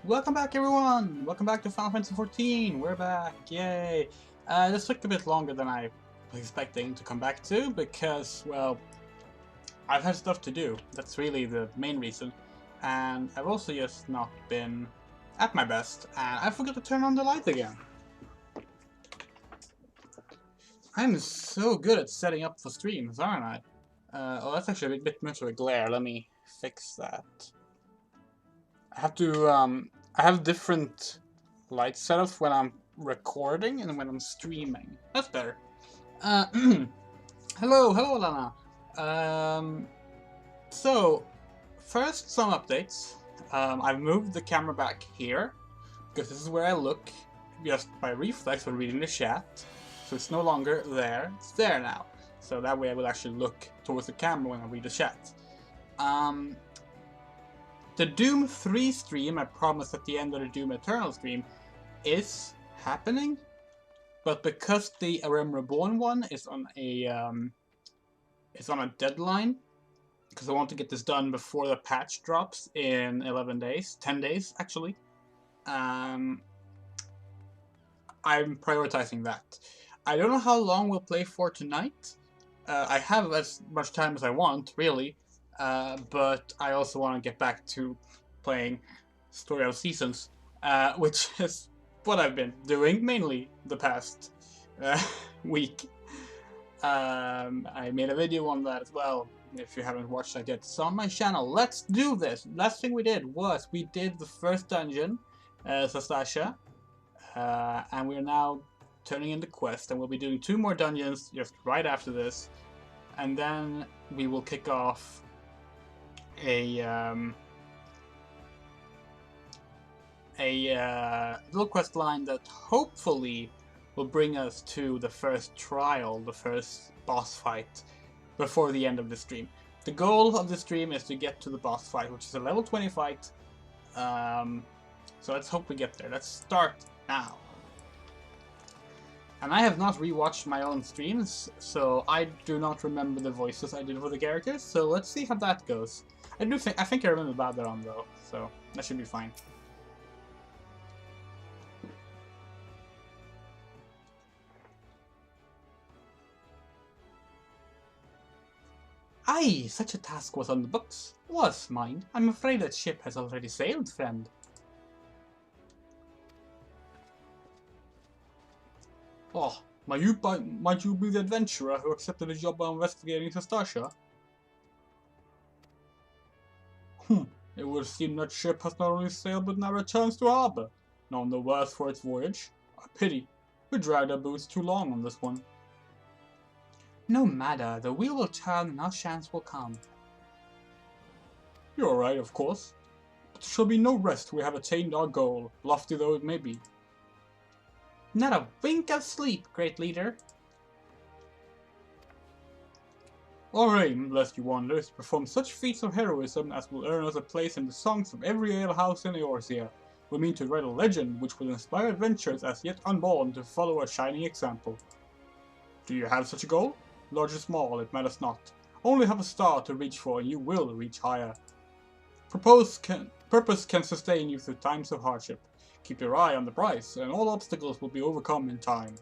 Welcome back, everyone! Welcome back to Final Fantasy XIV! We're back! Yay! This took a bit longer than I was expecting to come back to because, well, I've had stuff to do. That's really the main reason. And I've also just not been at my best, and I forgot to turn on the light again. I'm so good at setting up for streams, aren't I? Oh, that's actually a bit much of a glare. Let me fix that. I have to, I have different light setups when I'm recording and when I'm streaming. That's better. Hello, Lana. So, first some updates. I've moved the camera back here, because this is where I look, just by reflex when reading the chat. So it's no longer there, it's there now. So that way I will actually look towards the camera when I read the chat. The Doom 3 stream, I promised at the end of the Doom Eternal stream, is happening, but because the REBORN one is on a deadline, because I want to get this done before the patch drops in 11 days, 10 days actually, I'm prioritizing that. I don't know how long we'll play for tonight. I have as much time as I want, really. But I also want to get back to playing Story of Seasons, which is what I've been doing mainly the past week. I made a video on that as well, if you haven't watched that yet. It's on my channel. Let's do this! Last thing we did was we did the first dungeon, Sastasha, and we're now turning in the quest, and we'll be doing 2 more dungeons just right after this, and then we will kick off a little quest line that hopefully will bring us to the first trial, the first boss fight, before the end of the stream. The goal of the stream is to get to the boss fight, which is a level 20 fight. So let's hope we get there. Let's start now. And I have not rewatched my own streams, so I do not remember the voices I did for the characters, so let's see how that goes. I think I remember Badron though, so that should be fine. Aye, such a task was on the books. Was, mind. I'm afraid that ship has already sailed, friend. Oh, might you be the adventurer who accepted the job of investigating Sastasha? It would seem that ship has not only sailed but now returns to harbour. None the worse for its voyage. A pity. We dragged our boots too long on this one. No matter, the wheel will turn and our chance will come. You're right, of course. But there shall be no rest till we have attained our goal, lofty though it may be. Not a wink of sleep, great leader. Our aim, lest you wonder, is to perform such feats of heroism as will earn us a place in the songs of every alehouse in Eorzea. We mean to write a legend which will inspire adventurers as yet unborn to follow a shining example. Do you have such a goal? Large or small, it matters not. Only have a star to reach for and you will reach higher. Purpose can sustain you through times of hardship. Keep your eye on the prize, and all obstacles will be overcome in time.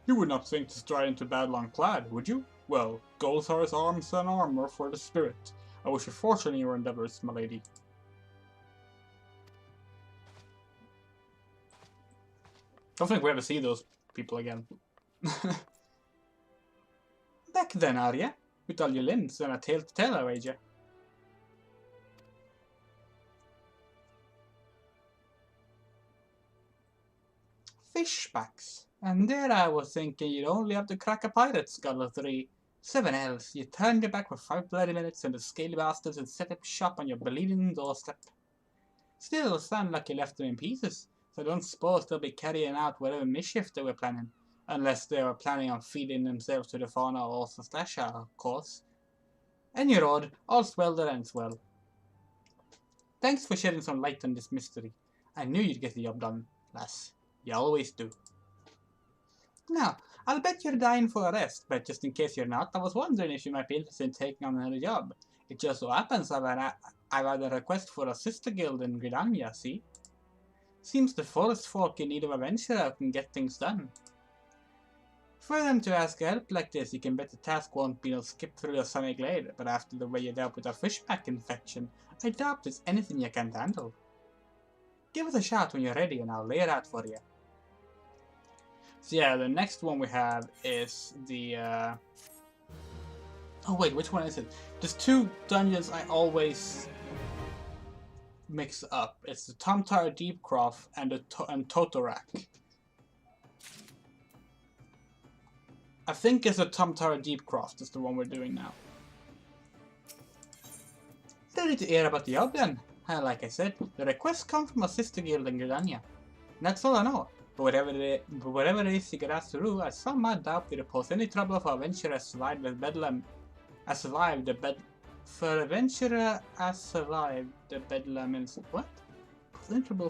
You would not think to stride into battle unclad, would you? Well, goals are as arms and armor for the spirit. I wish you fortune in your endeavors, my lady. Don't think we ever see those people again. Back then, Arya, with all your limbs and a tale to tell, I wager. Fishbacks. And there I was thinking you'd only have to crack a pirate skull or 3. 7 else, you turned your back for 5 bloody minutes and the scaly bastards had set up shop on your bleeding doorstep. Still, sound like you left them in pieces, so I don't suppose they'll be carrying out whatever mischief they were planning. Unless they were planning on feeding themselves to the fauna or Sastasha, of course. And your road, all's well that ends well. Thanks for shedding some light on this mystery. I knew you'd get the job done, lass. You always do. Now, I'll bet you're dying for a rest, but just in case you're not, I was wondering if you might be interested in taking on another job. It just so happens I've had a request for a sister guild in GRIDANIA, see? Seems the forest folk in need of adventure can get things done. For them to ask help like this, you can bet the task won't be no skip through the sunny glade, but after the way you dealt with a fishback infection, I doubt it's anything you can't handle. Give us a shout when you're ready and I'll lay it out for you. So yeah, the next one we have is the, oh wait, which one is it? There's two dungeons I always mix up. It's the TAM-TARA DEEPCROFT and the Totorak. I think it's a TAM-TARA DEEPCROFT is the one we're doing now. Ready to hear about the job then? Like I said, the requests come from a sister guild in GRIDANIA. That's all I know. But whatever it is you get asked to do, I somehow doubt they pose any trouble for adventurer has survived the bedlam. For adventurer has survived the bedlam in what? Pose trouble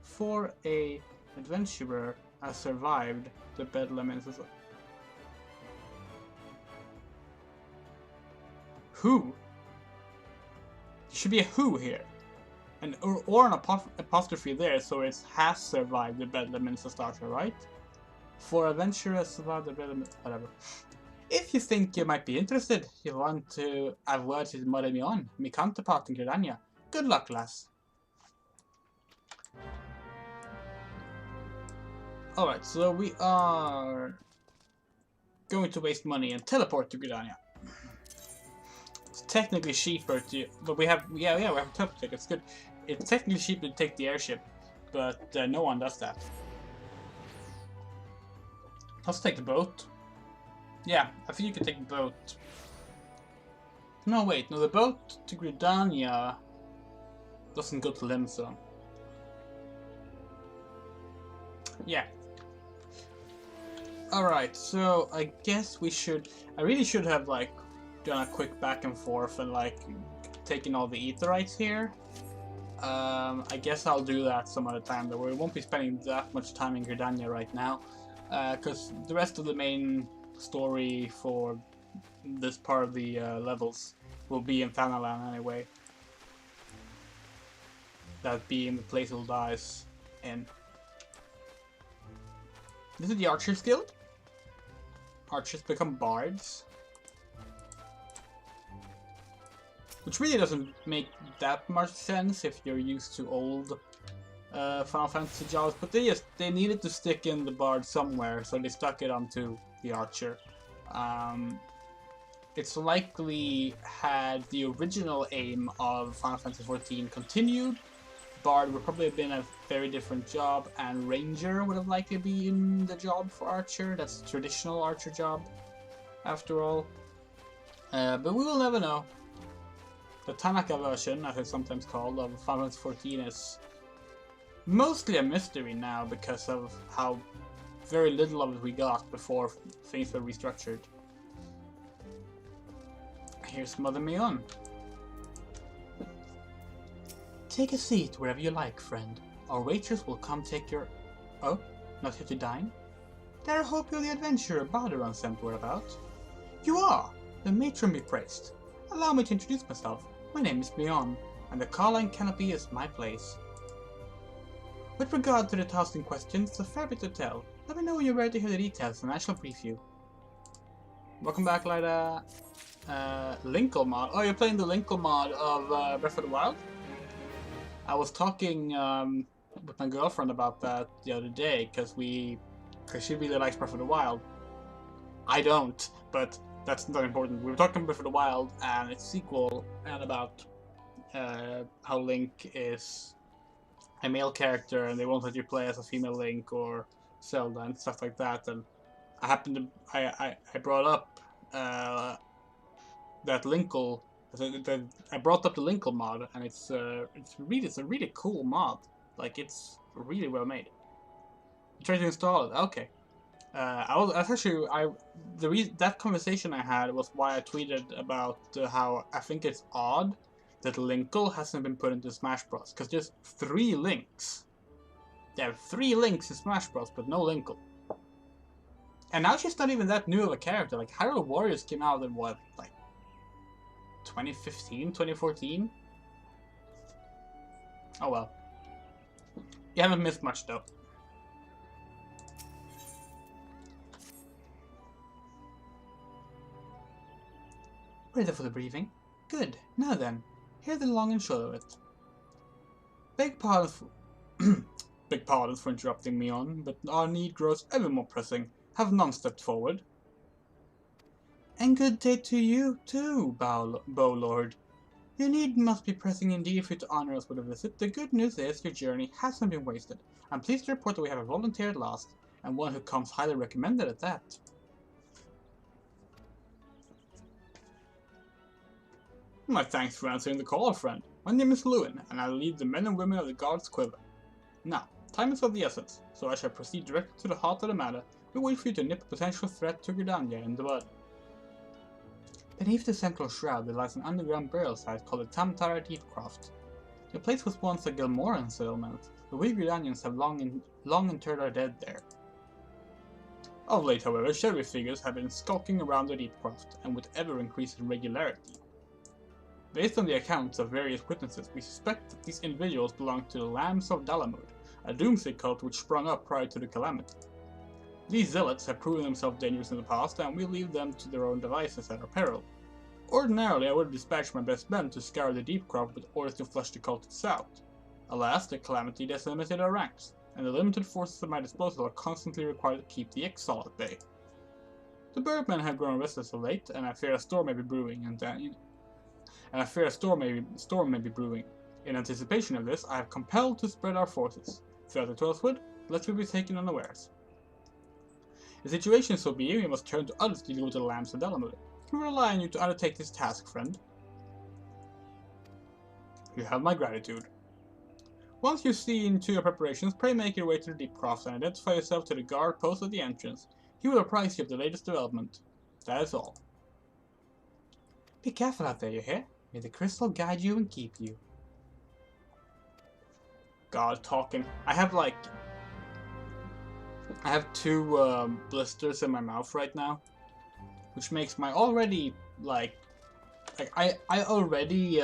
for a adventurer has survived the bedlam in society. Who? There should be a who here. Or an apostrophe there, so it has survived the bedlam in society, right? For adventurers survived the bedlam, whatever. If you think you might be interested, you want to have words with Mother Mion, my counterpart in GRIDANIA. Good luck, lass. Alright, so we are going to waste money and teleport to GRIDANIA. It's technically cheaper to, but we have a teleport ticket. It's good. It's technically cheaper to take the airship, but no one does that. Let's take the boat. Yeah, I think you can take the boat. No, wait, no, the boat to GRIDANIA doesn't go to Limsa. Yeah. Alright, so I guess we should, I really should have like done a quick back and forth and like taking all the aetherites here. I guess I'll do that some other time though. We won't be spending that much time in GRIDANIA right now, because the rest of the main story for this part of the levels will be in Thanalan anyway. That being the place UL'DAH is in. This is the Archers Guild. Archers become bards. Which really doesn't make that much sense if you're used to old Final Fantasy jobs, but they needed to stick in the bard somewhere, so they stuck it onto the archer. It's likely had the original aim of Final Fantasy XIV continued, bard would probably have been a very different job, and ranger would have likely been the job for archer. That's the traditional archer job, after all. But we will never know. The Tanaka version, as it's sometimes called, of Final Fantasy XIV is mostly a mystery now because of how very little of it we got before things were restructured. Here's Mother Mion. Take a seat wherever you like, friend. Our waitress will come take your... Oh? Not here to dine? Dare hope you're the adventurer Baderon sent word about. You are! The matron be praised. Allow me to introduce myself. My name is Mion, and the Carline Canopy is my place. With regard to the task in question, it's a fair bit to tell. Let me know when you're ready to hear the details, and I shall brief you. Welcome back, Lyda. Linkle mod. Oh, you're playing the Linkle mod of Breath of the Wild? I was talking with my girlfriend about that the other day, because she really likes Breath of the Wild. I don't, but that's not important. We were talking about Breath of the Wild and its sequel, and about how Link is a male character and they won't let you play as a female Link or Zelda and stuff like that. And I brought up that Linkle. I brought up the Linkle mod, and it's a really cool mod. Like, it's really well made. I'm trying to install it. Okay. That conversation I had was why I tweeted about how I think it's odd that Linkle hasn't been put into Smash Bros. Because there's 3 Links. There are 3 Links in Smash Bros, but no Linkle. And now she's not even that new of a character. Like, Hyrule Warriors came out in what, like 2015, 2014? Oh well. You haven't missed much though. Ready for the briefing? Good. Now then, here's the long and short of it. Beg pardon for interrupting me on, but our need grows ever more pressing. Have none stepped forward? And good day to you, too, Bowlord. Your need must be pressing indeed for you to honor us with a visit. The good news is your journey hasn't been wasted. I'm pleased to report that we have a volunteer at last, and one who comes highly recommended at that. My thanks for answering the call, friend. My name is Lewin, and I lead the men and women of the Guard's Quiver. Now, time is of the essence, so I shall proceed directly to the heart of the matter. We wait for you to nip a potential threat to GRIDANIA in the bud. Beneath the central shroud there lies an underground burial site called the TAM-TARA DEEPCROFT. The place was once a Gilmoran settlement, but we Gridanians have long interred our dead there. Of late, however, shadowy figures have been skulking around the Deepcroft, and with ever-increasing regularity. Based on the accounts of various witnesses, we suspect that these individuals belong to the Lambs of Dalamud, a doomsday cult which sprung up prior to the calamity. These zealots have proven themselves dangerous in the past, and we leave them to their own devices at our peril. Ordinarily, I would dispatch my best men to scour the Deepcroft with orders to flush the cultists out. Alas, the calamity decimated our ranks, and the limited forces at my disposal are constantly required to keep the Exile at bay. The birdmen have grown restless of late, and I fear a storm may be brewing, In anticipation of this, I have compelled to spread our forces throughout the Twelfthwood, lest we be taken unawares. The situation so being, we must turn to others dealing with the Lambs of Dalamud. We rely on you to undertake this task, friend. You have my gratitude. Once you see into your preparations, pray make your way to the Deepcroft and identify yourself to the guard post at the entrance. He will apprise you of the latest development. That is all. Be careful out there, you hear? May the crystal guide you and keep you. God, talking. I have two blisters in my mouth right now, which makes my already I already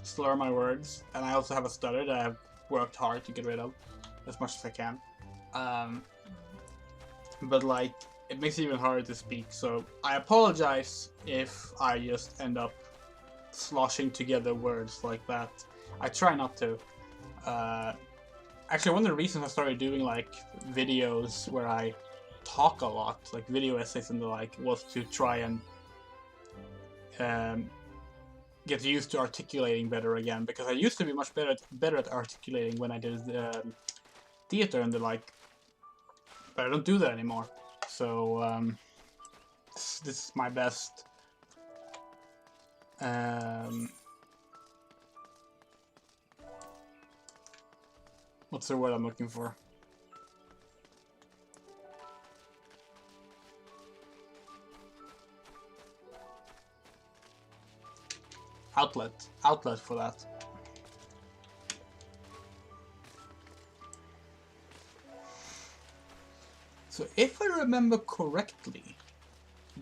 slur my words, and I also have a stutter that I've worked hard to get rid of as much as I can. But it makes it even harder to speak, so I apologize if I just end up sloshing together words like that. I try not to. Actually, one of the reasons I started doing videos where I talk a lot, like video essays and the like, was to try and get used to articulating better again, because I used to be much better at articulating when I did theater and the like, but I don't do that anymore. So this is my best. What's the word I'm looking for? Outlet for that. So if I remember correctly,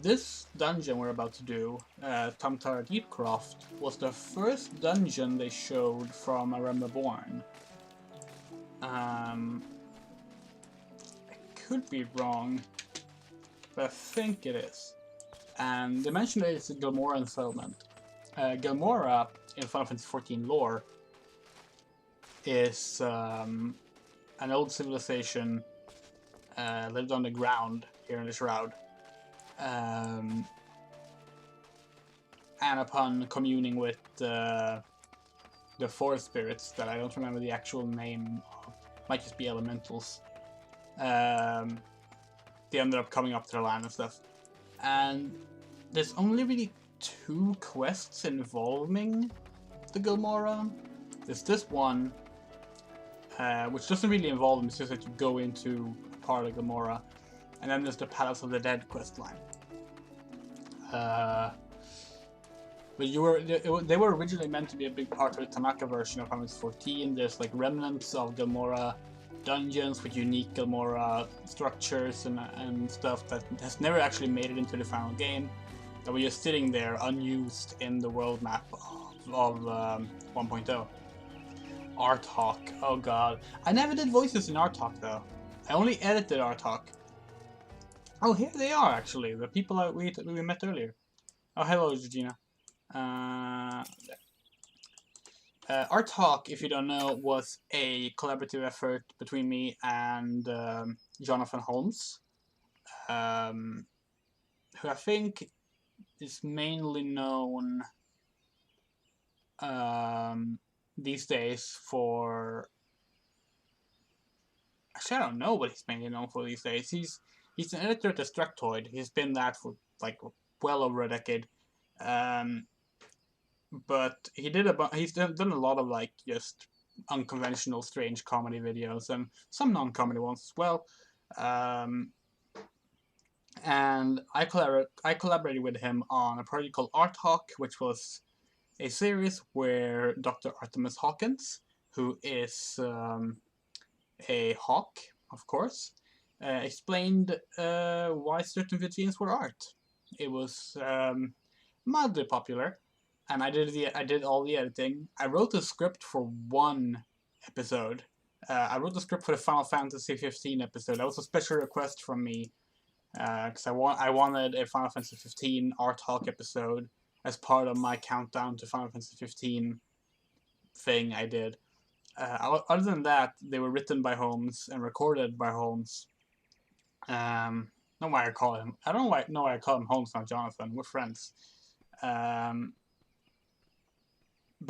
this dungeon we're about to do, TAM-TARA DEEPCROFT, was the first dungeon they showed from REBORN. I could be wrong, but I think it is. And they mentioned that it's a Gilmoran settlement. Gilmora, in Final Fantasy XIV lore, is an old civilization lived on the ground here in the Shroud. And upon communing with the forest spirits, that I don't remember the actual name of, might just be elementals, they ended up coming up to the land and stuff. And there's only really 2 quests involving the Gilmora. There's this one, which doesn't really involve them, it's just that you go into a part of Gilmora. And then there's the Palace of the Dead quest line. But they were originally meant to be a big part of the Tanaka version of Final Fantasy XIV. There's remnants of Gilmora dungeons with unique Gilmora structures and stuff that has never actually made it into the final game. That were just sitting there unused in the world map of 1.0. Art Hawk. Oh god. I never did voices in Art Hawk though. I only edited Art Hawk. Oh, here they are actually. The people that we met earlier. Oh, hello, Georgina. Art Hawk, if you don't know, was a collaborative effort between me and Jonathan Holmes, who I think is mainly known these days for. Actually, I don't know what he's mainly known for these days. He's an editor at Destructoid. He's been that for like well over a decade. But he's done a lot of like just unconventional, strange comedy videos and some non-comedy ones as well. And I collaborated with him on a project called Art Hawk, which was a series where Dr. Artemis Hawkins, who is a hawk, of course, explained why certain videos were art. It was mildly popular, and I did all the editing. I wrote the script for one episode. I wrote the script for the Final Fantasy 15 episode. That was a special request from me because I wanted a Final Fantasy 15 Art Hawk episode as part of my countdown to Final Fantasy 15 thing I did. Other than that, they were written by Holmes and recorded by Holmes. Not why I call him. I don't know why I call him Holmes, not Jonathan. We're friends. But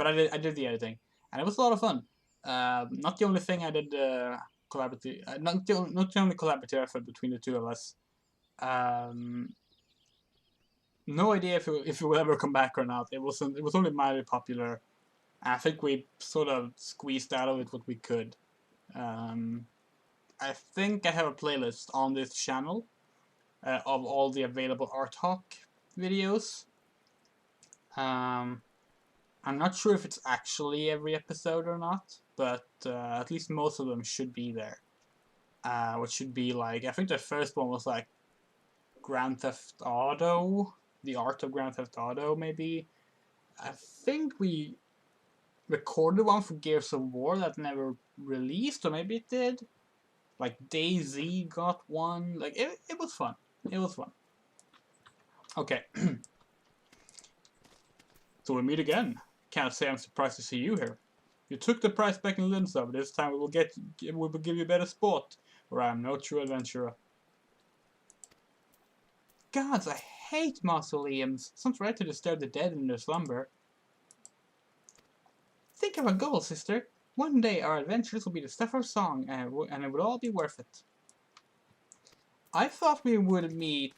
I did the editing, and it was a lot of fun. Not the only thing I did collaborative. Not the only collaborative effort between the two of us. No idea if it will ever come back or not. It was only mildly popular. I think we sort of squeezed out of it what we could. I think I have a playlist on this channel of all the available Art Hawk videos. I'm not sure if it's actually every episode or not, but at least most of them should be there. Which should be like, I think the first one was like Grand Theft Auto, the art of Grand Theft Auto, maybe. I think we recorded one for Gears of War that never released, or maybe it did. Like DayZ got one. Like it was fun. It was fun. Okay. So we meet again. Can't say I'm surprised to see you here. You took the prize back in Lindsay, but this time we will give you better sport, or I am no true adventurer. Gods, I hate mausoleums. Sounds right to disturb the dead in their slumber. Think of a goal, sister. One day our adventures will be the stuff of song, and it would all be worth it. I thought we would meet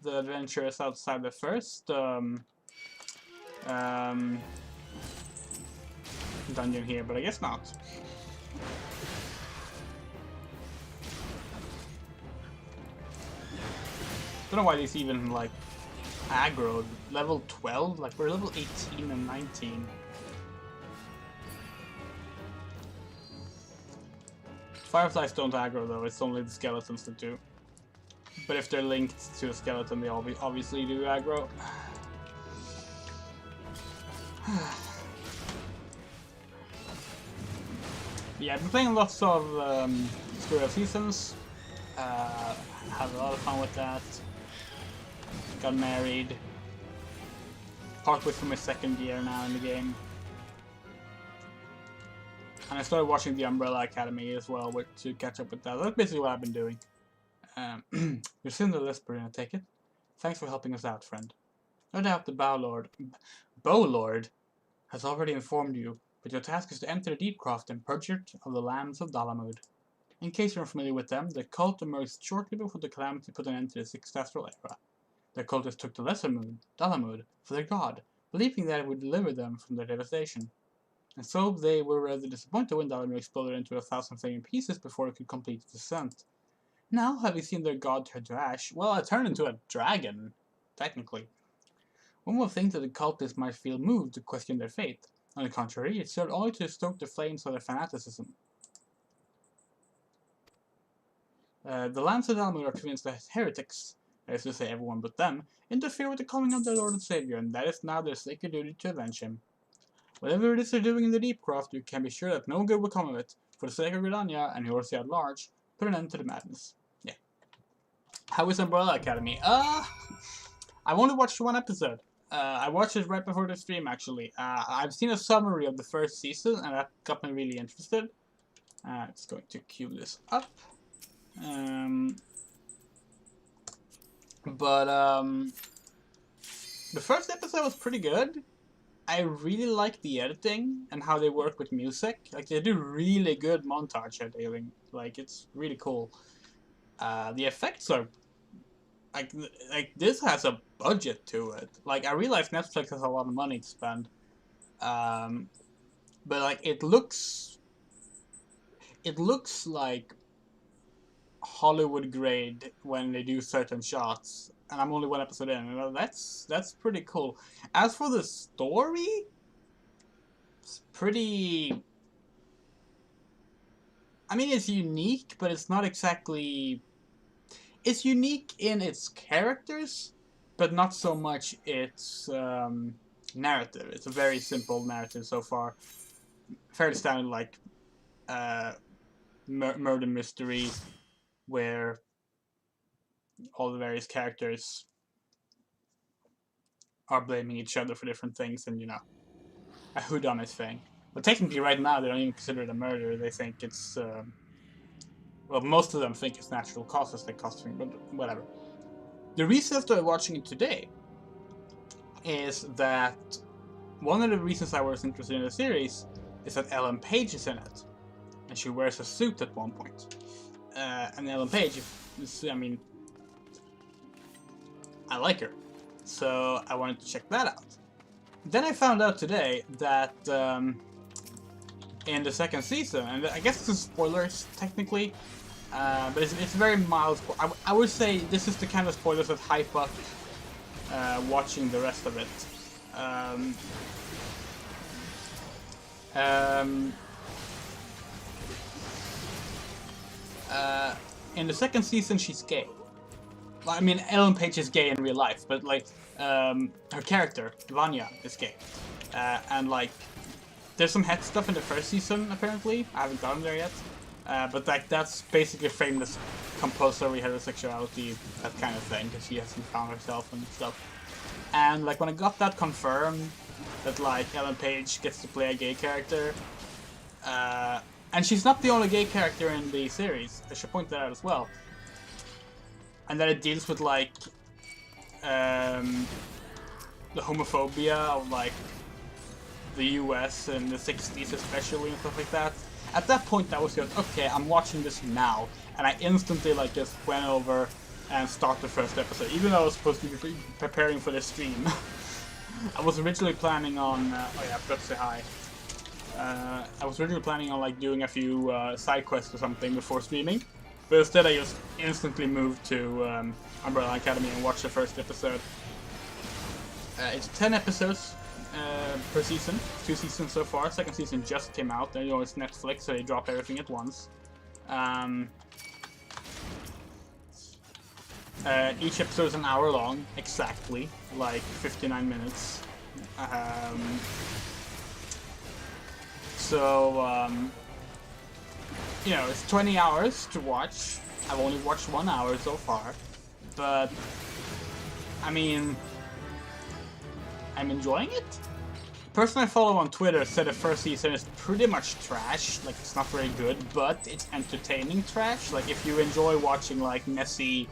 the adventurers outside the first dungeon here, but I guess not. Don't know why these even like aggroed. Level 12? Like we're level 18 and 19. Fireflies don't aggro though, it's only the skeletons that do. But if they're linked to a skeleton, they obviously do aggro. Yeah, I've been playing lots of Story of Seasons. Had a lot of fun with that. Got married. Partway through my second year now in the game. And I started watching The Umbrella Academy as well to catch up with that. That's basically what I've been doing. You're still in the list, Bryn, I take it? Thanks for helping us out, friend. No doubt the Bowlord has already informed you, but your task is to enter the DEEPCROFT and purge it of the lands of Dalamud. In case you're unfamiliar with them, the cult emerged shortly before the Calamity put an end to the Sixth Astral Era. The cultists took the Lesser Moon, Dalamud, for their god, believing that it would deliver them from their devastation. And so they were rather disappointed when Dalamud exploded into 1,000 flaming pieces before it could complete its descent. Now, having seen their god turn to ash, well, it turned into a dragon, technically. One would think that the cultists might feel moved to question their fate. On the contrary, it served only to stoke the flames of their fanaticism. The lands of Dalamud are convinced that heretics, that is to say everyone but them, interfere with the coming of their Lord and Savior, and that is now their sacred duty to avenge him. Whatever it is they're doing in the Deepcroft, you can be sure that no good will come of it. For the sake of GRIDANIA and Eorzea at large, put an end to the madness. Yeah. How is Umbrella Academy? I've only watched one episode. I watched it right before the stream, actually. I've seen a summary of the first season, and that got me really interested. It's going to queue this up. The first episode was pretty good. I really like the editing and how they work with music. Like, they do really good montage editing. Like, it's really cool. The effects are like this has a budget to it. Like, I realize Netflix has a lot of money to spend, but like it looks like Hollywood grade when they do certain shots. And I'm only one episode in, and that's pretty cool. As for the story, it's pretty. I mean, it's unique, but it's not exactly. It's unique in its characters, but not so much its narrative. It's a very simple narrative so far. Fairly standard, like murder mystery, where all the various characters are blaming each other for different things, and, you know, a whodunit thing. But technically, right now, they don't even consider it a murder. They think it's well, most of them think it's natural causes that cause things, but whatever. The reason I started watching it today is that one of the reasons I was interested in the series is that Ellen Page is in it, and she wears a suit at one point. And Ellen Page, I mean, I like her, so I wanted to check that out. Then I found out today that in the second season, and I guess this is spoilers technically, but it's very mild. I would say this is the kind of spoilers that hype up watching the rest of it. In the second season, she's gay. I mean, Ellen Page is gay in real life, but like her character Vanya is gay, and like there's some het stuff in the first season. Apparently, I haven't gotten there yet, but like that's basically framed as compulsory heterosexuality, that kind of thing, because she hasn't found herself and stuff. And like when I got that confirmed, that like Ellen Page gets to play a gay character, and she's not the only gay character in the series. I should point that out as well. And that it deals with like the homophobia of like the US in the 60s especially and stuff like that. At that point I was just, okay, I'm watching this now, and I instantly like just went over and started the first episode, even though I was supposed to be preparing for the stream. I was originally planning on, oh yeah, I forgot to say hi. I was originally planning on like doing a few side quests or something before streaming. But instead I just instantly moved to Umbrella Academy and watched the first episode. It's 10 episodes per season, 2 seasons so far. Second season just came out, and you know it's Netflix, so they drop everything at once. Each episode is an hour long, exactly, like 59 minutes. You know, it's 20 hours to watch. I've only watched 1 hour so far, but I mean, I'm enjoying it. The person I follow on Twitter said the first season is pretty much trash, like it's not very good, but it's entertaining trash. Like if you enjoy watching like messy,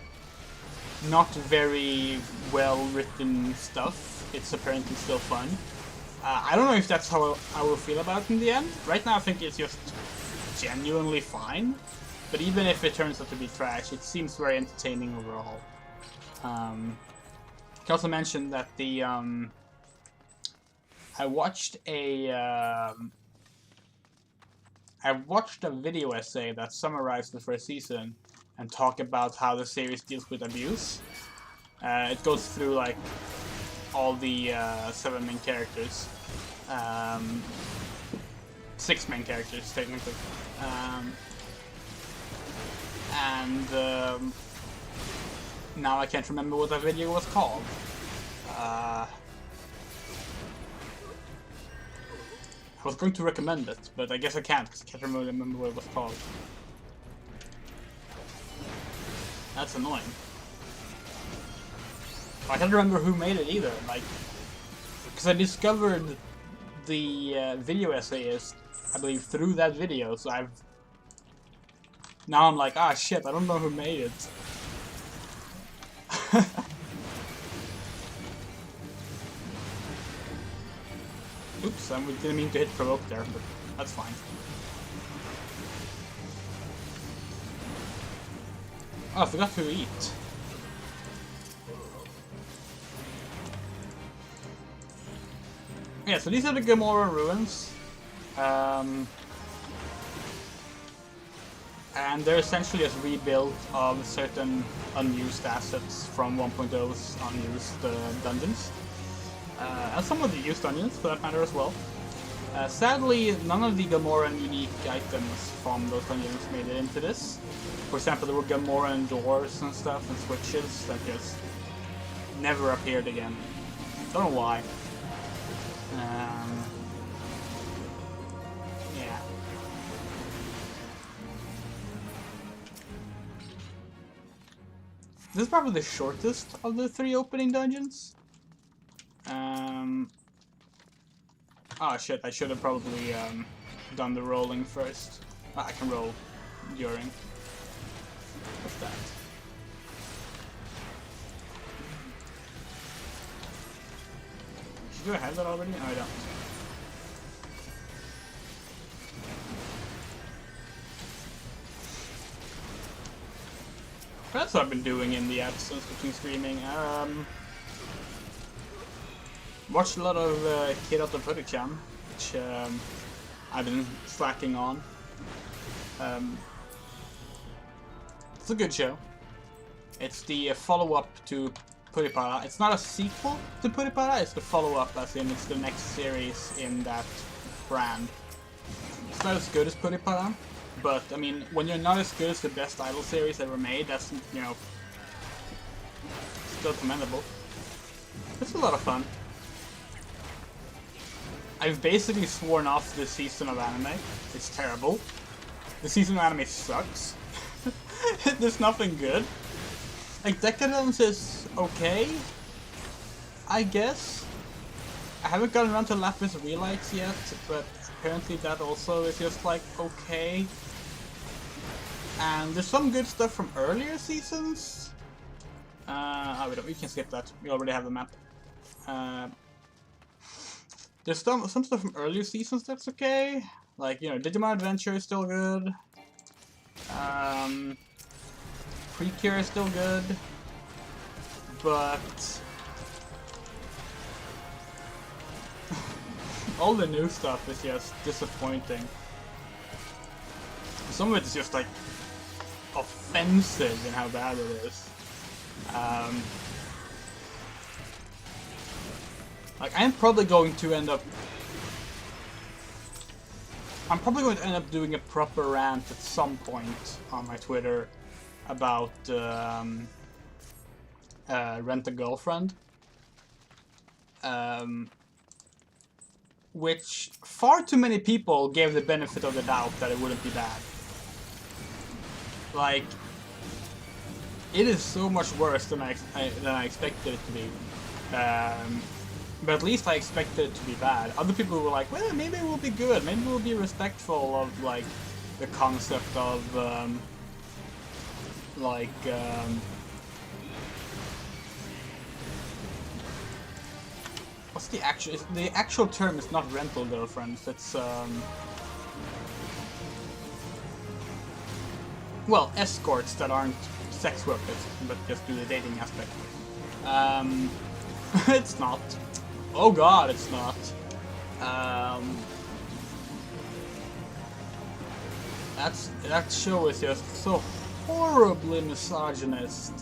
not very well written stuff, it's apparently still fun. I don't know if that's how I will feel about it in the end. Right now I think it's just genuinely fine, but even if it turns out to be trash, it seems very entertaining overall. I can also mention that the I watched a video essay that summarized the first season and talked about how the series deals with abuse. It goes through like all the 7 main characters, 6 main characters technically, and now I can't remember what that video was called. I was going to recommend it, but I guess I can't because I can't remember what it was called. That's annoying. I can't remember who made it either, like, because I discovered the video essayist, I believe, through that video, so now I'm like, ah shit, I don't know who made it. Oops, I didn't mean to hit provoke there, but that's fine. Oh, I forgot to eat. Yeah, so these are the Gamora ruins. And they're essentially just rebuilt of certain unused assets from 1.0's unused dungeons. And some of the used dungeons, for that matter, as well. Sadly, none of the Gamoran unique items from those dungeons made it into this. For example, there were Gamoran doors and stuff, and switches that just never appeared again. Don't know why. Yeah. This is probably the shortest of the 3 opening dungeons. Oh shit, I should have probably done the rolling first. I can roll during. What's that? Do I have that already? No, I don't. That's what I've been doing in the absence between streaming. Watched a lot of Kid Out of Footage-chan, which I've been slacking on. It's a good show. It's the follow-up to Puripara. It's not a sequel to Puripara, it's the follow-up, as in it's the next series in that brand. It's not as good as Puripara, but I mean, when you're not as good as the best idol series ever made, that's, you know, still commendable. It's a lot of fun. I've basically sworn off this season of anime. It's terrible. The season of anime sucks. There's nothing good. Like, Decadence is okay, I guess. I haven't gotten around to Lapis Relights yet, but apparently that also is just like okay. And there's some good stuff from earlier seasons. We can skip that. We already have the map. There's some stuff from earlier seasons that's okay. Like, you know, Digimon Adventure is still good. Precure is still good. But all the new stuff is just disappointing. Some of it is just like offensive in how bad it is. Like, I'm probably going to end up doing a proper rant at some point on my Twitter about Rent a Girlfriend. Which far too many people gave the benefit of the doubt that it wouldn't be bad. Like, it is so much worse than I expected it to be. But at least I expected it to be bad. Other people were like, well, maybe it will be good. Maybe it will be respectful of, like, the concept of, what's the actual term is not rental girlfriends, it's, well, escorts that aren't sex workers, but just do the dating aspect. It's not. Oh god, it's not. That show is just so horribly misogynist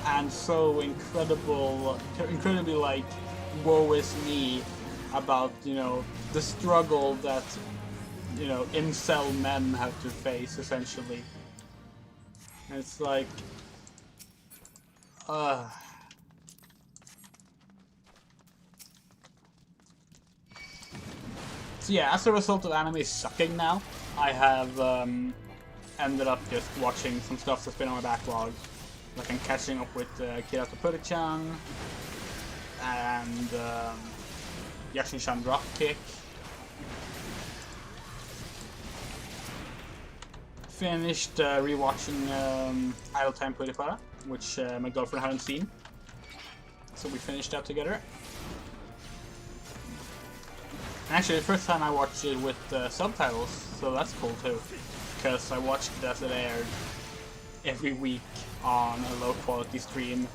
and so incredibly like, woe is me about, you know, the struggle that, you know, incel men have to face, essentially. And it's like, So yeah, as a result of anime sucking now, I have ended up just watching some stuff that's been on my backlog. Like I'm catching up with Kirata Puri-chan and Yashin-chan Dropkick. Finished rewatching Idle Time Puri-para, which my girlfriend hadn't seen. So we finished that together. And actually, the first time I watched it with subtitles, so that's cool too. Because I watched it as it aired every week on a low quality stream.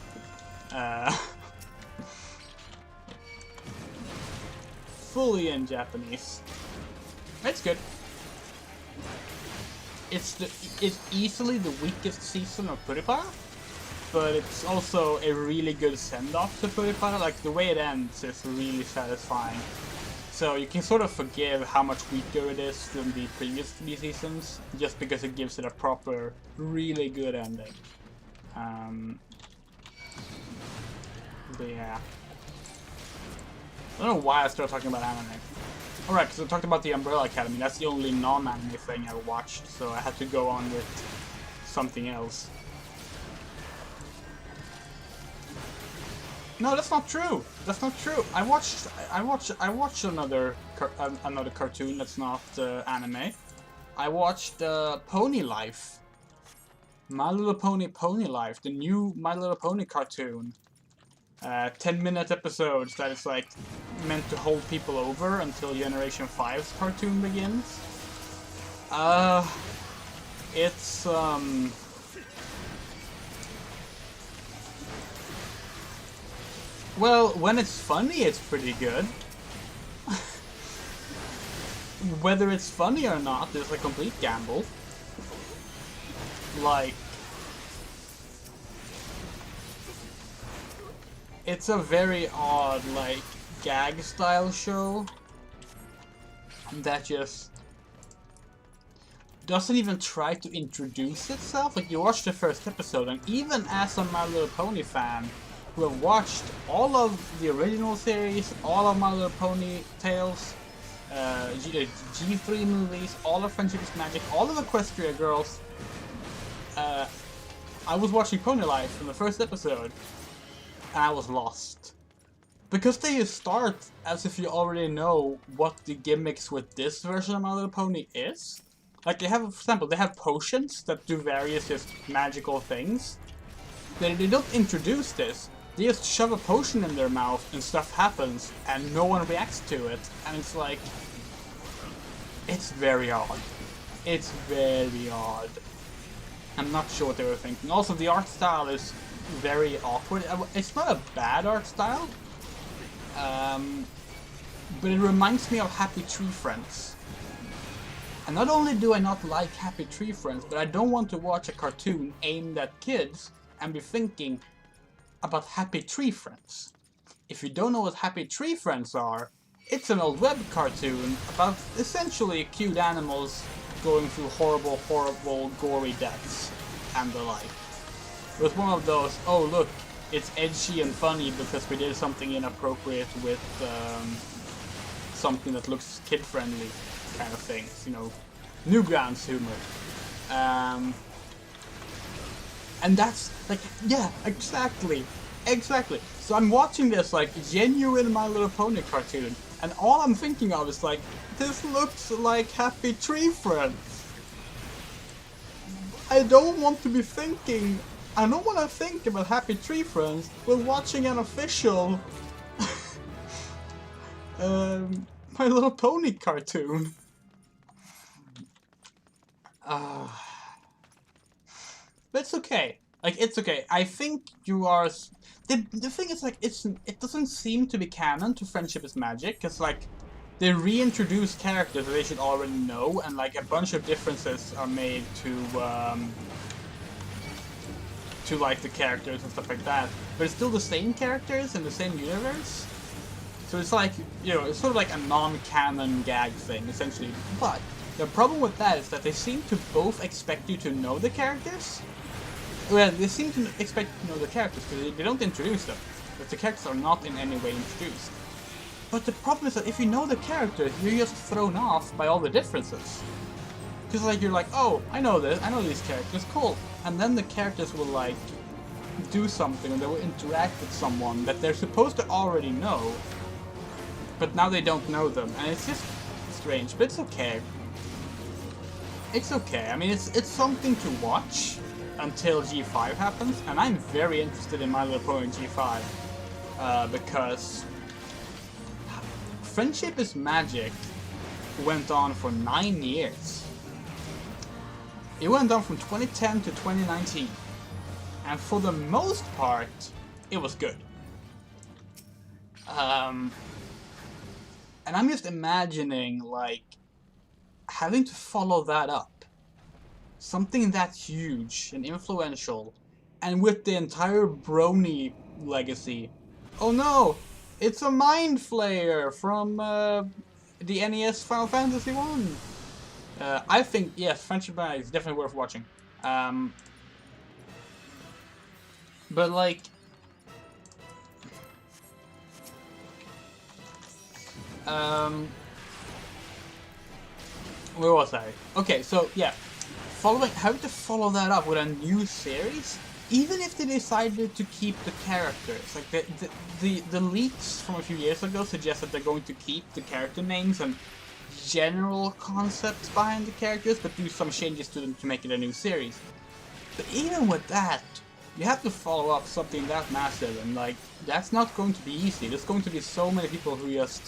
Fully in Japanese. It's good. It's easily the weakest season of Puri-para, but it's also a really good send-off to Puri-para. Like, the way it ends is really satisfying. So you can sort of forgive how much weaker it is than the previous 3 seasons, just because it gives it a proper, really good ending. But yeah. I don't know why I started talking about anime. Alright, because I talked about the Umbrella Academy. That's the only non-anime thing I watched, so I had to go on with something else. No, that's not true. That's not true. I watched another cartoon that's not anime. I watched Pony Life. My Little Pony Pony Life, the new My Little Pony cartoon. 10-minute episodes that is like meant to hold people over until Generation 5's cartoon begins. It's well, when it's funny, it's pretty good. Whether it's funny or not is a complete gamble. Like, it's a very odd, like, gag-style show that just doesn't even try to introduce itself. Like, you watch the first episode, and even as a My Little Pony fan who have watched all of the original series, all of My Little Pony tales, G3 movies, all of Friendship is Magic, all of Equestria Girls, I was watching Pony Life in the first episode, and I was lost. Because they start as if you already know what the gimmicks with this version of My Little Pony is. Like, they have, for example, they have potions that do various just magical things. They don't introduce this. They just shove a potion in their mouth and stuff happens and no one reacts to it. And it's like, it's very odd. It's very odd. I'm not sure what they were thinking. Also, the art style is very awkward. It's not a bad art style, but it reminds me of Happy Tree Friends. And not only do I not like Happy Tree Friends, but I don't want to watch a cartoon aimed at kids and be thinking about Happy Tree Friends. If you don't know what Happy Tree Friends are, it's an old web cartoon about essentially cute animals going through horrible, horrible, gory deaths and the like. It was one of those, oh look, it's edgy and funny because we did something inappropriate with something that looks kid-friendly kind of things, you know, Newgrounds humor. And that's, like, yeah, exactly. So I'm watching this, like, genuine My Little Pony cartoon, and all I'm thinking of is, like, this looks like Happy Tree Friends. I don't want to think about Happy Tree Friends while watching an official My Little Pony cartoon. But it's okay. Like, it's okay. I think you are... The thing is, like, it doesn't seem to be canon to Friendship is Magic, because, like, they reintroduce characters that they should already know, and, like, a bunch of differences are made to like, the characters and stuff like that. But it's still the same characters in the same universe. So it's like, you know, it's sort of like a non-canon gag thing, essentially. But the problem with that is that they seem to both expect you to know the characters. Well, they seem to expect you to know the characters, because they don't introduce them. But the characters are not in any way introduced. But the problem is that if you know the characters, you're just thrown off by all the differences. Because like you're like, oh, I know this, I know these characters, cool. And then the characters will like do something, or they will interact with someone that they're supposed to already know, but now they don't know them, and it's just strange. But it's okay. It's okay. I mean, it's something to watch until G5 happens, and I'm very interested in My Little Pony G5 because Friendship is Magic went on for 9 years. It went on from 2010 to 2019, and for the most part, it was good. And I'm just imagining, like, having to follow that up. Something that huge and influential, and with the entire Brony legacy. Oh no! It's a Mind Flayer from the NES Final Fantasy 1! I think, yes, Friendship is definitely worth watching. But like... where was I? Okay, so yeah, having to follow that up with a new series, even if they decided to keep the characters, like the leaks from a few years ago suggest that they're going to keep the character names and general concepts behind the characters, but do some changes to them to make it a new series. But even with that, you have to follow up something that massive, and like that's not going to be easy. There's going to be so many people who just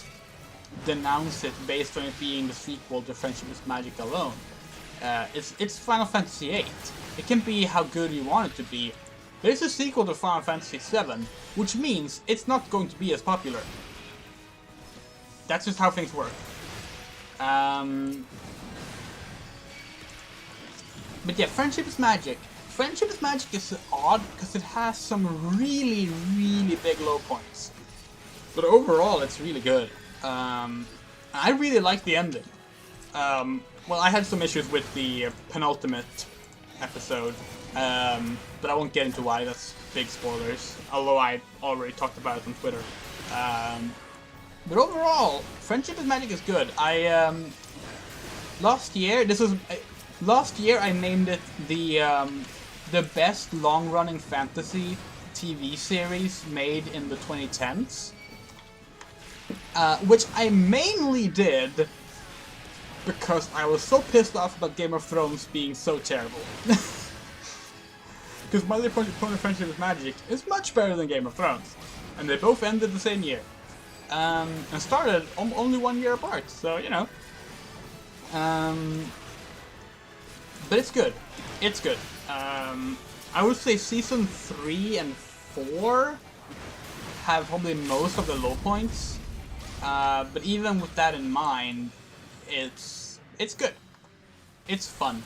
denounce it based on it being the sequel to Friendship is Magic alone. It's Final Fantasy VIII. It can be how good you want it to be. There's a sequel to Final Fantasy VII, which means it's not going to be as popular. That's just how things work. But yeah, Friendship is Magic. Friendship is Magic is odd because it has some really, really big low points. But overall, it's really good. I really like the ending. Well, I had some issues with the penultimate episode, but I won't get into why. That's big spoilers, although I already talked about it on Twitter. But overall, Friendship is Magic is good. Last year I named it the best long-running fantasy TV series made in the 2010s. Which I mainly did because I was so pissed off about Game of Thrones being so terrible. Because My Little Pony Friendship with Magic is much better than Game of Thrones. And they both ended the same year. And started only 1 year apart, so you know. But it's good. It's good. I would say Season 3 and 4 have probably most of the low points. But even with that in mind, it's good. It's fun.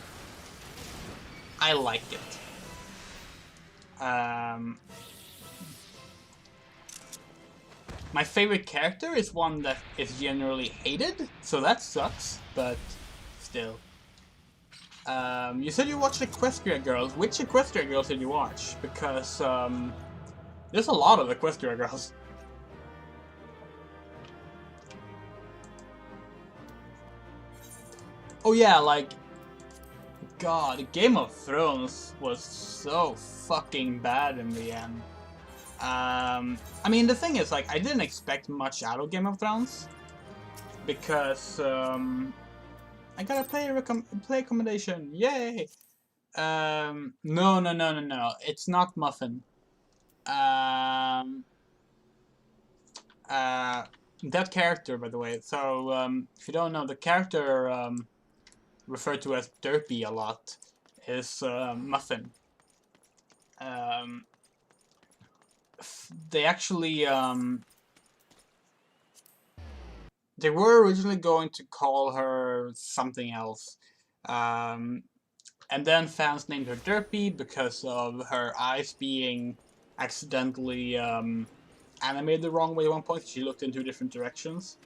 I like it. My favorite character is one that is generally hated, so that sucks, but still. You said you watched Equestria Girls. Which Equestria Girls did you watch? Because, there's a lot of Equestria Girls. Oh yeah, like, God, Game of Thrones was so fucking bad in the end. I mean, the thing is, like, I didn't expect much out of Game of Thrones. Because, I got a play accommodation, yay! No, it's not Muffin. That character, by the way, so, if you don't know, the character, referred to as Derpy a lot, is Muffin. They actually, they were originally going to call her something else, and then fans named her Derpy because of her eyes being accidentally animated the wrong way at one point. She looked in 2 different directions.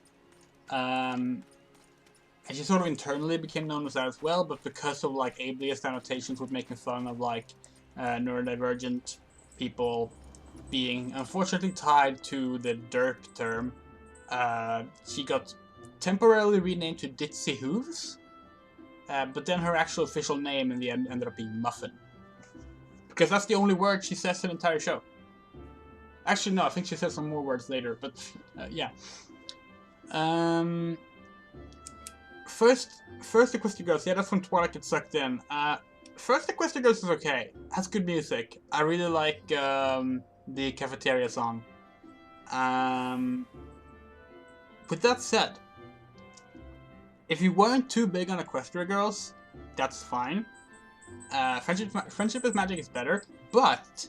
And she sort of internally became known as that as well, but because of like ableist annotations with making fun of like neurodivergent people being unfortunately tied to the derp term, She got temporarily renamed to Ditsy Hooves, but then her actual official name in the end ended up being Muffin. Because that's the only word she says in the entire show. Actually, no, I think she says some more words later, but yeah. First Equestria Girls, yeah, that's from Twilight Get Sucked In. First Equestria Girls is okay. Has good music. I really like the Cafeteria song. With that said, if you weren't too big on Equestria Girls, that's fine. Friendship is Magic is better, but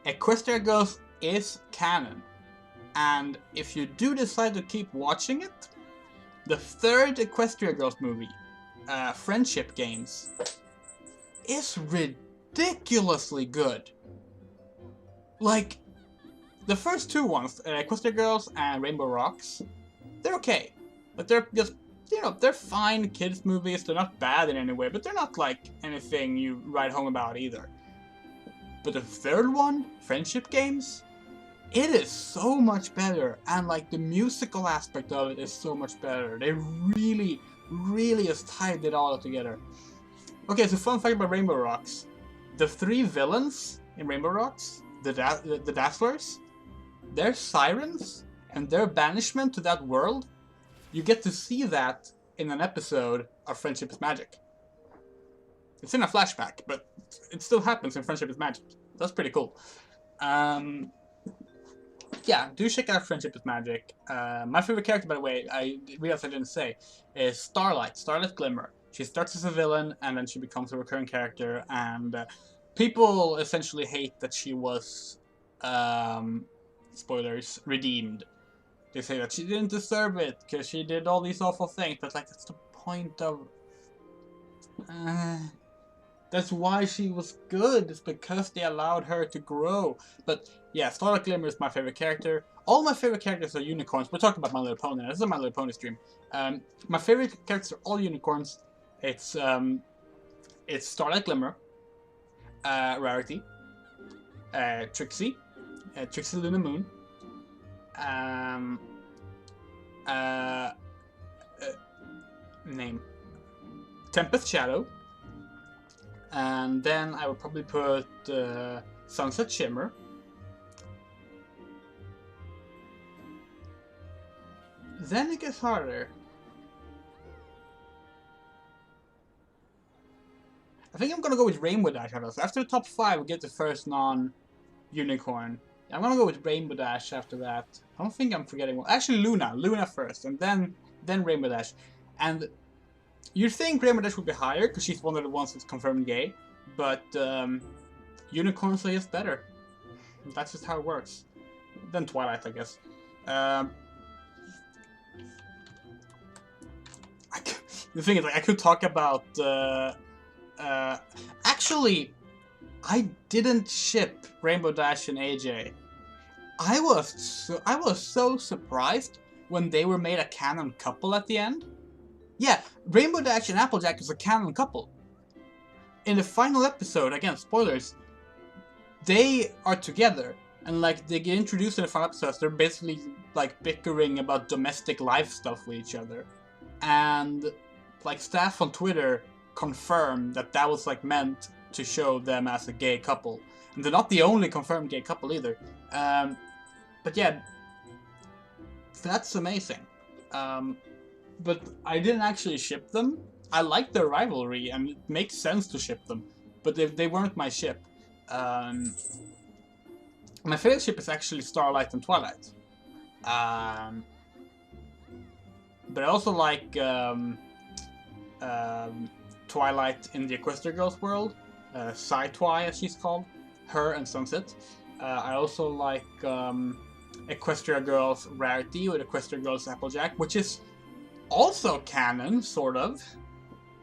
Equestria Girls is canon. And if you do decide to keep watching it, the third Equestria Girls movie, Friendship Games, is ridiculously good. Like, the first two ones, Equestria Girls and Rainbow Rocks, they're okay. But they're just, you know, they're fine kids movies. They're not bad in any way, but they're not like anything you write home about either. But the third one, Friendship Games, it is so much better, and like the musical aspect of it is so much better. They really, really just tied it all together. Okay, so fun fact about Rainbow Rocks. The three villains in Rainbow Rocks, the Dazzlers, their sirens, and their banishment to that world, you get to see that in an episode of Friendship is Magic. It's in a flashback, but it still happens in Friendship is Magic. That's pretty cool. Yeah, do check out Friendship is Magic. My favorite character, by the way, I realized I didn't say, is Starlight Glimmer. She starts as a villain, and then she becomes a recurring character, and people essentially hate that she was, spoilers, redeemed. They say that she didn't deserve it, because she did all these awful things, but like, that's the point of... that's why she was good, it's because they allowed her to grow. But yeah, Starlight Glimmer is my favorite character. All my favorite characters are unicorns. We're talking about My Little Pony. This is a My Little Pony stream. My favorite characters are all unicorns. It's Starlight Glimmer, Rarity, Trixie, Trixie Luna Moon, name, Tempest Shadow, and then I would probably put Sunset Shimmer. Then it gets harder. I think I'm gonna go with Rainbow Dash after the top 5. We get the first non-unicorn. I'm gonna go with Rainbow Dash after that. I don't think I'm forgetting one. Actually, Luna first, and then Rainbow Dash. And you'd think Rainbow Dash would be higher because she's one of the ones that's confirmed gay, but unicorns are just better. That's just how it works. Then Twilight, I guess. The thing is, like, I could talk about. Actually, I didn't ship Rainbow Dash and AJ. I was so surprised when they were made a canon couple at the end. Yeah, Rainbow Dash and Applejack is a canon couple. In the final episode, again, spoilers, they are together. And like, they get introduced in the final episodes, they're basically like bickering about domestic life stuff with each other. And like, staff on Twitter confirmed that that was like meant to show them as a gay couple. And they're not the only confirmed gay couple either. But yeah, that's amazing. But I didn't actually ship them. I like their rivalry, and it makes sense to ship them. But they weren't my ship. My favorite ship is actually Starlight and Twilight. But I also like Twilight in the Equestria Girls world. Sci-Twi, as she's called. Her and Sunset. I also like Equestria Girls Rarity with Equestria Girls Applejack, which is also canon, sort of.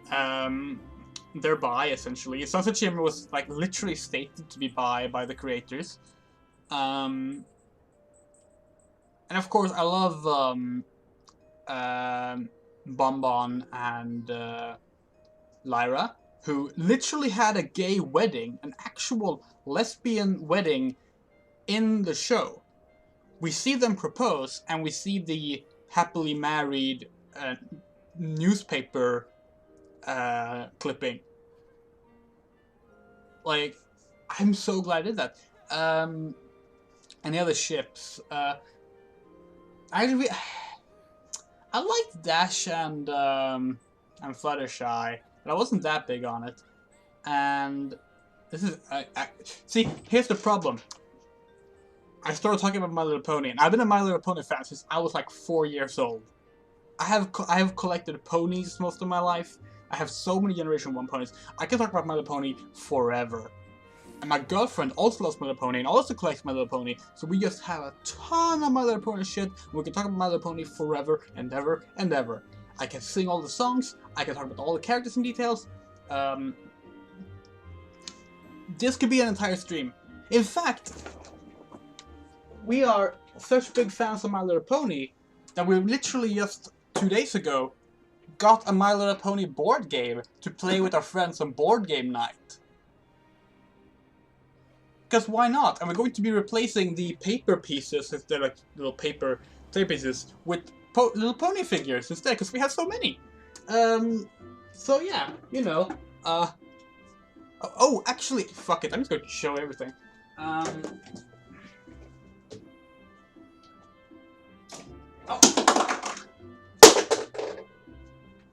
They're bi, essentially. Sunset Shimmer was like literally stated to be bi by the creators. And of course, I love Bonbon and Lyra, who literally had a gay wedding, an actual lesbian wedding in the show. we see them propose, and we see the happily married newspaper clipping. Like, I'm so glad I did that. Any other ships? I liked Dash and Fluttershy, but I wasn't that big on it. And this is see, here's the problem. I started talking about My Little Pony, and I've been a My Little Pony fan since I was like 4 years old. I have collected ponies most of my life. I have so many Generation 1 ponies. I can talk about My Little Pony forever. And my girlfriend also loves My Little Pony and also collects My Little Pony, so we just have a ton of My Little Pony shit, and we can talk about My Little Pony forever and ever and ever. I can sing all the songs, I can talk about all the characters in details. This could be an entire stream. In fact, we are such big fans of My Little Pony that we literally just 2 days ago got a My Little Pony board game to play with our friends on board game night. Because why not? And we're going to be replacing the paper pieces, if they're like little paper play pieces, with Little Pony figures instead, because we have so many. So yeah, you know, oh, actually, fuck it, I'm just going to show everything. Oh.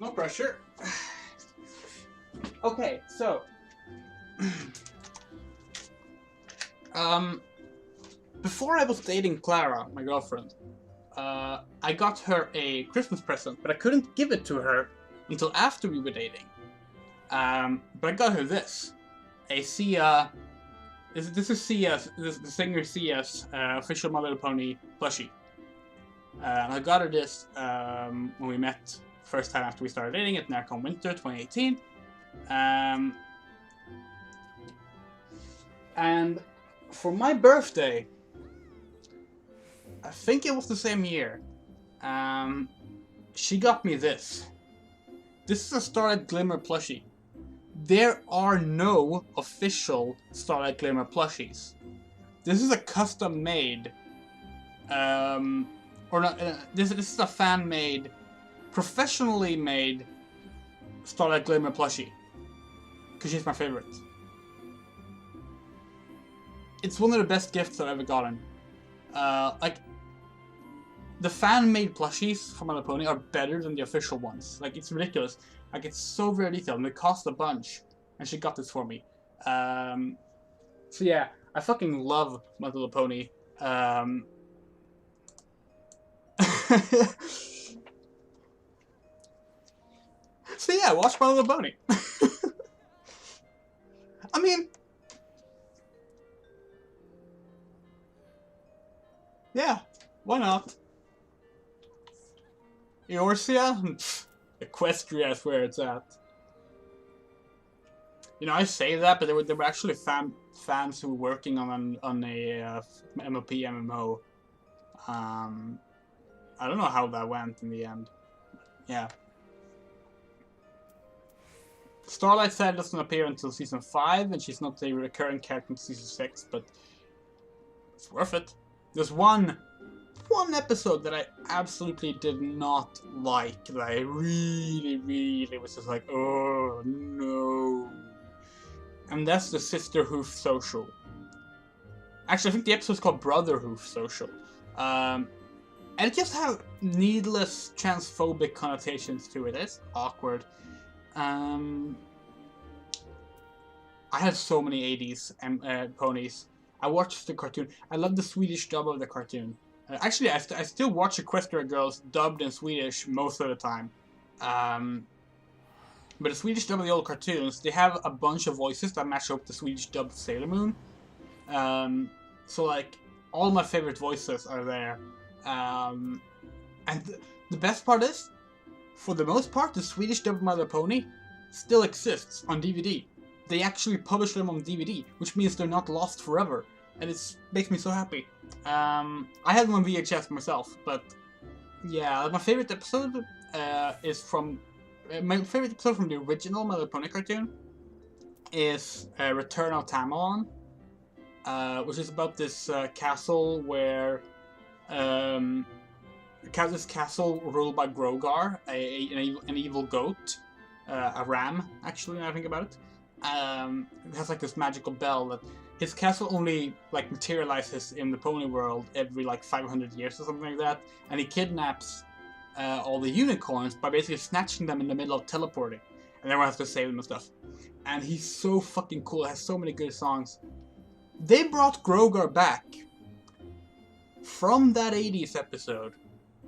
No pressure. Okay, so before I was dating Clara, my girlfriend, I got her a Christmas present, but I couldn't give it to her until after we were dating. But I got her this. A Sia... This is Sia's, the singer Sia's official My Little Pony plushie. And I got her this when we met first time after we started dating at NARCon Winter 2018. And for my birthday, I think it was the same year, she got me this. This is a Starlight Glimmer plushie. There are no official Starlight Glimmer plushies. This is a custom made, or not, this is a fan made, professionally made Starlight Glimmer plushie. Because she's my favorite. It's one of the best gifts I've ever gotten. Like, the fan-made plushies from My Little Pony are better than the official ones. Like, it's ridiculous. Like, it's so very detailed, and they cost a bunch. And she got this for me. So yeah, I fucking love My Little Pony. So yeah, watch My Little Pony. I mean... yeah, why not? Eorzea? Equestria is where it's at. You know, I say that, but there were actually fans who were working on a MLP MMO. I don't know how that went in the end. Yeah. Starlight Sad doesn't appear until Season 5, and she's not a recurring character in Season 6, but it's worth it. There's one episode that I absolutely did not like, that I really was just like, oh no. And that's the Sister Hoof Social. Actually, I think the episode's called Brother Hoof Social. And it just has needless transphobic connotations to it. It's awkward. I had so many 80s ponies. I watched the cartoon. I love the Swedish dub of the cartoon. Actually, I still watch Equestria Girls dubbed in Swedish most of the time. But the Swedish dub of the old cartoons, they have a bunch of voices that match up the Swedish dub of Sailor Moon. So like, all my favorite voices are there. And the best part is, for the most part, the Swedish dub of My Little Pony still exists on DVD. They actually publish them on DVD, which means they're not lost forever. And it makes me so happy. I had them on VHS myself, but yeah, my favorite episode is from... my favorite episode from the original My Little Pony cartoon is Return of Tamalon, which is about this castle where This castle ruled by Grogar, an evil goat, a ram, actually, when I think about it. It has like this magical bell that his castle only like materializes in the pony world every like 500 years or something like that, and he kidnaps all the unicorns by basically snatching them in the middle of teleporting, and everyone has to save them and stuff. And he's so fucking cool, has so many good songs. They brought Grogar back from that 80s episode,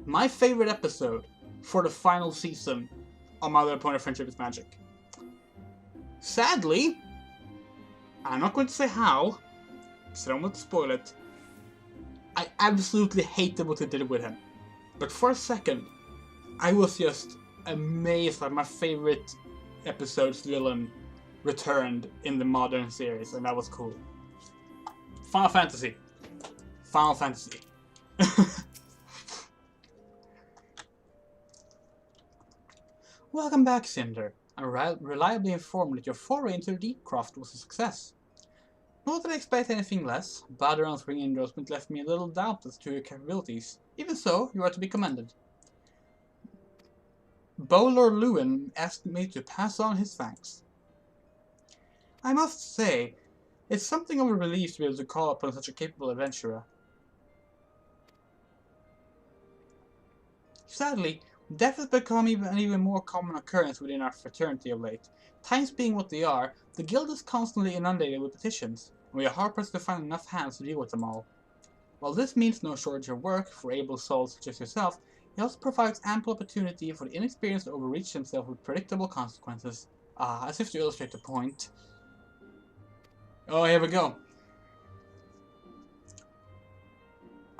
my favorite episode, for the final season of My Little Pony Friendship is Magic. Sadly, I'm not going to say how, so I don't want to spoil it, I absolutely hated what they did with him. But for a second, I was just amazed that my favorite episode's villain returned in the modern series, and that was cool. Final Fantasy. Final Fantasy. Welcome back, Cinder. I'm reliably informed that your foray into DEEPCROFT was a success. Not that I expect anything less, Baderon's ring endorsement left me a little doubt as to your capabilities. Even so, you are to be commended. Bowlor Lewin asked me to pass on his thanks. I must say, it's something of a relief to be able to call upon such a capable adventurer. Sadly, death has become an even more common occurrence within our fraternity of late. Times being what they are, the guild is constantly inundated with petitions, and we are hard-pressed to find enough hands to deal with them all. While this means no shortage of work for able souls such as yourself, it also provides ample opportunity for the inexperienced to overreach themselves with predictable consequences. As if to illustrate the point. Oh, here we go.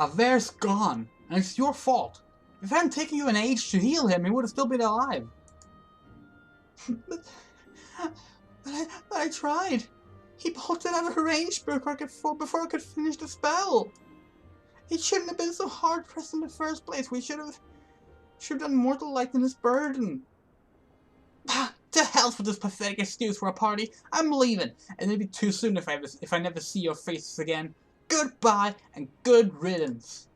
Avere's gone, and it's your fault. If it hadn't taken you an age to heal him, he would have still been alive. but I tried. He bolted out of range before I could finish the spell. It shouldn't have been so hard pressed in the first place. We should have done more to lighten his burden. To hell with this pathetic excuse for a party. I'm leaving, and it'll be too soon if I never see your faces again. Goodbye and good riddance.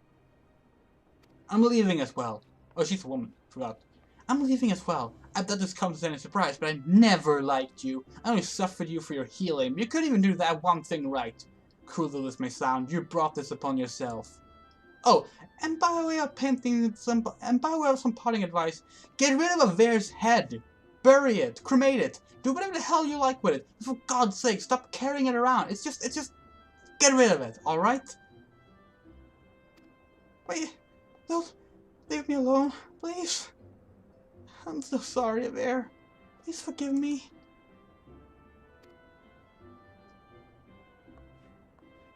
I'm leaving as well. Oh, she's a woman. Forgot. I'm leaving as well. I bet this comes as any surprise, but I never liked you. I only suffered you for your healing. You couldn't even do that one thing right. Cruel though this may sound, you brought this upon yourself. Oh, and by way of some parting advice, get rid of Avere's head. Bury it. Cremate it. Do whatever the hell you like with it. For God's sake, stop carrying it around. It's just get rid of it. All right? Wait. Don't leave me alone, please. I'm so sorry, Avere. Please forgive me.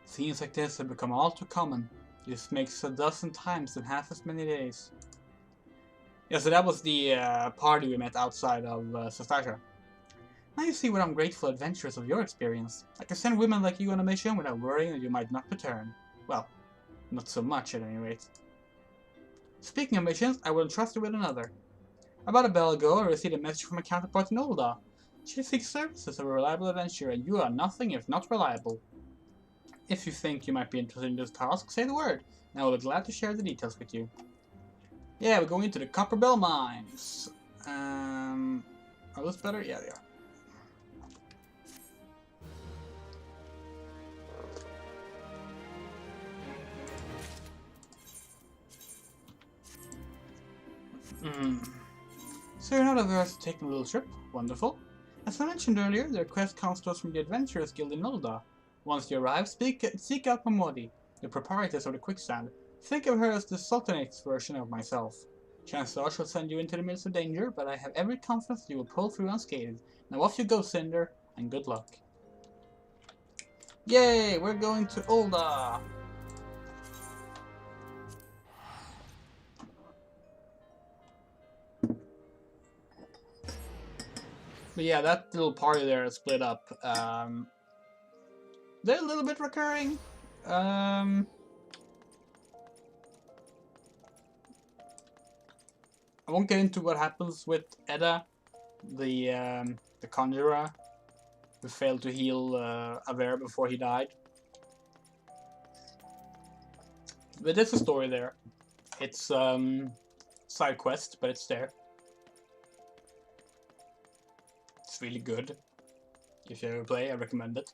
Scenes like this have become all too common. This makes a dozen times in half as many days. Yeah, so that was the party we met outside of Sastasha. Now you see what I'm grateful adventurers of your experience. I can send women like you on a mission without worrying that you might not return. Well, not so much at any rate. Speaking of missions, I will entrust you with another. About a bell ago, I received a message from a counterpart in UL'DAH. She seeks services of a reliable adventurer, and you are nothing if not reliable. If you think you might be interested in this task, say the word, and I will be glad to share the details with you. Yeah, we're going into the Copper Bell Mines. Are those better? Yeah, they are. So you're not averse to taking a little trip? Wonderful. As I mentioned earlier, the request comes to us from the Adventurers Guild in UL'DAH. Once you arrive, seek out Momodi, the proprietress of the Quicksand. Think of her as the Sultanate's version of myself. Chances are she'll send you into the midst of danger, but I have every confidence you will pull through unscathed. Now off you go, Cinder, and good luck. Yay! We're going to UL'DAH! But yeah, that little party there is split up. They're a little bit recurring. I won't get into what happens with Edda, the conjurer, who failed to heal Avere before he died. But there's a story there. It's side quest, but it's there. It's really good. If you ever play, I recommend it.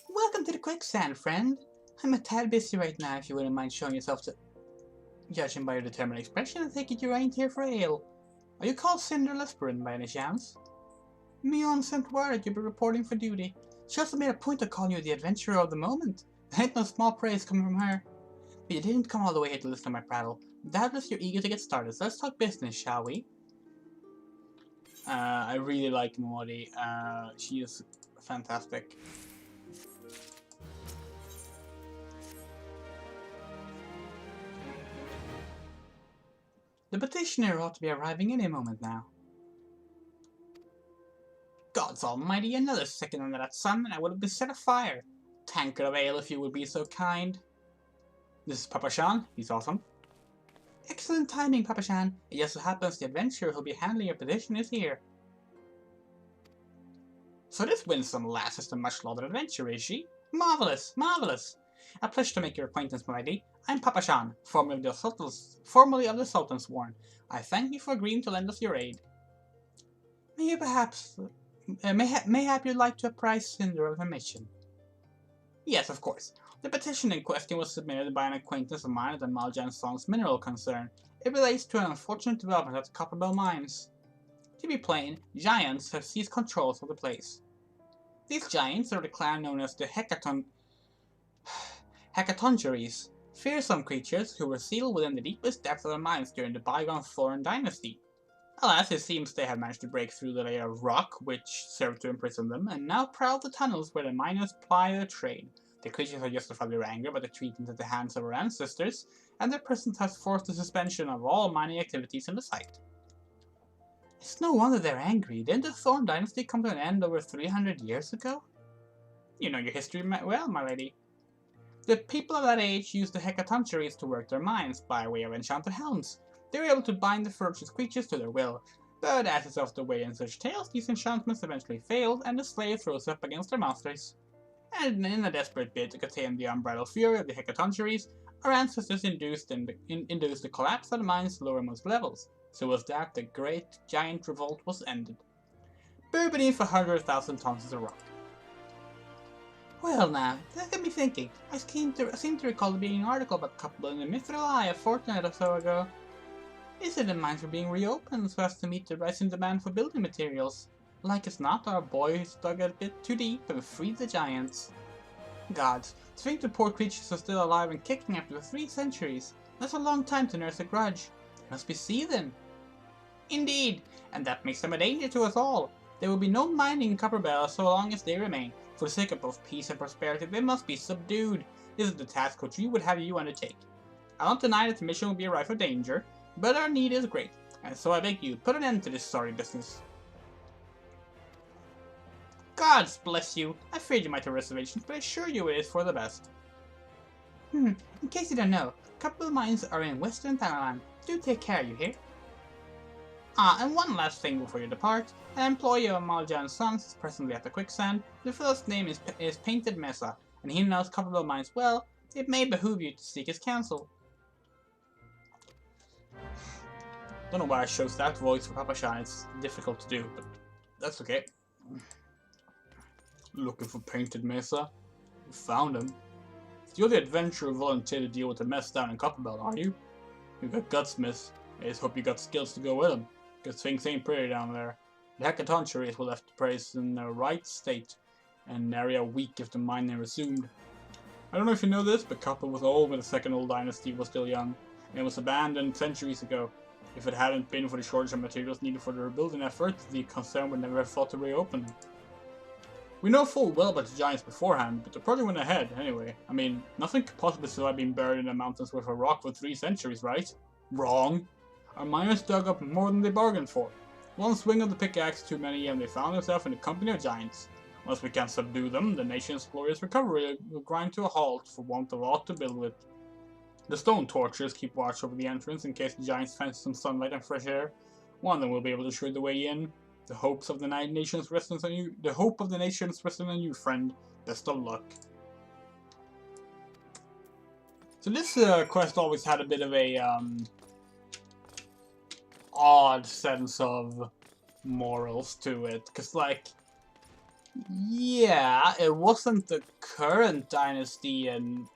Welcome to the quicksand, friend. I'm a tad busy right now, if you wouldn't mind showing yourself to... Judging by your determined expression, I take it you ain't here for ale. Are you called Cinder Lesperin by any chance? Mion sent word that you'll be reporting for duty. She also made a point of calling you the adventurer of the moment. There ain't no small praise coming from her. But you didn't come all the way here to listen to my prattle. Doubtless you're eager to get started, so let's talk business, shall we? I really like Mori. She is fantastic. The petitioner ought to be arriving any moment now. Gods almighty, another second under that sun and I would have been set afire. Tankard of ale if you would be so kind. This is Papa-chan. He's awesome. Excellent timing, Papa-chan. It just so happens the adventurer who'll be handling your petition is here. So this winsome lass is the much-lauded adventurer, is she? Marvelous, marvelous. A pleasure to make your acquaintance, my lady. I'm Papa-chan, formerly of the Sultan's Warren. I thank you for agreeing to lend us your aid. May you perhaps... mayhap you'd like to apprise Cinder of her mission? Yes, of course. The petition in question was submitted by an acquaintance of mine at the Maljan Song's mineral concern. It relates to an unfortunate development at the Copperbell mines. To be plain, giants have seized control of the place. These giants are the clan known as the Hecatoncheires, fearsome creatures who were sealed within the deepest depths of the mines during the bygone Thoran dynasty. Alas, it seems they have managed to break through the layer of rock which served to imprison them, and now prowl the tunnels where the miners ply their trade. The creatures are justified their anger by the treatment at the hands of our ancestors, and their presence has forced the suspension of all mining activities in the site. It's no wonder they're angry. Didn't the Thoran dynasty come to an end over 300 years ago? You know your history well, my lady. The people of that age used the Hecatoncheires to work their mines by way of enchanted helms. They were able to bind the ferocious creatures to their will, but as is often the way in such tales, these enchantments eventually failed and the slaves rose up against their masters. And in a desperate bid to contain the unbridled fury of the Hecatoncheires, our ancestors induced the collapse of the mine's lowermost levels, so was that the great giant revolt was ended. Buried beneath 100,000 tons of rock. Well now, that got me thinking. I seem to recall there being an article about the couple in the Mithril Eye a fortnight or so ago. Is it the mines were being reopened so as to meet the rising demand for building materials? Like as not, our boys dug a bit too deep and freed the giants. Gods, to think the poor creatures are still alive and kicking after 3 centuries. That's a long time to nurse a grudge. They must be seething. Indeed, and that makes them a danger to us all. There will be no mining in Copperbell so long as they remain. For the sake of both peace and prosperity, they must be subdued. This is the task which we would have you undertake. I don't deny that the mission will be rife with danger, but our need is great, and so I beg you, put an end to this sorry business. Gods bless you! I feared you might have reservations, but I assure you it is for the best. In case you don't know, Copperbell mines are in Western Thailand. Do take care, you hear? And one last thing before you depart. An employee of Maljan Sons is presently at the quicksand. The fellow's name is Painted Mesa, and he knows Copperbell mines well. It may behoove you to seek his counsel. Don't know why I chose that voice for Papa-chan. It's difficult to do, but that's okay. Looking for Painted Mesa? You found him. You're the adventurer who volunteered to deal with the mess down in Copperbell, are you? You got gutsmiths. I just hope you got skills to go with them, because things ain't pretty down there. The Hecatoncheires were left to praise in their right state, and an area weak if the mining resumed. I don't know if you know this, but Copper was old when the second old dynasty was still young, and it was abandoned centuries ago. If it hadn't been for the shortage of materials needed for the rebuilding effort, the concern would never have thought to reopen. We know full well about the giants beforehand, but the project went ahead anyway. I mean, nothing could possibly survive being buried in the mountains with a rock for 3 centuries, right? Wrong. Our miners dug up more than they bargained for. One swing of the pickaxe too many, and they found themselves in the company of giants. Once we can subdue them, the nation's glorious recovery will grind to a halt for want of aught to build with. The stone torches keep watch over the entrance in case the giants fancy some sunlight and fresh air. One of them will be able to shoot the way in. The hopes of the nations rests on you. The hope of the nations rests on you, friend. Best of luck. So this quest always had a bit of a odd sense of morals to it, because like, yeah, it wasn't the current dynasty and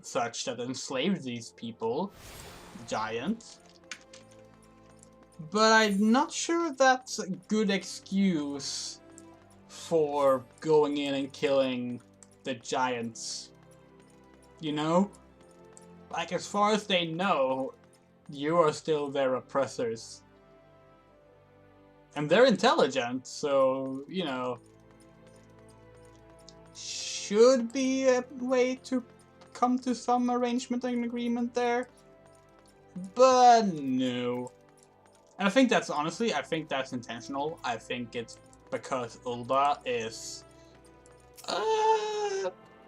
such that enslaved these people, giants. But I'm not sure that's a good excuse for going in and killing the giants. You know? Like, as far as they know, you are still their oppressors. And they're intelligent, so, you know, should be a way to come to some arrangement and agreement there. But no. And I think that's, honestly, I think that's intentional. I think it's because UL'DAH is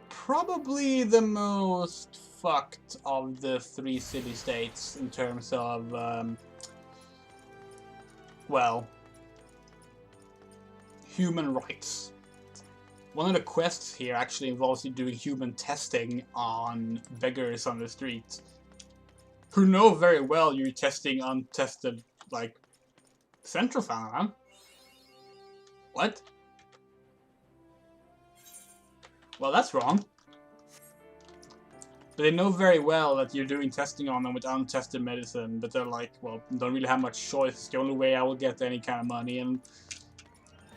probably the most fucked of the 3 city-states in terms of, well, human rights. One of the quests here actually involves you doing human testing on beggars on the street, who know very well you're testing untested, like, Central Fan. What? Well, that's wrong. But they know very well that you're doing testing on them with untested medicine, but they're like, well, don't really have much choice. It's the only way I will get any kind of money, and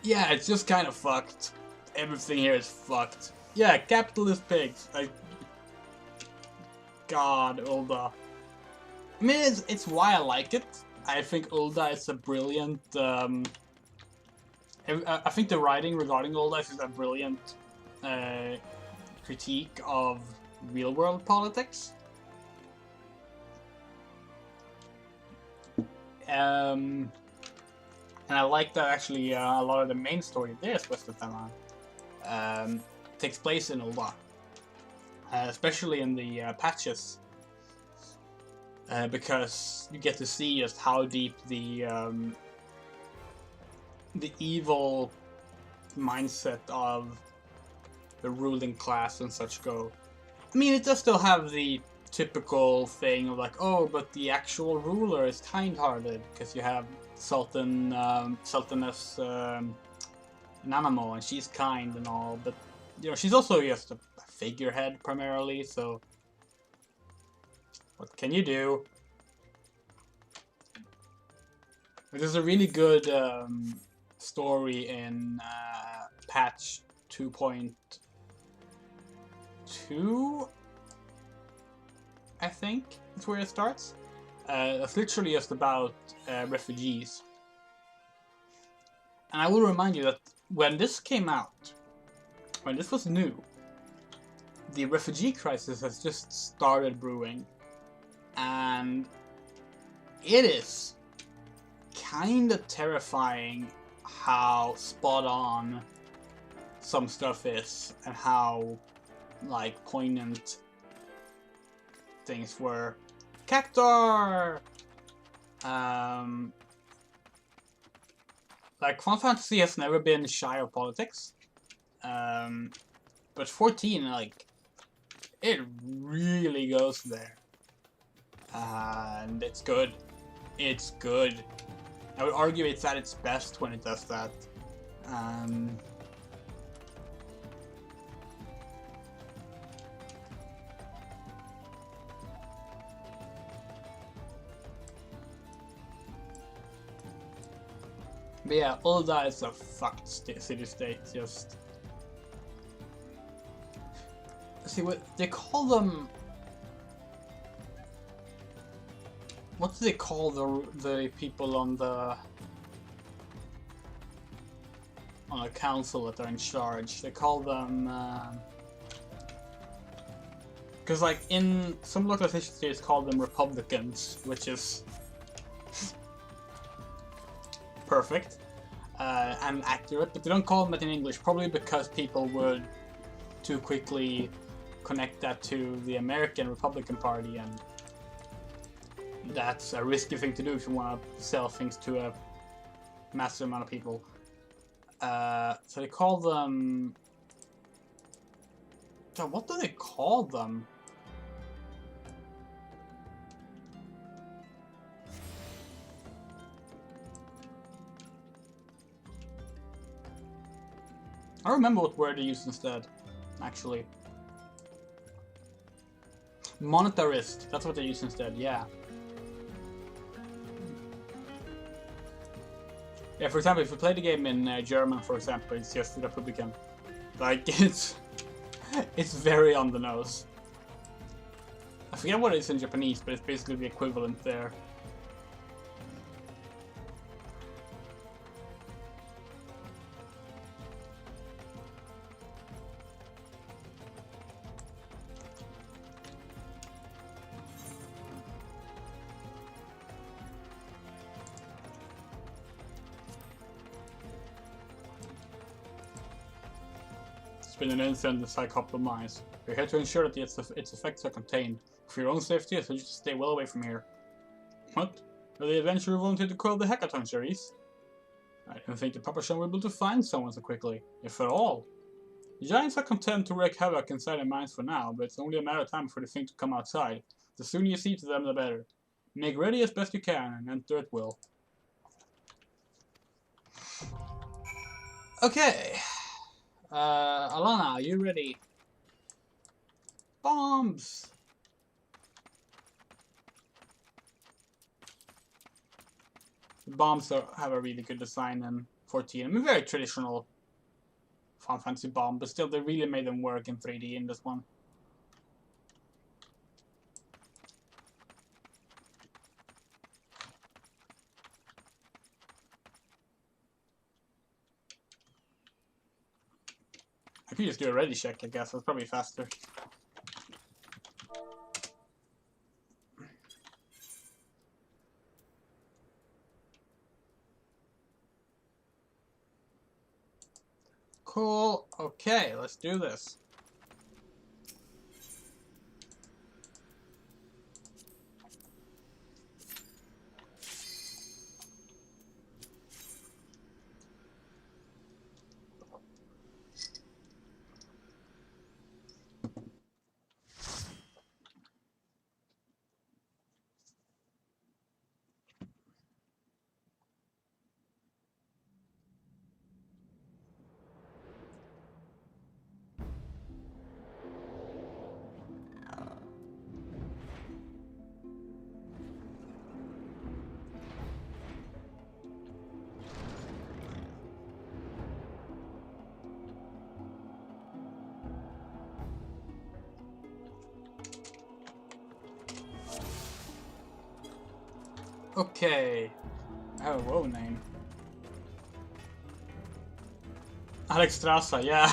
yeah, it's just kind of fucked. Everything here is fucked. Yeah, capitalist pigs. God, UL'DAH. I mean, it's why I like it. I think UL'DAH is a brilliant, I think the writing regarding UL'DAH is a brilliant critique of real-world politics. And I like that actually a lot of the main story of this West of Taiwan takes place in UL'DAH, especially in the patches, because you get to see just how deep the evil mindset of the ruling class and such go. I mean, it does still have the typical thing of like, oh, but the actual ruler is kind-hearted, because you have Sultaness Nanamo, and she's kind and all, but you know, she's also just a figurehead primarily, so what can you do? There's a really good story in patch 2.2, I think that's where it starts. It's literally just about refugees. And I will remind you that when this came out, when this was new, the refugee crisis has just started brewing. And it is kind of terrifying how spot on some stuff is, and how, like, poignant things were. Cactar! Like, Final Fantasy has never been shy of politics. But 14, like, it really goes there. And it's good. It's good. I would argue it's at its best when it does that. But yeah, UL'DAH is a fucked city-state, just... See, what they call them... What do they call the people on the council that are in charge? They call them... Because like in some localizations they call them Republicans, which is perfect and accurate, but they don't call them that in English, probably because people would too quickly connect that to the American Republican Party and that's a risky thing to do if you want to sell things to a massive amount of people. So they call them... So what do they call them? I don't remember what word they used instead, actually. Monetarist, that's what they used instead, yeah. Yeah, for example, if you play the game in German, for example, it's just Republican. Like, it's very on the nose. I forget what it is in Japanese, but it's basically the equivalent there. Been an incident inside a couple of mines. We're here to ensure that its effects are contained. For your own safety, I suggest you stay well away from here. What? Are the adventurer wanted to quell the hackathon series? I didn't think the Papa Sean would be able to find someone so quickly, if at all. The giants are content to wreak havoc inside the mines for now, but it's only a matter of time for the thing to come outside. The sooner you see to them, the better. Make ready as best you can, and enter at will. Okay. Alana, are you ready? Bombs! The bombs have a really good design in 14. I mean, very traditional Final Fantasy bomb, but still, they really made them work in 3D in this one. I could just do a ready check, I guess. That's probably faster. Cool. Okay, let's do this. Okay. I have a WoW name. Alex Strasser, yeah.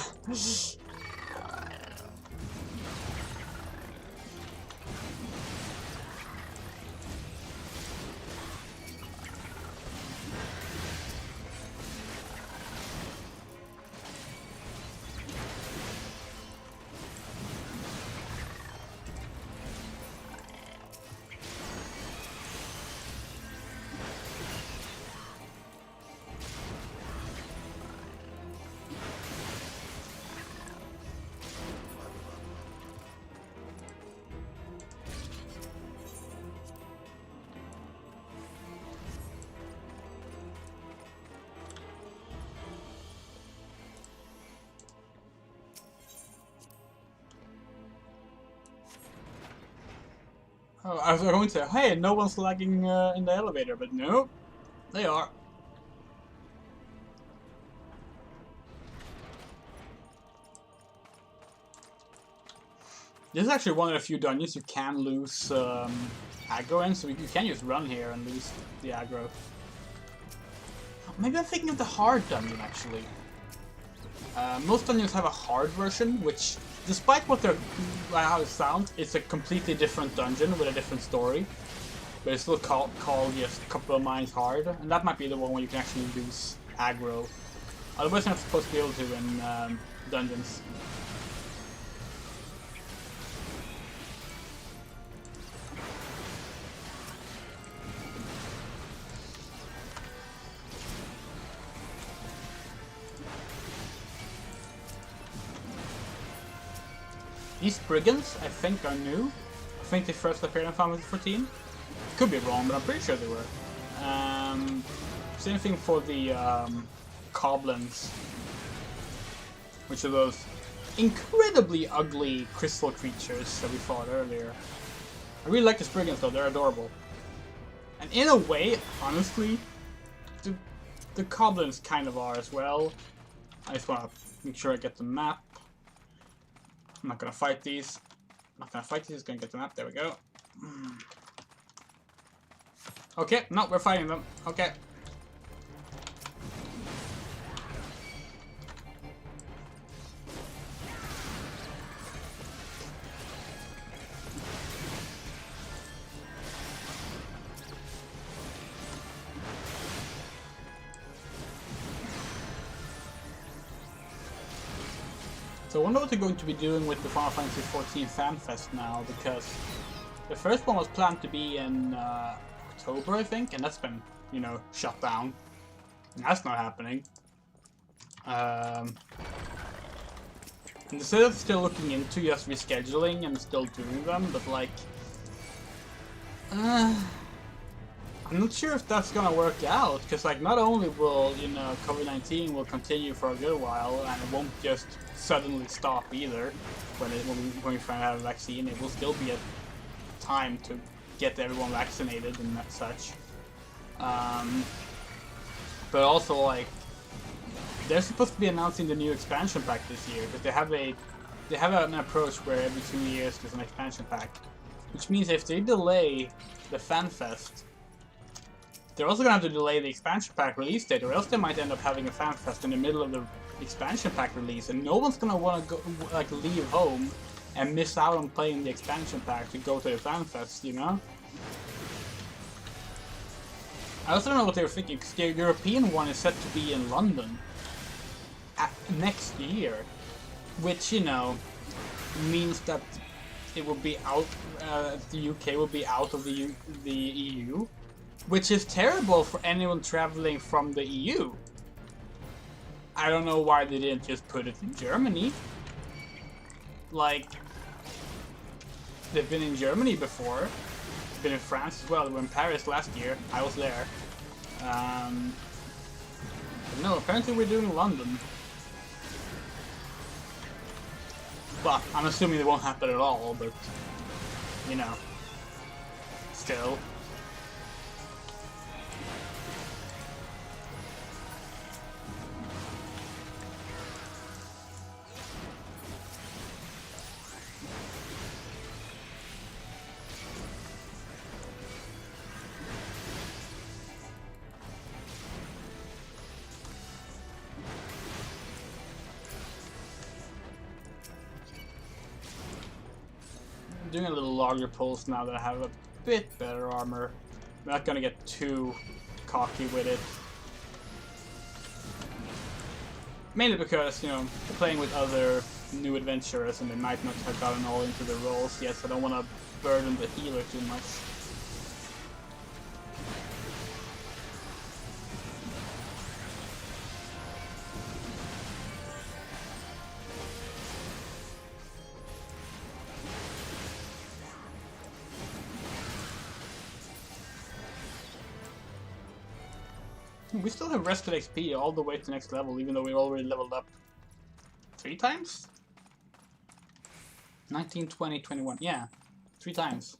Oh, I was going to say, hey, no one's lagging in the elevator, but no, they are. This is actually one of the few dungeons you can lose aggro in, so you can just run here and lose the aggro. Maybe I'm thinking of the hard dungeon, actually. Most dungeons have a hard version, which, despite what they're how it sounds, it's a completely different dungeon with a different story. But it's still called just a couple of mines hard, and that might be the one where you can actually lose aggro. Otherwise, you're not supposed to be able to in dungeons. These brigands, I think, are new. I think they first appeared in Final Fantasy XIV. Could be wrong, but I'm pretty sure they were. Same thing for the goblins, which are those incredibly ugly crystal creatures that we fought earlier. I really like the brigands though, they're adorable. And in a way, honestly, the goblins kind of are as well. I just want to make sure I get the map. I'm not gonna fight these. I'm not gonna fight these, just gonna get the map. There we go. Okay, no, we're fighting them. Okay. So I wonder what they're going to be doing with the Final Fantasy XIV Fan Fest now, because the first one was planned to be in October, I think, and that's been, you know, shut down. And that's not happening. And instead of still looking into just rescheduling and still doing them, but like, I'm not sure if that's gonna work out, because like not only will, you know, COVID-19 will continue for a good while, and it won't just suddenly stop either when we find out a vaccine. It will still be a time to get everyone vaccinated and such. But also like they're supposed to be announcing the new expansion pack this year, because they have an approach where every 2 years there's an expansion pack, which means if they delay the Fan Fest, they're also gonna have to delay the expansion pack release date, or else they might end up having a Fan Fest in the middle of the expansion pack release, and no one's gonna want to go like leave home and miss out on playing the expansion pack to go to the Fan Fest, you know? I also don't know what they were thinking, because the European one is set to be in London next year, which, you know, means that it will be out. The UK will be out of the EU. Which is terrible for anyone traveling from the EU. I don't know why they didn't just put it in Germany. Like, they've been in Germany before. They've been in France as well. They were in Paris last year. I was there. But no, apparently we're doing London. But I'm assuming it won't happen at all, but, you know, still. Doing a little larger pulls now that I have a bit better armor. I'm not gonna get too cocky with it. Mainly because, you know, I'm playing with other new adventurers and they might not have gotten all into the roles yet, so I don't want to burden the healer too much. We still have rested XP all the way to next level, even though we already leveled up 3 times? 19, 20, 21, yeah, 3 times.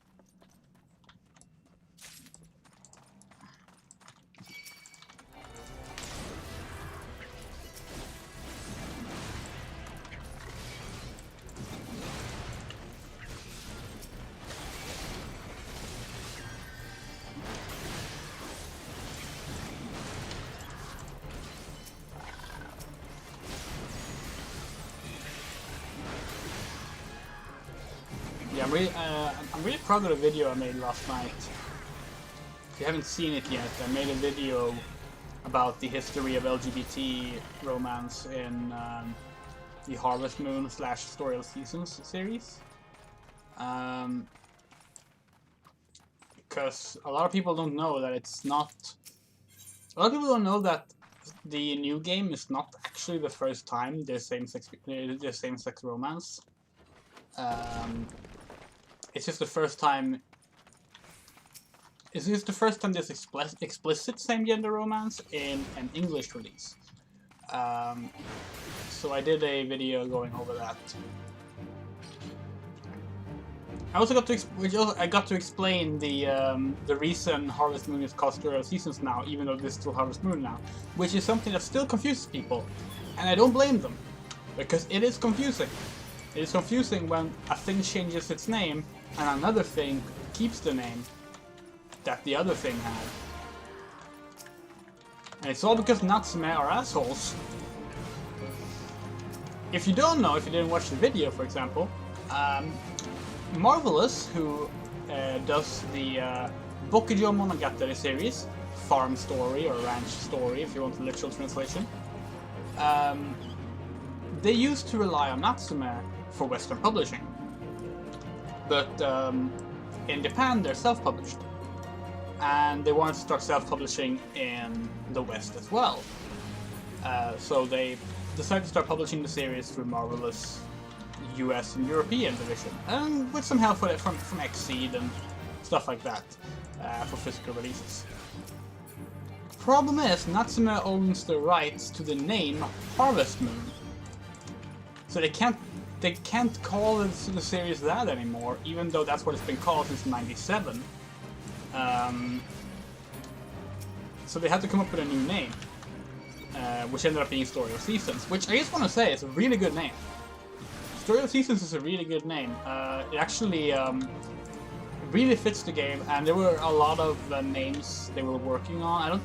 Yeah, I'm really proud of the video I made last night. If you haven't seen it yet, I made a video about the history of LGBT romance in the Harvest Moon / Story of Seasons series. Because a lot of people don't know that it's not... A lot of people don't know that the new game is not actually the first time there's same-sex romance. It's just the first time. Is this the first time there's explicit same-gender romance in an English release? So I did a video going over that. I also got to explain the reason Harvest Moon is called Story of Seasons now, even though this is still Harvest Moon now, which is something that still confuses people, and I don't blame them, because it is confusing. It is confusing when a thing changes its name and another thing keeps the name that the other thing had. And it's all because Natsume are assholes. If you don't know, if you didn't watch the video, for example, Marvelous, who does the Bokujo Monogatari series, Farm Story or Ranch Story, if you want the literal translation, they used to rely on Natsume for Western publishing. But in Japan, they're self-published. And they wanted to start self-publishing in the West as well. So they decided to start publishing the series through Marvelous US and European division, and with some help from XIV and stuff like that for physical releases. Problem is, Natsume owns the rights to the name Harvest Moon, so they can't call the series that anymore, even though that's what it's been called since '97. So they had to come up with a new name, which ended up being Story of Seasons, which I just want to say is a really good name. Story of Seasons is a really good name. It actually really fits the game, and there were a lot of names they were working on.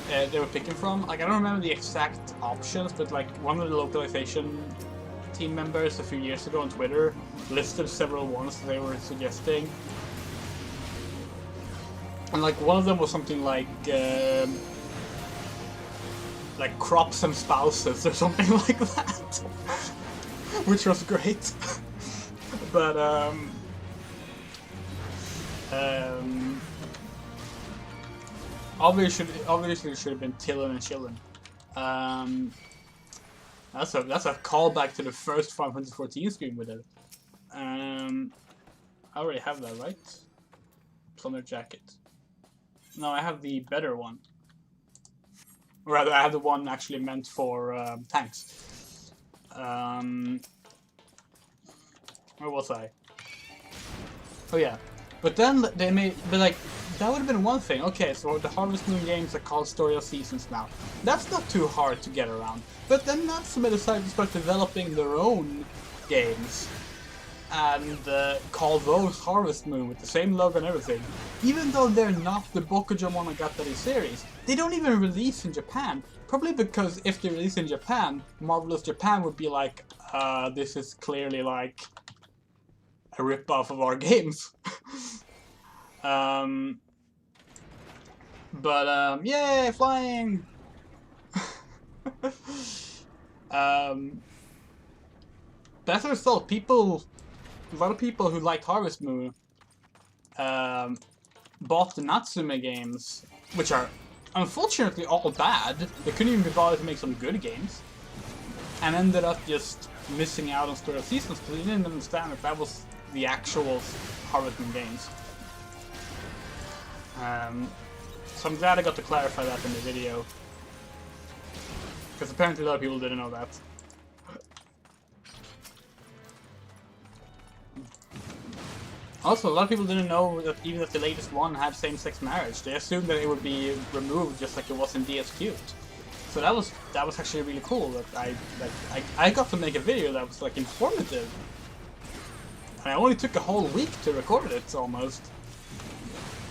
They were picking from. Like, I don't remember the exact options, but like one of the localization team members a few years ago on Twitter listed several ones that they were suggesting. And like one of them was something like crops and spouses or something like that, which was great. But obviously it should have been Tillin and Chillin. That's a callback to the first Final Fantasy 14 stream we did. I already have that, right? Plunder Jacket. No, I have the better one. Or rather, I have the one actually meant for tanks. Where was I? Oh yeah. But then they made, but that would have been one thing. Okay, so the Harvest Moon games are called Story of Seasons now. That's not too hard to get around. But then Natsume decided to start developing their own games and call those Harvest Moon with the same logo and everything. Even though they're not the Bokujo Monogatari series, they don't even release in Japan. Probably because if they release in Japan, Marvelous Japan would be like, this is clearly like a rip-off of our games. Yay, flying! But as a result, a lot of people who liked Harvest Moon bought the Natsume games, which are unfortunately all bad. They couldn't even be bothered to make some good games, and ended up just missing out on Story of Seasons because they didn't understand that was the actual Harvest Moon games. So I'm glad I got to clarify that in the video, because apparently a lot of people didn't know that. Also, a lot of people didn't know that even if the latest one had same-sex marriage. They assumed that it would be removed just like it was in DSQ. So that was actually really cool. That I got to make a video that was like informative. And I only took a whole week to record it almost.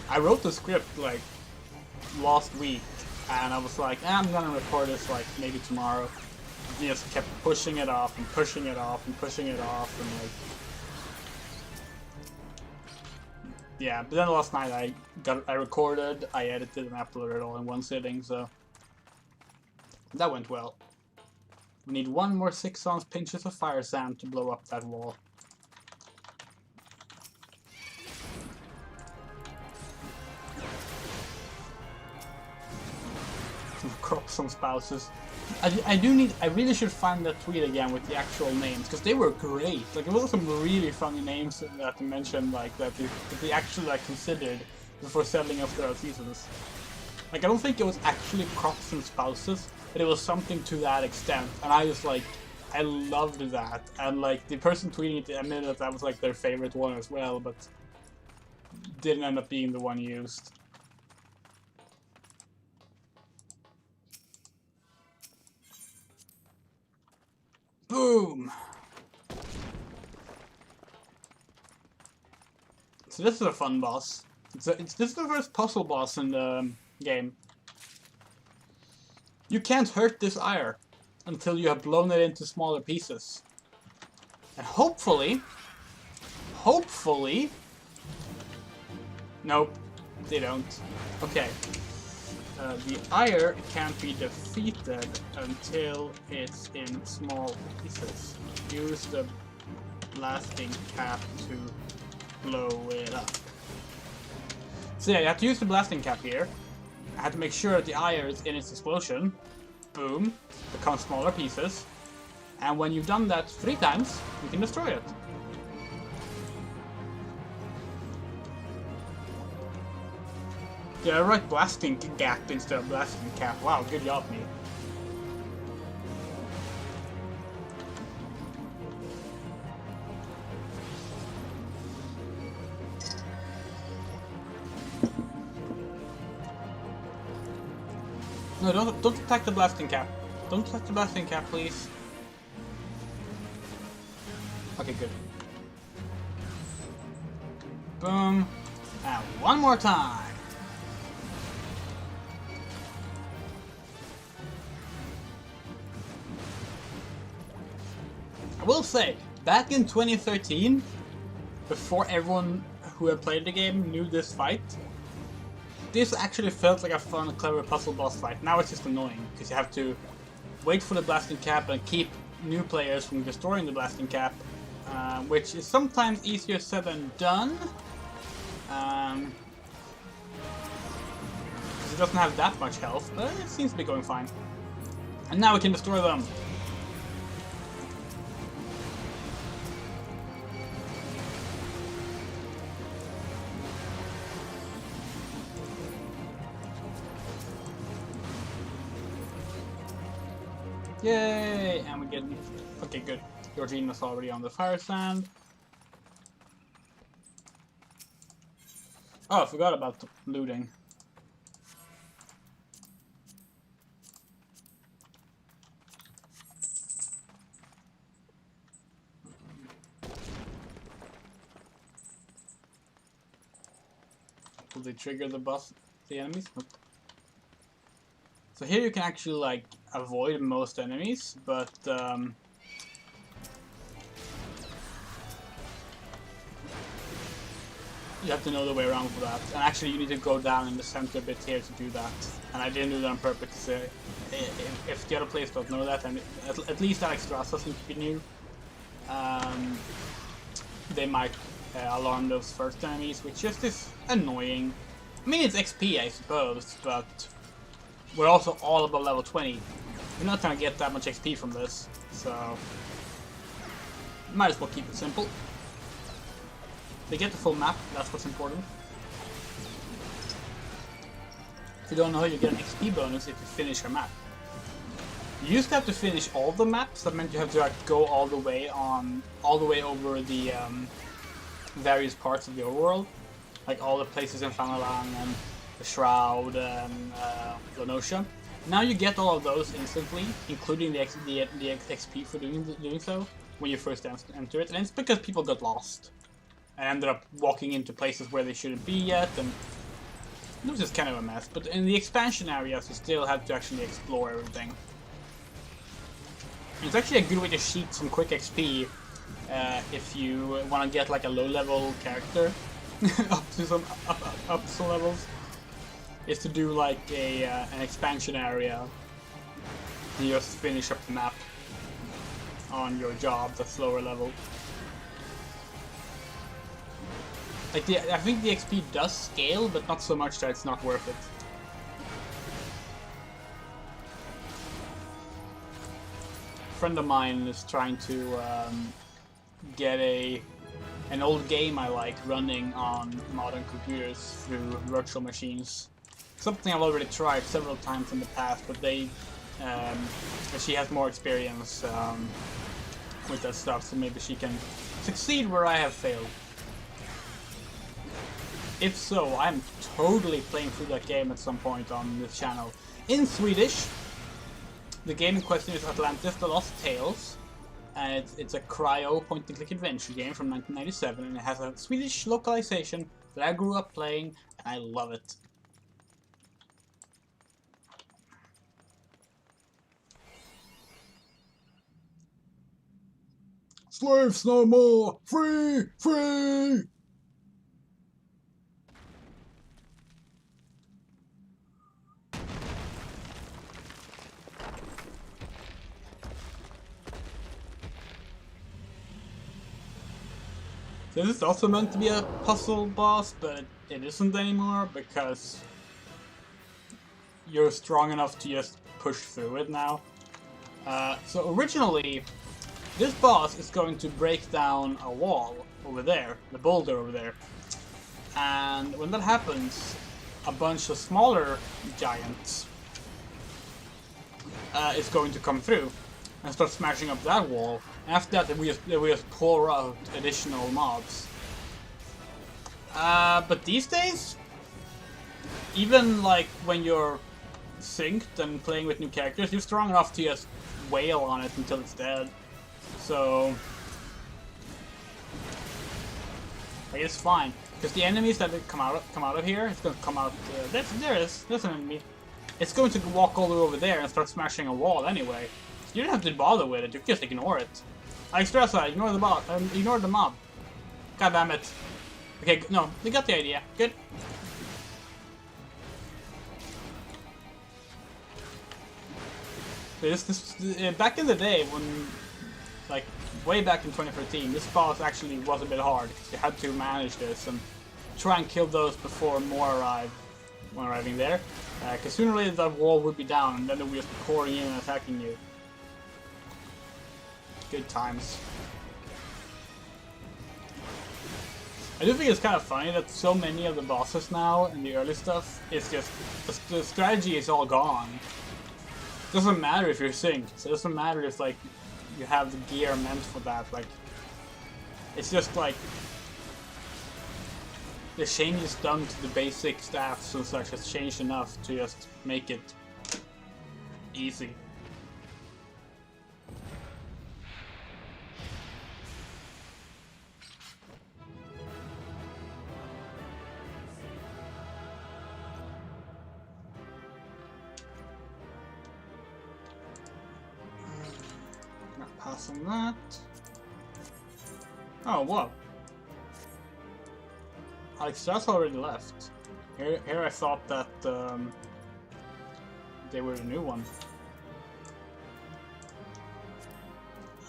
I wrote the script like last week, and I was like, I'm gonna record this like maybe tomorrow. And just kept pushing it off and pushing it off and pushing it off, and like. Yeah, but then last night I recorded, I edited, and uploaded it all in one sitting, so that went well. We need one more 6-ounce pinches of fire sand to blow up that wall. Of crop some spouses. I really should find that tweet again with the actual names, because they were great. Like, it was some really funny names that they mentioned, like, that they actually, like, considered before settling up their seasons. Like, I don't think it was actually crops and spouses, but it was something to that extent, and I just, like, I loved that. And, like, the person tweeting it admitted that was, like, their favorite one as well, but didn't end up being the one used. Boom! So this is a fun boss. This is the first puzzle boss in the game. You can't hurt this ire until you have blown it into smaller pieces. And hopefully... Nope, they don't. Okay. The ire can't be defeated until it's in small pieces. Use the blasting cap to blow it up. So yeah, you have to use the blasting cap here. I have to make sure that the ire is in its explosion. Boom. Becomes smaller pieces. And when you've done that 3 times, you can destroy it. Yeah, I write blasting gap instead of blasting cap. Wow, good job, me. No, don't attack the blasting cap. Don't attack the blasting cap, please. Okay, good. Boom. And one more time. I will say, back in 2013, before everyone who had played the game knew this fight, this actually felt like a fun, clever puzzle boss fight. Now it's just annoying, because you have to wait for the blasting cap and keep new players from destroying the blasting cap, which is sometimes easier said than done. Because it doesn't have that much health, but it seems to be going fine. And now we can destroy them! Yay! And we get... Okay, good. Georgina's already on the fire stand. Oh, I forgot about the looting. Will they trigger the enemies? Nope. So here you can actually, like, avoid most enemies, but you have to know the way around for that. And actually you need to go down in the center bit here to do that. And I didn't do that on purpose. If the other players don't know that, and at least Alex Strassa seems to be new, they might alarm those first enemies, which just is annoying. I mean, it's XP, I suppose, but we're also all above level 20. We're not gonna get that much XP from this, so might as well keep it simple. They get the full map, that's what's important. If you don't know, you get an XP bonus if you finish a map. You used to have to finish all the maps, that meant you have to, like, go all the way over the various parts of the overworld, like all the places in Fanalang and the Shroud and Lonosha. Now you get all of those instantly, including the XP for doing so when you first enter it, and it's because people got lost and ended up walking into places where they shouldn't be yet, and it was just kind of a mess. But in the expansion areas, you still have to actually explore everything. It's actually a good way to cheat some quick XP if you want to get like a low-level character up to some levels. Is to do like an expansion area and you just finish up the map on your job that's lower level. Like I think the XP does scale, but not so much that it's not worth it. friend of mine is trying to get an old game I like running on modern computers through virtual machines. Something I've already tried several times in the past, but she has more experience with that stuff, so maybe she can succeed where I have failed. If so, I'm totally playing through that game at some point on this channel. In Swedish, the game in question is Atlantis: The Lost Tales, and it's a cryo point-and-click adventure game from 1997, and it has a Swedish localization that I grew up playing, and I love it. Slaves no more! Free! Free! This is also meant to be a puzzle boss, but it isn't anymore because you're strong enough to just push through it now. So originally, this boss is going to break down a wall over there, the boulder over there. And when that happens, a bunch of smaller giants is going to come through and start smashing up that wall. After that, we just pour out additional mobs. But these days, even like when you're synced and playing with new characters, you're strong enough to just wail on it until it's dead. So like, it's fine, because the enemies that come out of here, it's going to come out. There's an enemy. It's going to walk all the way over there and start smashing a wall anyway. You don't have to bother with it. You just ignore it. Extrasa, ignore the boss. Ignore the mob. God damn it. Okay, no, we got the idea. Good. Back in the day, when, like, way back in 2013, this boss actually was a bit hard, because you had to manage this and try and kill those before more arrive when arriving there. Because sooner or later that wall would be down, and then they would just be pouring in and attacking you. Good times. I do think it's kind of funny that so many of the bosses now in the early stuff is just the strategy is all gone. It doesn't matter if you're synced. It doesn't matter if like you have the gear meant for that. Like, it's just like the changes done to the basic stats and such has changed enough to just make it easy. Passing that. Oh, whoa. Alex already left. Here I thought that they were the new one.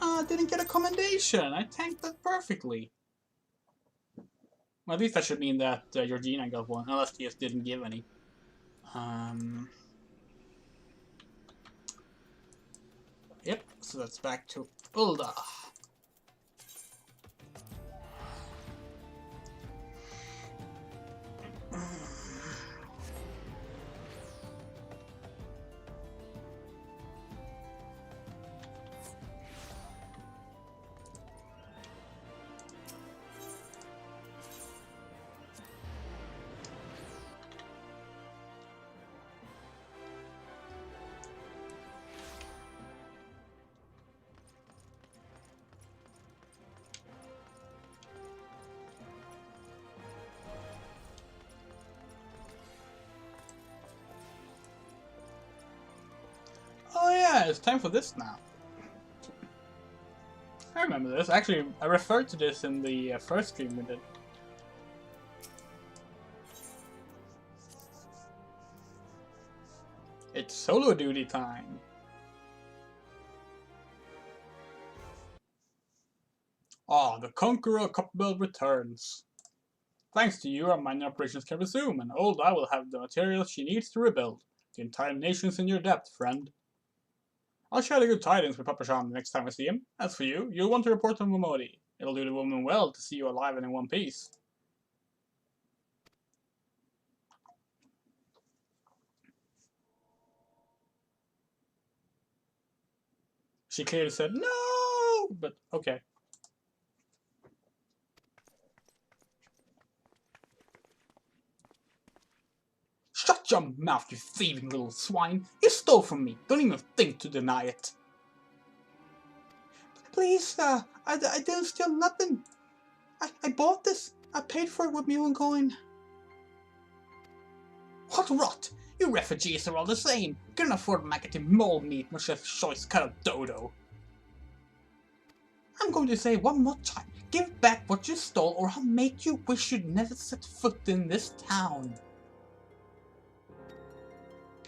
I didn't get a commendation. I tanked that perfectly. Well, at least that should mean that Georgina got one, unless he just didn't give any. Yep, so that's back to UL'DAH. Oh yeah, it's time for this now. I remember this. Actually, I referred to this in the first stream we did. It's solo duty time. Ah, the Conqueror Copperbelt returns. Thanks to you, our mining operations can resume, and UL'DAH will have the materials she needs to rebuild. The entire nation's in your debt, friend. I'll share the good tidings with Papa Sean the next time I see him. As for you, you'll want to report to Momodi. It'll do the woman well to see you alive and in one piece. She clearly said, no! But, okay. Shut your mouth, you thieving little swine! You stole from me! Don't even think to deny it! Please, sir, I didn't steal nothing! I bought this! I paid for it with my own coin! What rot! You refugees are all the same! Couldn't afford maggoty mole meat, much less choice cut of dodo! I'm going to say one more time, give back what you stole or I'll make you wish you'd never set foot in this town.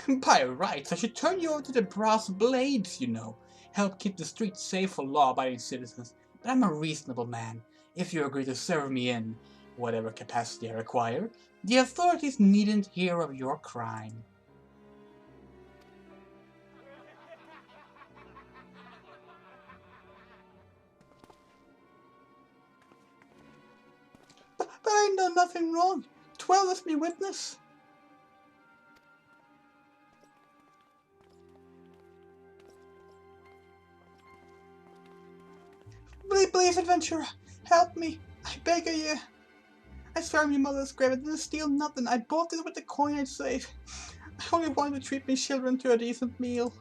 By rights, I should turn you over to the brass blades, you know. Help keep the streets safe for law-abiding citizens. But I'm a reasonable man. If you agree to serve me in whatever capacity I require, the authorities needn't hear of your crime. But I know nothing wrong. 12 is me witness. Please, adventurer, help me. I beg of you. I swear on your mother's grave I didn't steal nothing. I bought this with the coin I'd saved. I only wanted to treat my children to a decent meal.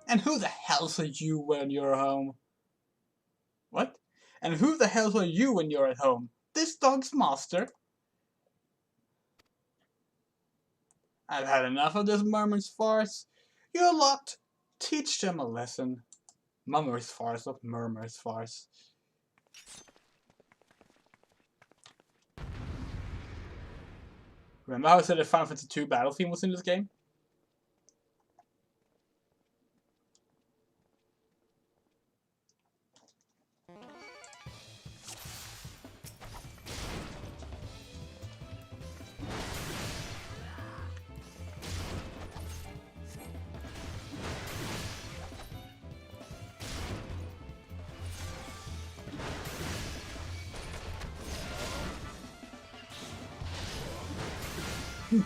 And who the hell's are you when you're home? What? And who the hell are you when you're at home? This dog's master? I've had enough of this murmur's farce. You lot, teach them a lesson. Murmur's farce, not murmur's farce. Remember how I said the Final Fantasy II battle theme was in this game?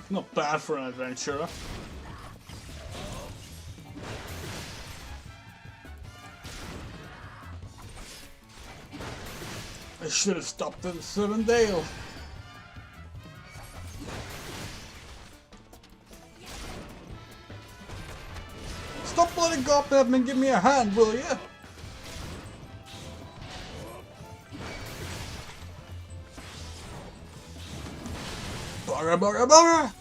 Not bad for an adventurer. I should have stopped at the Seven Dale. Stop letting go up and give me a hand, will you? Bugger, bugger, bugger!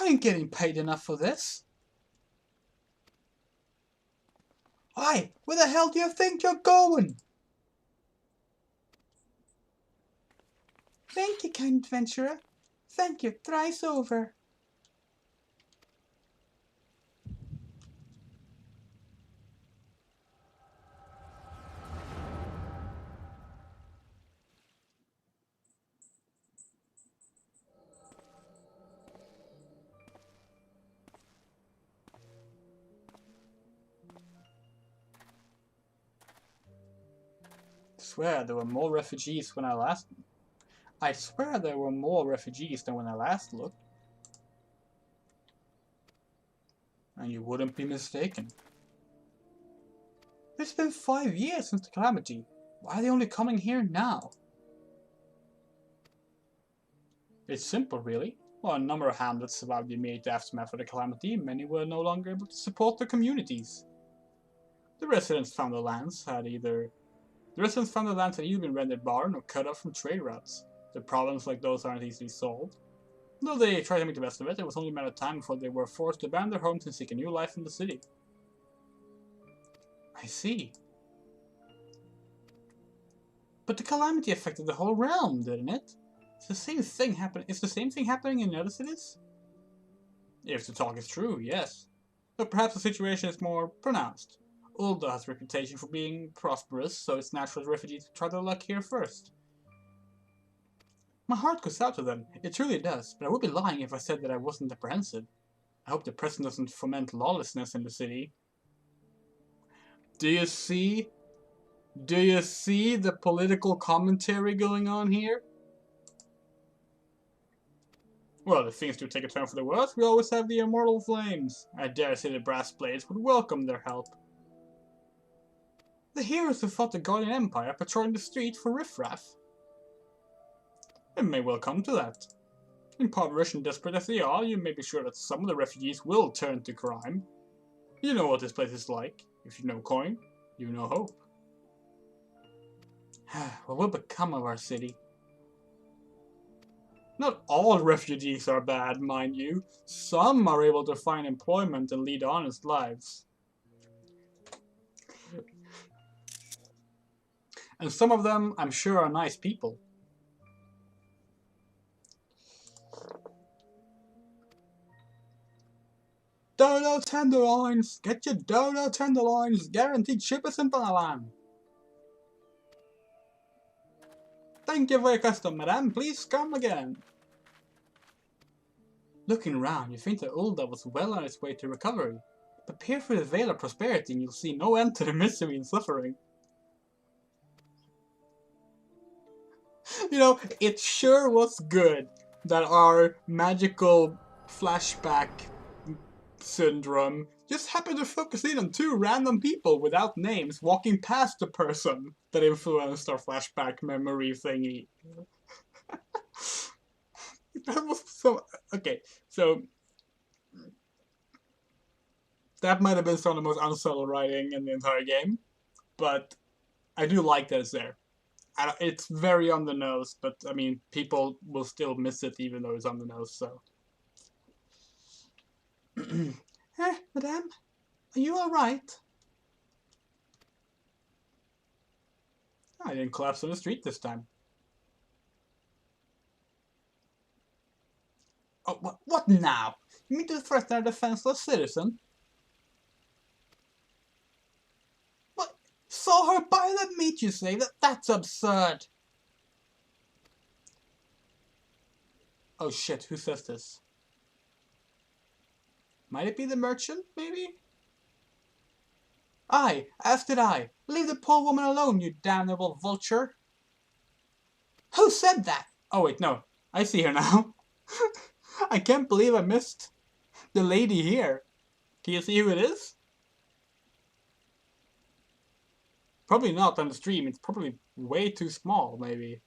I ain't getting paid enough for this. Why? Where the hell do you think you're going? Thank you, kind adventurer. Thank you, thrice over. I swear there were more refugees when I last... I swear there were more refugees than when I last looked. And you wouldn't be mistaken. It's been 5 years since the calamity. Why are they only coming here now? It's simple, really. Well, a number of hamlets survived the immediate aftermath of the calamity, and many were no longer able to support their communities. The residents found the lands had either been rendered barren or cut off from trade routes. The problems like those aren't easily solved. Though they tried to make the best of it, it was only a matter of time before they were forced to abandon their homes and seek a new life in the city. I see. But the calamity affected the whole realm, didn't it? Is the same thing happening in other cities? If the talk is true, yes. But perhaps the situation is more pronounced. UL'DAH has a reputation for being prosperous, so it's natural for refugees to try their luck here first. My heart goes out to them, it truly does, but I would be lying if I said that I wasn't apprehensive. I hope the president doesn't foment lawlessness in the city. Do you see the political commentary going on here? Well, if things do take a turn for the worse, we always have the immortal flames. I dare say the brass blades would welcome their help. The heroes who fought the Guardian Empire patrolling the street for riffraff. It may well come to that. Impoverished and desperate as they are, you may be sure that some of the refugees will turn to crime. You know what this place is like. If you know coin, you know hope. What will become of our city? Not all refugees are bad, mind you. Some are able to find employment and lead honest lives. And some of them, I'm sure, are nice people. Dodo tenderloins! Get your dodo tenderloins! Guaranteed cheapest in Thailand! Thank you for your custom, madame. Please come again. Looking around, you think that UL'DAH was well on its way to recovery. But peer through the veil of prosperity and you'll see no end to the misery and suffering. You know, it sure was good that our magical flashback syndrome just happened to focus in on two random people without names walking past the person that influenced our flashback memory thingy. That was so... Okay, so... that might have been some of the most unsubtle writing in the entire game, but I do like that it's there. It's very on the nose, but I mean, people will still miss it even though it's on the nose, so... Madame, are you alright? I didn't collapse on the street this time. Oh, what now? You mean to threaten a defenseless citizen? What? Saw her buy the meat, you say? That's absurd! Oh shit, who says this? Might it be the merchant, maybe? Aye, as did I. Leave the poor woman alone, you damnable vulture. Who said that? Oh wait, no. I see her now. I can't believe I missed the lady here. Can you see who it is? Probably not on the stream. It's probably way too small, maybe.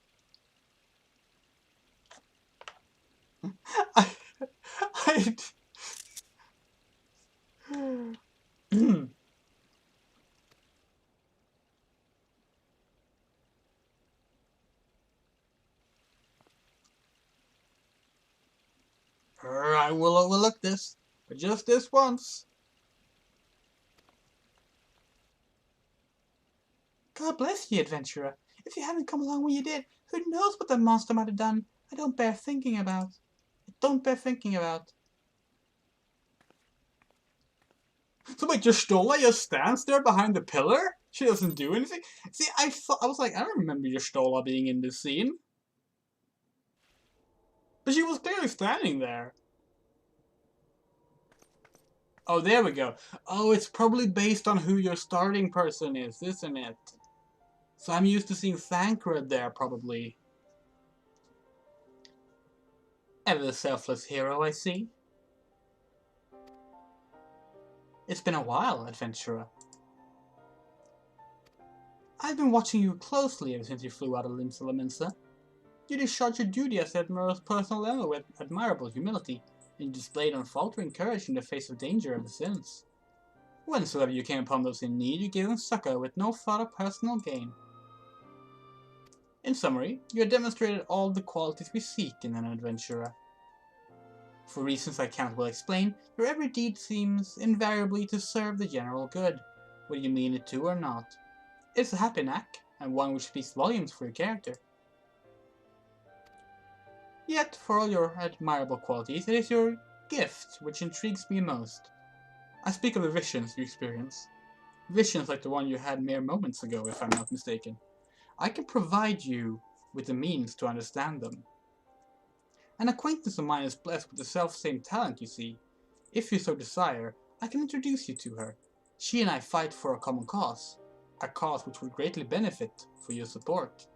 I will overlook this, but just this once. God bless you, adventurer. If you hadn't come along when you did, who knows what the monster might have done? I don't bear thinking about. So wait, Y'shtola just stands there behind the pillar? She doesn't do anything? See, I was like, I don't remember Y'shtola being in this scene. But she was clearly standing there. Oh, there we go. Oh, it's probably based on who your starting person is, isn't it? So I'm used to seeing Thancred there, probably. Ever the selfless hero, I see. It's been a while, adventurer. I've been watching you closely ever since you flew out of Lim Salaminsa. You discharged your duty as the Admiral's personal envoy with admirable humility, and you displayed unfaltering courage in the face of danger ever since. Whensoever you came upon those in need, you gave them succor with no thought of personal gain. In summary, you have demonstrated all the qualities we seek in an adventurer. For reasons I cannot well explain, your every deed seems invariably to serve the general good, whether you mean it to or not. It's a happy knack, and one which speaks volumes for your character. Yet, for all your admirable qualities, it is your gift which intrigues me most. I speak of the visions you experience. Visions like the one you had mere moments ago, if I'm not mistaken. I can provide you with the means to understand them. An acquaintance of mine is blessed with the self-same talent, you see. If you so desire, I can introduce you to her. She and I fight for a common cause. A cause which would greatly benefit for your support.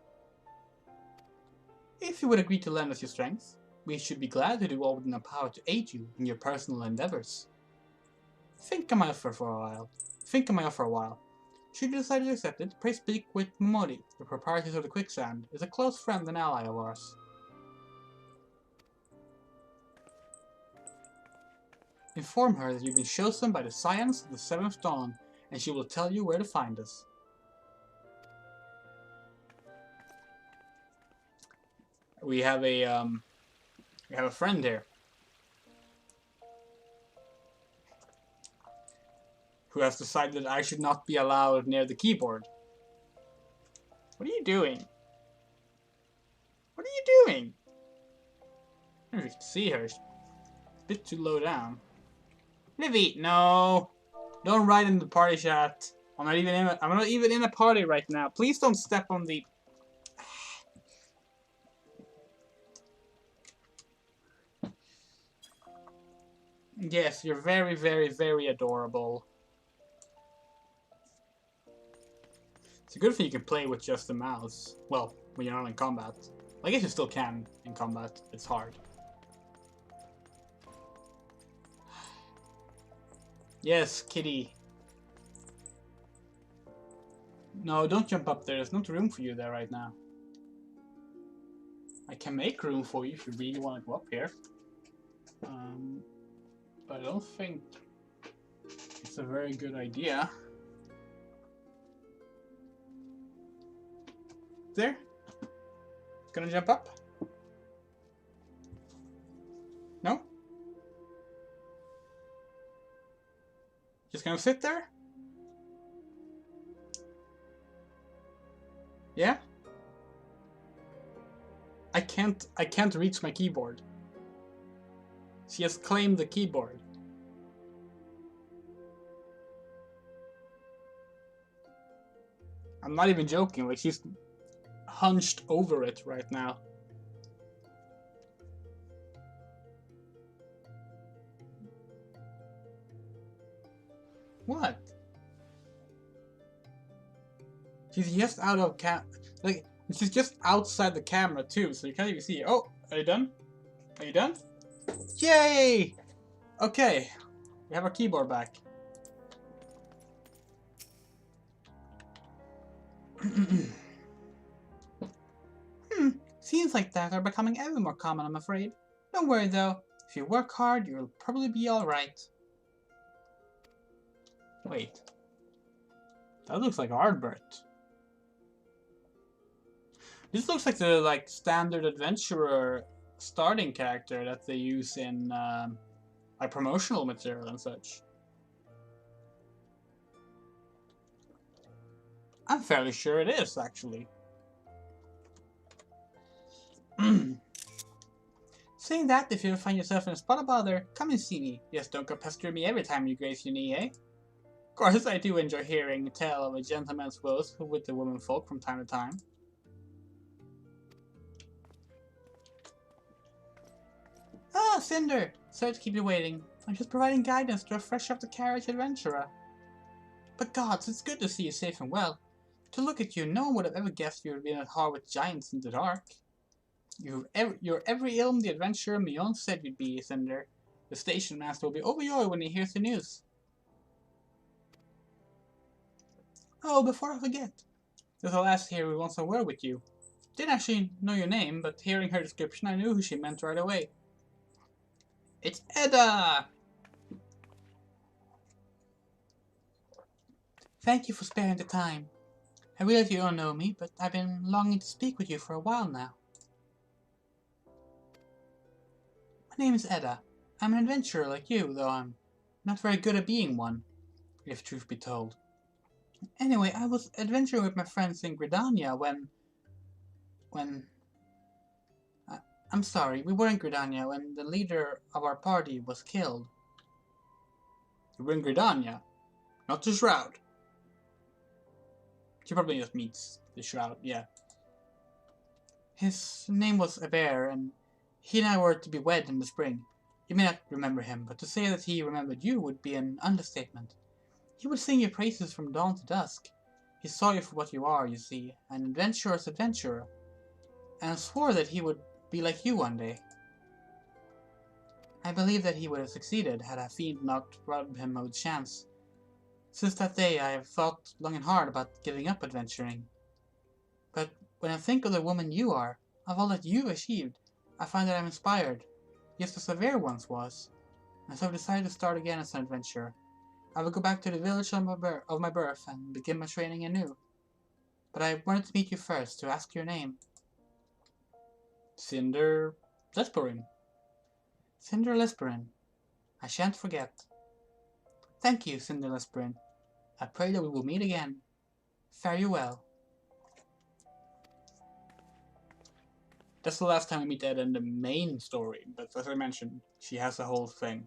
If you would agree to lend us your strength, we should be glad to do all within our power to aid you in your personal endeavors. Think on my offer for a while. Should you decide to accept it, pray speak with Momori, the proprietor of the Quicksand, is a close friend and ally of ours. Inform her that you've been chosen by the science of the seventh dawn, and she will tell you where to find us. We have a friend here who has decided that I should not be allowed near the keyboard. What are you doing? What are you doing? I don't know if you can see her. She's a bit too low down. Livy, no! Don't write in the party chat. I'm not even in a party right now. Please don't step on the... Yes, you're very, very, very adorable. It's a good thing you can play with just the mouse. Well, when you're not in combat. I guess you still can in combat. It's hard. Yes, kitty. No, don't jump up there. There's not room for you there right now. I can make room for you if you really want to go up here. But I don't think it's a very good idea. There? Gonna jump up? No? Just gonna sit there? Yeah? I can't reach my keyboard. She has claimed the keyboard. I'm not even joking, like she's hunched over it right now. What? She's just out of like she's just outside the camera too, so you can't even see it. Oh, are you done? Are you done? Yay! Okay, we have our keyboard back. Scenes like that are becoming ever more common, I'm afraid. Don't worry though, if you work hard, you'll probably be alright. Wait. That looks like Ardbert. This looks like the standard adventurer starting character that they use in like promotional material and such. I'm fairly sure it is, actually. Saying that, if you ever find yourself in a spot of bother, come and see me. Just don't go pestering me every time you grace your knee, eh? Of course, I do enjoy hearing the tale of a gentleman's woes with the womenfolk from time to time. Ah, Cinder! Sorry to keep you waiting. I'm just providing guidance to a fresh off the carriage adventurer. But gods, it's good to see you safe and well. To look at you, no one would have ever guessed you would have been at war with giants in the dark. You're every ilm the adventurer Mion said you'd be, Cinder. The station master will be overjoyed when he hears the news. Oh, before I forget, there's a lass here who wants a word with you. Didn't actually know your name, but hearing her description, I knew who she meant right away. It's Edda! Thank you for sparing the time. I realize you don't know me, but I've been longing to speak with you for a while now. My name is Edda. I'm an adventurer like you, though I'm not very good at being one, if truth be told. Anyway, I was adventuring with my friends in GRIDANIA when... I'm sorry, we were in GRIDANIA when the leader of our party was killed. You were in GRIDANIA? Not the SHROUD. She probably just meets the SHROUD, yeah. His name was Isembard, and he and I were to be wed in the spring. You may not remember him, but to say that he remembered you would be an understatement. He would sing your praises from dawn to dusk. He saw you for what you are, you see, an adventurer's adventurer, and swore that he would be like you one day. I believe that he would have succeeded had a fiend not robbed him of a chance. Since that day I have thought long and hard about giving up adventuring. But when I think of the woman you are, of all that you've achieved, I find that I'm inspired, just as Isembard once was, and so I've decided to start again as an adventurer. I will go back to the village of my birth and begin my training anew. But I wanted to meet you first, to ask your name. Cinder Lesperin. Cinder Lesperin. I shan't forget. Thank you, Cinder Lesperin. I pray that we will meet again. Fare you well. That's the last time we meet Ed in the main story, but as I mentioned, she has a whole thing.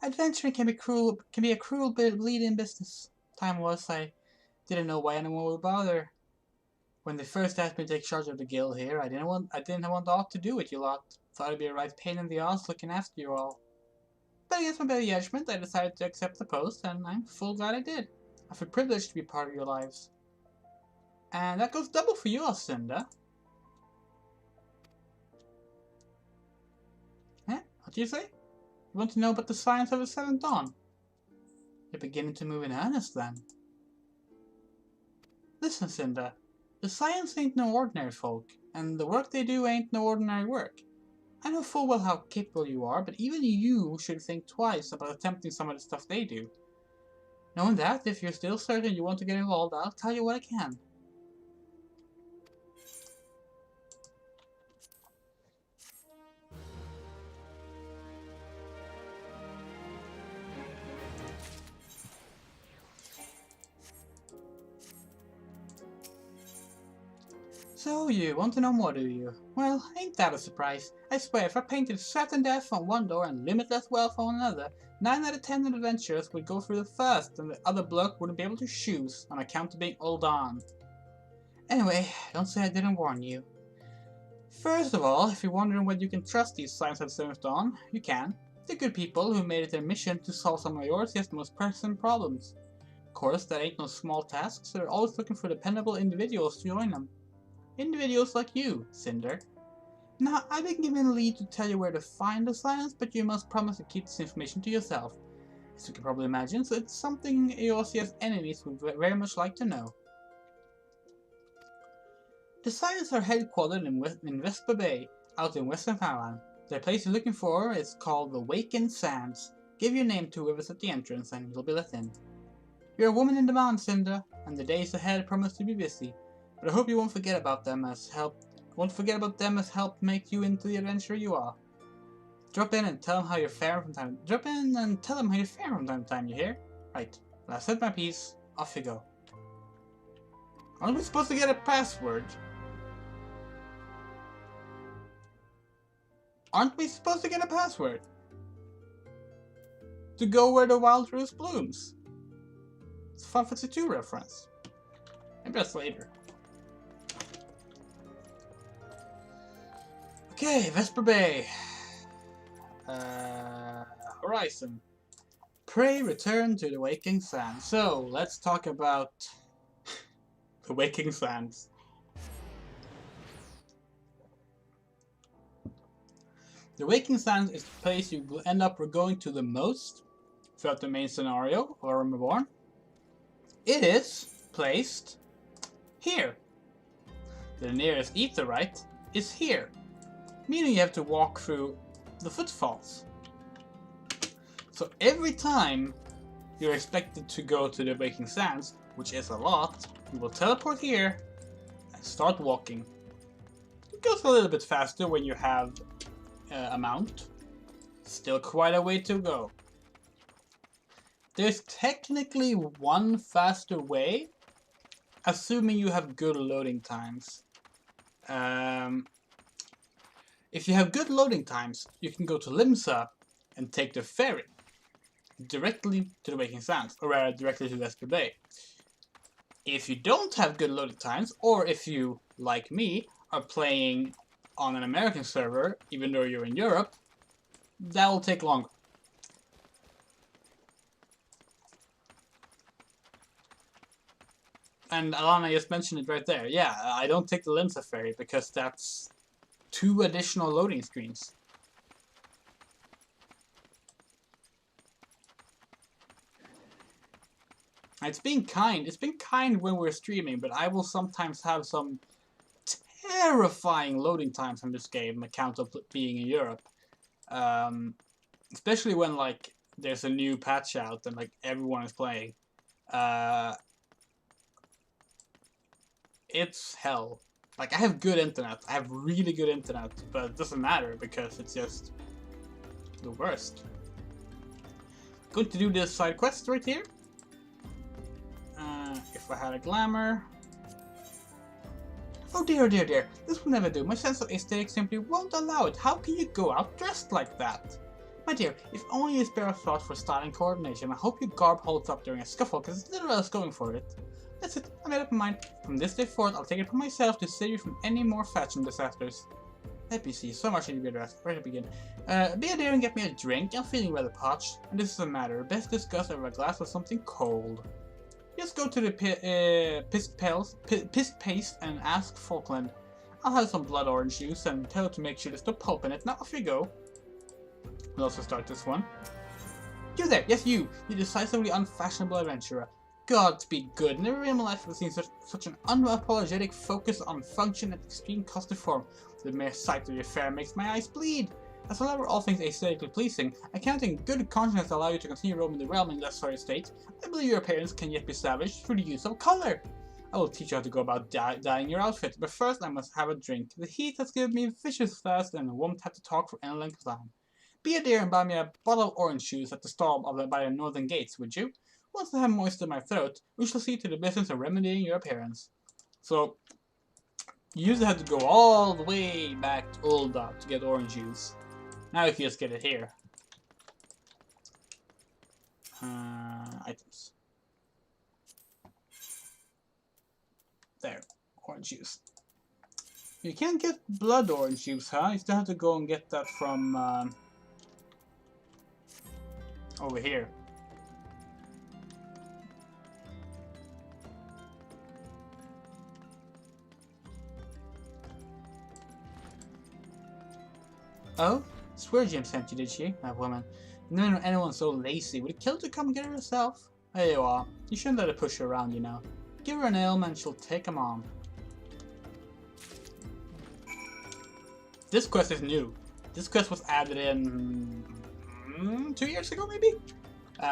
Adventuring can be a cruel bleeding business. Time was I didn't know why anyone would bother. When they first asked me to take charge of the guild here, I didn't want aught to do with you lot. Thought it'd be a right pain in the ass looking after you all. But against my better judgment, I decided to accept the post, and I'm full glad I did. I feel privileged to be part of your lives. And that goes double for you, Cinder. Eh? What do you say? You want to know about the science of the Seventh Dawn? You're beginning to move in earnest, then. Listen, Cinder. The science ain't no ordinary folk, and the work they do ain't no ordinary work. I know full well how capable you are, but even you should think twice about attempting some of the stuff they do. Knowing that, if you're still certain you want to get involved, I'll tell you what I can. So you want to know more, do you? Well, ain't that a surprise? I swear, if I painted certain death on one door and limitless wealth on another, 9 out of 10 adventurers would go through the first, and the other bloke wouldn't be able to choose, on account of being UL'DAH. Anyway, don't say I didn't warn you. First of all, if you're wondering whether you can trust these signs of the Seventh Dawn, you can. They're good people who made it their mission to solve some of yours, yes, most pressing problems. Of course, that ain't no small task, so they're always looking for dependable individuals to join them. Individuals like you, Cinder. Now, I've been given a lead to tell you where to find the science, but you must promise to keep this information to yourself. As you can probably imagine, so it's something Eorzea's enemies would very much like to know. The science are headquartered in Vesper Bay, out in Western Thailand. The place you're looking for is called the Wakened Sands. Give your name to whoever's at the entrance and you'll be let in. You're a woman in demand, Cinder, and the days ahead promise to be busy. But I hope you won't forget about them as help make you into the adventurer you are. Drop in and tell them how you're faring from time. To time. You hear? Right. Well, I said my piece. Off you go. Aren't we supposed to get a password? To go where the wild rose blooms. It's a Final Fantasy 2 reference. Maybe that's later. Okay, Vesper Bay. Horizon. Pray return to the Waking Sands. So, let's talk about the Waking Sands. The Waking Sands is the place you will end up going to the most throughout the main scenario of REBORN. It is placed here. The nearest Aetheryte is here, meaning you have to walk through the footfalls. So every time you're expected to go to the Waking Sands, which is a lot, you will teleport here and start walking. It goes a little bit faster when you have amount. Still quite a way to go. There's technically one faster way, assuming you have good loading times. If you have good loading times, you can go to Limsa and take the ferry directly to the Waking Sands, or rather directly to Vesper Bay. If you don't have good loading times, or if you, like me, are playing on an American server, even though you're in Europe, that will take longer. And Alana just mentioned it right there. Yeah, I don't take the Limsa ferry because that's 2 additional loading screens. It's been kind. It's been kind when we're streaming, but I will sometimes have some terrifying loading times in this game, account of being in Europe. Especially when like there's a new patch out and like everyone is playing. It's hell. Like, I have good internet. I have really good internet, but it doesn't matter because it's just the worst. Going to do this side quest right here. If I had a glamour. Oh dear, dear, dear. This will never do. My sense of aesthetic simply won't allow it. How can you go out dressed like that? My dear, if only you spare a thought for style and coordination, I hope your garb holds up during a scuffle, because there's little else going for it. That's it, I made up my mind. From this day forth, I'll take it upon myself to save you from any more fashion disasters. Let me see, so much in your dress. Where to begin? Be a dear and get me a drink. I'm feeling rather parched, and this is a matter best discussed over a glass of something cold. Just go to the pissed paste and ask Falkland. I'll have some blood orange juice and tell her to make sure there's no pulp in it. Now off you go. We'll also start this one. You there, yes you decisively unfashionable adventurer. God be good, never in my life have I seen such an unapologetic focus on function at extreme cost of form. The mere sight of your fare makes my eyes bleed. As a lover of all things aesthetically pleasing, I cannot in good conscience allow you to continue roaming the realm in this sorry state. I believe your appearance can yet be salvaged through the use of color. I will teach you how to go about dyeing your outfit, but first I must have a drink. The heat has given me vicious thirst and I won't have to talk for any length of time. Be a dear and buy me a bottle of orange juice at the stall by the northern gates, would you? Once I have moistened my throat, we shall see to the business of remedying your appearance. So, you used to have to go all the way back to UL'DAH to get orange juice. Now you can just get it here. Items. There, orange juice. You can't get blood orange juice, huh? You still have to go and get that from over here. Oh? Swear Jim sent you, did she? That woman. Never knew anyone so lazy. Would it kill to come get her herself? There you are. You shouldn't let her push her around, you know. Give her an ailment and she'll take him on. This quest is new. This quest was added in 2 years ago, maybe?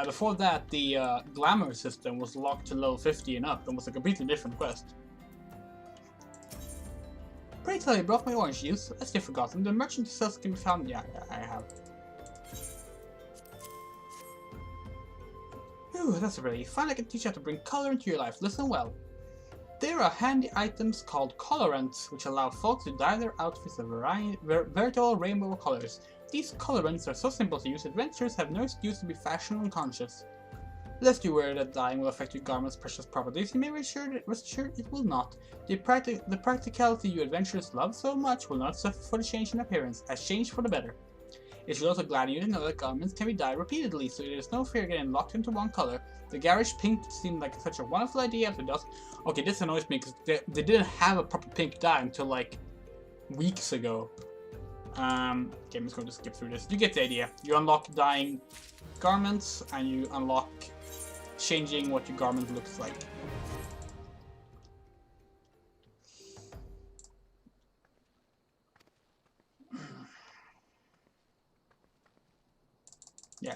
Before that, the glamour system was locked to level 50 and up and was a completely different quest. Pray tell, you brought my orange juice. As you've forgotten, the merchant cells can be found. Yeah, I have. Ooh, that's a relief. Finally, I can teach you how to bring color into your life. Listen well. There are handy items called colorants, which allow folks to dye their outfits a veritable rainbow of colors. These colorants are so simple to use, adventurers have no excuse to be fashion unconscious. Lest you worry that dyeing will affect your garment's precious properties, you may rest assured it will not. The practicality you adventurers love so much will not suffer for the change in appearance, as change for the better. It should also gladden you to know that garments can be dyed repeatedly, so there is no fear getting locked into one color. The garish pink seemed like such a wonderful idea after dusk. Okay, this annoys me because they didn't have a proper pink dye until like weeks ago. Okay, I'm just going to skip through this. You get the idea. You unlock dyeing garments and you unlock changing what your garment looks like. Yeah.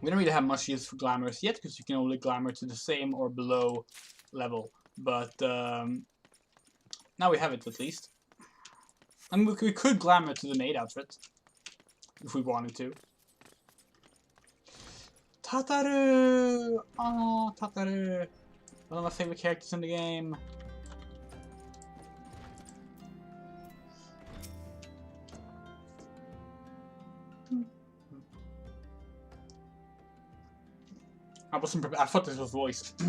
We don't really have much use for glamours yet, because you can only glamour to the same or below level. But now we have it, at least. And we could glamour to the maid outfit, if we wanted to. Tataru! Oh, Tataru! One of my favorite characters in the game. I wasn't prepared. I thought this was voiced.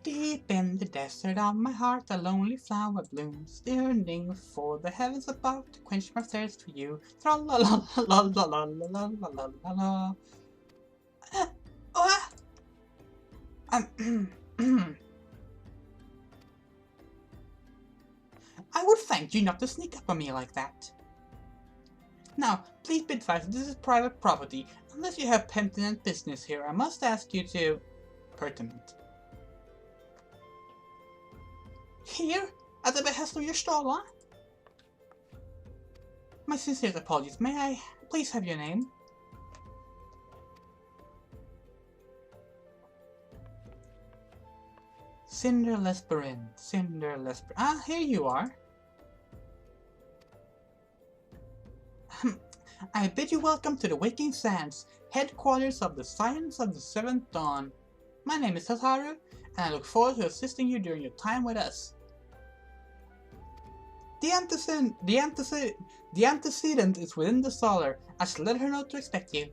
Deep in the desert of my heart, a lonely flower blooms, yearning for the heavens above to quench my thirst for you. Tra la la la la la la la la la la. I would thank you not to sneak up on me like that. Now, please be advised, this is private property. Unless you have pertinent business here, I must ask you to... Pertinent. Here? At the behest of your stall? My sincere apologies. May I please have your name? Cinder Lesperin. Cinder Lesperin. Ah, here you are. I bid you welcome to the Waking Sands, headquarters of the Science of the Seventh Dawn. My name is Tataru, and I look forward to assisting you during your time with us. The antecedent is within the solar. I shall let her know to expect you.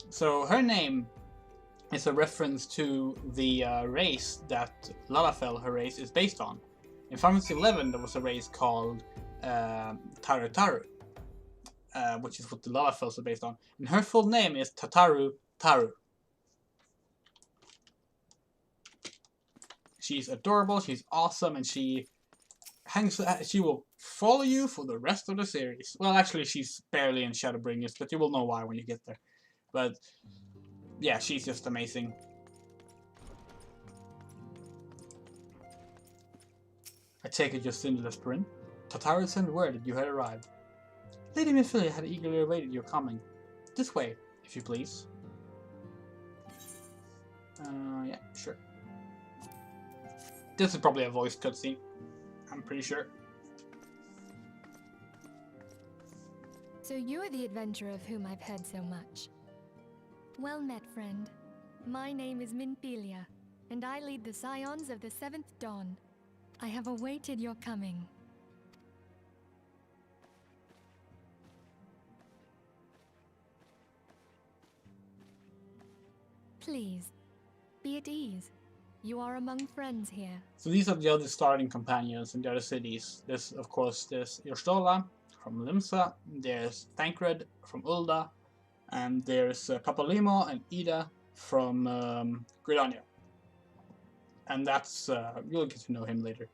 So her name is a reference to the race that Lalafell, her race, is based on. In Final Fantasy XI, there was a race called Taru, which is what the Lalafells are based on. And her full name is Tataru Taru. She's adorable, she's awesome, and she will follow you for the rest of the series. Well, actually, she's barely in Shadowbringers, but you will know why when you get there. But yeah, she's just amazing. I take it you're Cinder Lesperin. Tataru sent word that you had arrived. Lady Mephilia had eagerly awaited your coming. This way, if you please. Yeah, sure. This is probably a voice cutscene. I'm pretty sure. So you're the adventurer of whom I've heard so much. Well met, friend. My name is Minfilia, and I lead the Scions of the Seventh Dawn. I have awaited your coming. Please, be at ease. You are among friends here. So these are the other starting companions in the other cities. There's, of course, there's UL'DAH from Limsa, there's Thancred from UL'DAH, and there's Papalimo and Ida from Gridania. And that's, you'll get to know him later.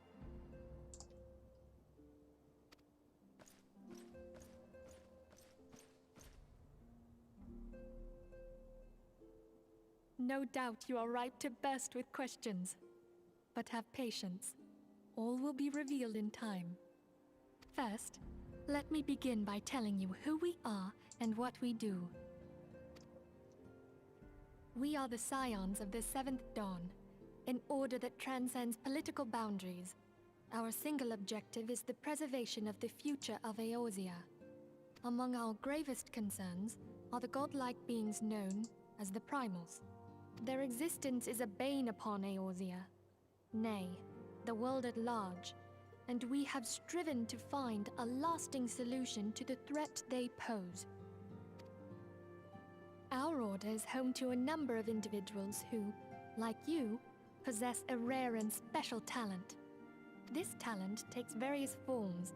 No doubt you are ripe to burst with questions. But have patience. All will be revealed in time. First, let me begin by telling you who we are and what we do. We are the Scions of the Seventh Dawn, an order that transcends political boundaries. Our single objective is the preservation of the future of Eorzea. Among our gravest concerns are the godlike beings known as the Primals. Their existence is a bane upon Eorzea, nay, the world at large, and we have striven to find a lasting solution to the threat they pose. Our order is home to a number of individuals who, like you, possess a rare and special talent. This talent takes various forms,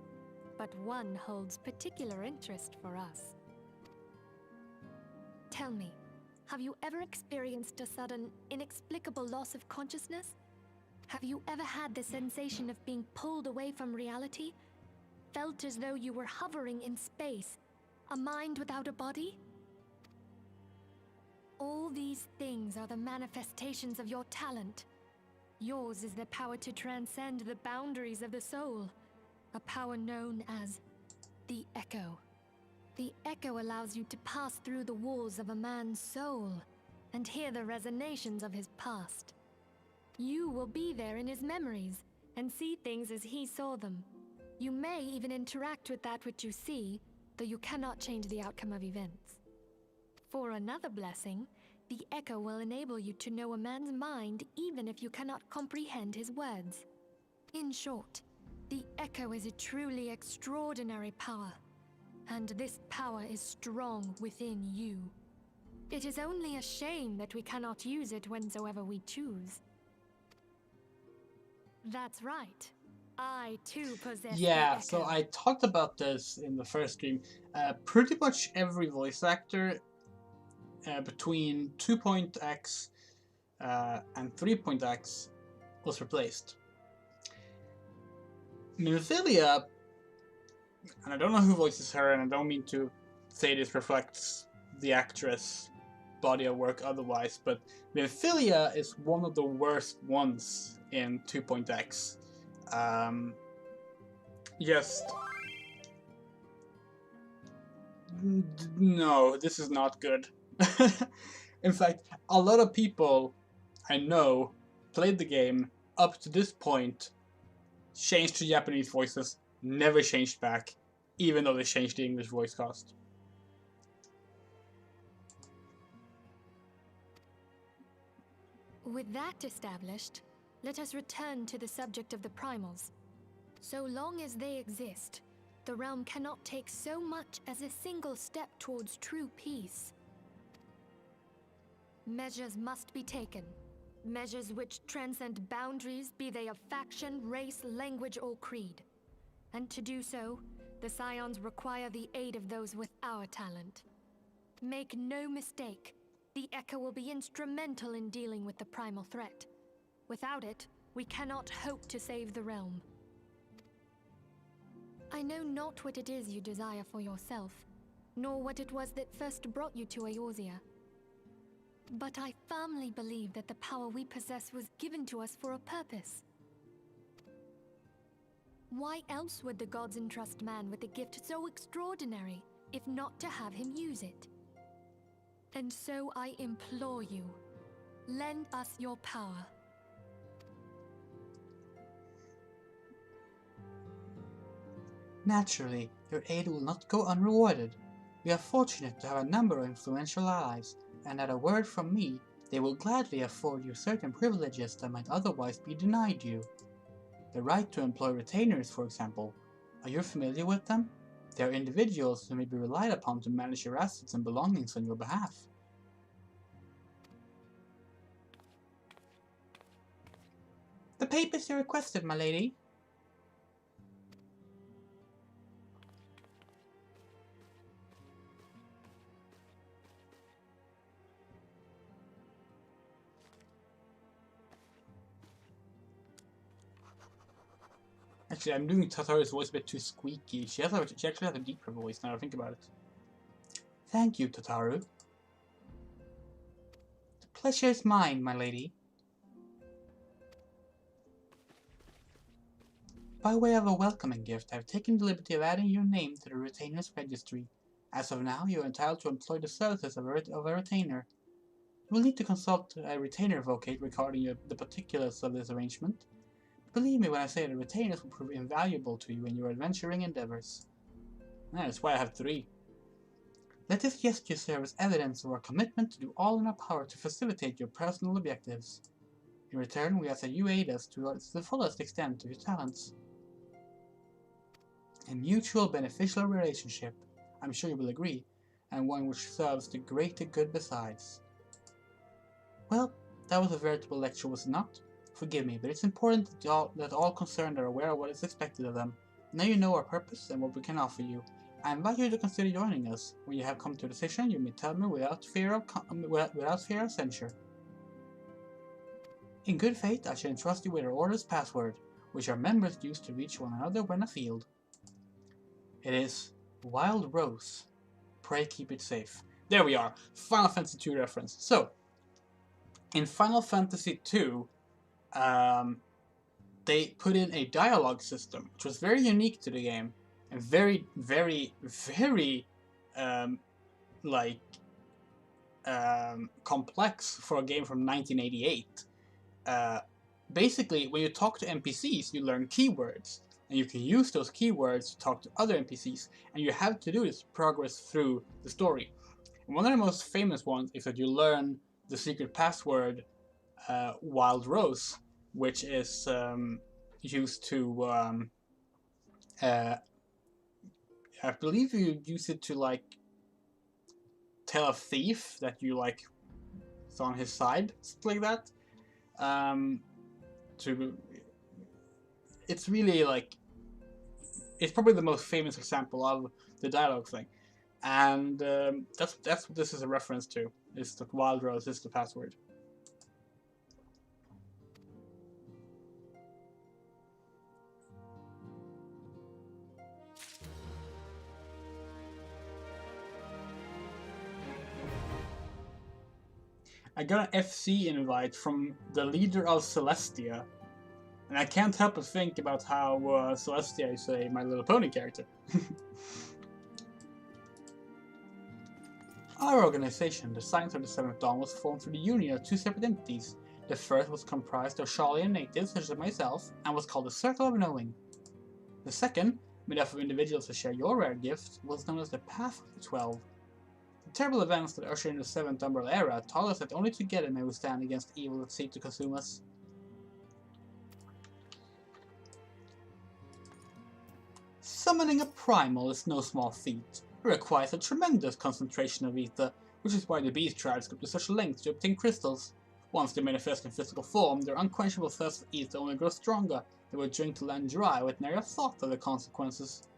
but one holds particular interest for us. Tell me, have you ever experienced a sudden, inexplicable loss of consciousness? Have you ever had the sensation of being pulled away from reality? Felt as though you were hovering in space, a mind without a body? All these things are the manifestations of your talent. Yours is the power to transcend the boundaries of the soul, a power known as the Echo. The echo allows you to pass through the walls of a man's soul and hear the resonations of his past. You will be there in his memories and see things as he saw them. You may even interact with that which you see, though you cannot change the outcome of events. For another blessing, the echo will enable you to know a man's mind even if you cannot comprehend his words. In short, the echo is a truly extraordinary power, and this power is strong within you. It is only a shame that we cannot use it whensoever we choose. That's right. I too possess the Yeah, echo. so I talked about this in the first stream. Pretty much every voice actor between 2.x and 3.x was replaced. Minfilia, and I don't know who voices her, and I don't mean to say this reflects the actress' body of work otherwise, but Minfilia is one of the worst ones in 2.x. Just... no, this is not good. In fact, a lot of people I know played the game up to this point, changed to Japanese voices, never changed back, even though they changed the English voice cast. With that established, let us return to the subject of the primals. So long as they exist, the realm cannot take so much as a single step towards true peace. Measures must be taken. Measures which transcend boundaries, be they of faction, race, language, or creed. And to do so, the Scions require the aid of those with our talent. Make no mistake, the Echo will be instrumental in dealing with the primal threat. Without it, we cannot hope to save the realm. I know not what it is you desire for yourself, nor what it was that first brought you to Eorzea. But I firmly believe that the power we possess was given to us for a purpose. Why else would the gods entrust man with a gift so extraordinary, if not to have him use it? And so I implore you, lend us your power. Naturally, your aid will not go unrewarded. We are fortunate to have a number of influential allies, and at a word from me, they will gladly afford you certain privileges that might otherwise be denied you. The right to employ retainers, for example. Are you familiar with them? They are individuals who may be relied upon to manage your assets and belongings on your behalf. The papers you requested, my lady. Actually, I'm doing Tataru's voice a bit too squeaky. She actually has a deeper voice now I think about it. Thank you, Tataru. The pleasure is mine, my lady. By way of a welcoming gift, I have taken the liberty of adding your name to the retainer's registry. As of now, you are entitled to employ the services of a retainer. You will need to consult a retainer advocate regarding the particulars of this arrangement. Believe me when I say that retainers will prove invaluable to you in your adventuring endeavors. That's why I have 3. Let this gesture serve as evidence of our commitment to do all in our power to facilitate your personal objectives. In return, we ask that you aid us to the fullest extent of your talents. A mutual beneficial relationship, I'm sure you will agree, and one which serves the greater good besides. Well, that was a veritable lecture, was it not? Forgive me, but it's important that all concerned are aware of what is expected of them. Now you know our purpose and what we can offer you. I invite you to consider joining us. When you have come to a decision, you may tell me without fear of censure. In good faith, I shall entrust you with our order's password, which our members use to reach one another when afield. It is Wild Rose. Pray keep it safe. There we are. Final Fantasy II reference. So, in Final Fantasy II, they put in a dialogue system, which was very unique to the game, and very, very, very um, like complex for a game from 1988. Basically, when you talk to NPCs, you learn keywords, and you can use those keywords to talk to other NPCs, and you have to do this to progress through the story. And one of the most famous ones is that you learn the secret password, Wild Rose, which is used to, I believe you use it to, like, tell a thief that you, like, is on his side, something like that. It's really, like, it's probably the most famous example of the dialogue thing, and that's what this is a reference to. Is that Wild Rose is the password. I got an FC invite from the leader of Celestia, and I can't help but think about how Celestia is a My Little Pony character. Our organization, the Science of the Seventh Dawn, was formed through the union of two separate entities. The first was comprised of Charlian natives such as myself, and was called the Circle of Knowing. The second, made up of individuals who share your rare gift, was known as the Path of the 12. The terrible events that ushered in the Seventh Umbrella era taught us that only together may we stand against evil that seek to consume us. Summoning a primal is no small feat. It requires a tremendous concentration of ether, which is why the beast tribes go to such lengths to obtain crystals. Once they manifest in physical form, their unquenchable thirst for ether only grows stronger. They would drink till land dry with nary a thought of the consequences.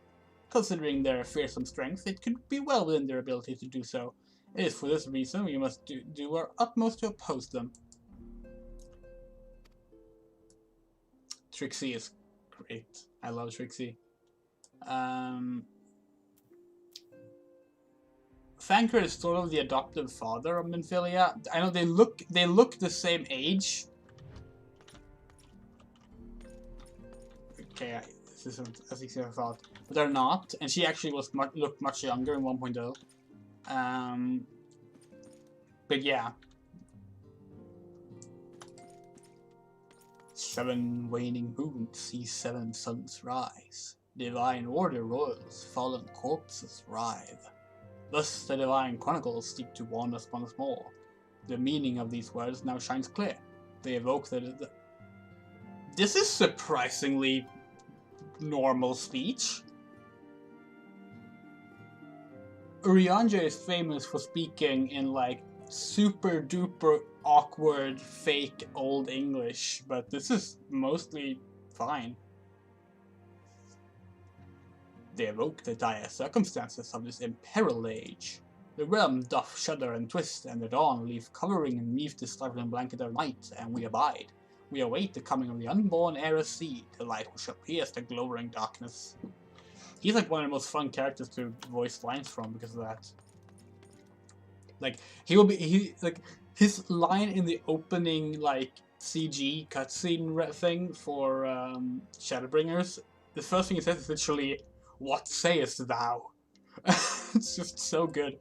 Considering their fearsome strength, it could be well within their ability to do so. It is for this reason we must do our utmost to oppose them. Trixie is great. I love Trixie. Thanker is sort of the adoptive father of Minfilia. I know they look the same age. Okay, this isn't as easy as I thought, but they're not. And she actually looked much younger in 1.0. But yeah. 7 waning moons see 7 suns rise. Divine order roils, fallen corpses writhe. Thus the divine chronicles seek to warn us once more. The meaning of these words now shines clear. They evoke the... This is surprisingly normal speech. Urianger is famous for speaking in, like, super duper awkward fake old English, but this is mostly fine. They evoke the dire circumstances of this imperiled age. The realm doth shudder and twist, and the dawn leave covering beneath the stifling blanket of night, and we abide. We await the coming of the unborn era's seed, the light which shall pierce the glowering darkness. He's like one of the most fun characters to voice lines from because of that. Like, his line in the opening, like, CG cutscene thing for Shadowbringers, the first thing he says is literally, "What sayest thou?" It's just so good.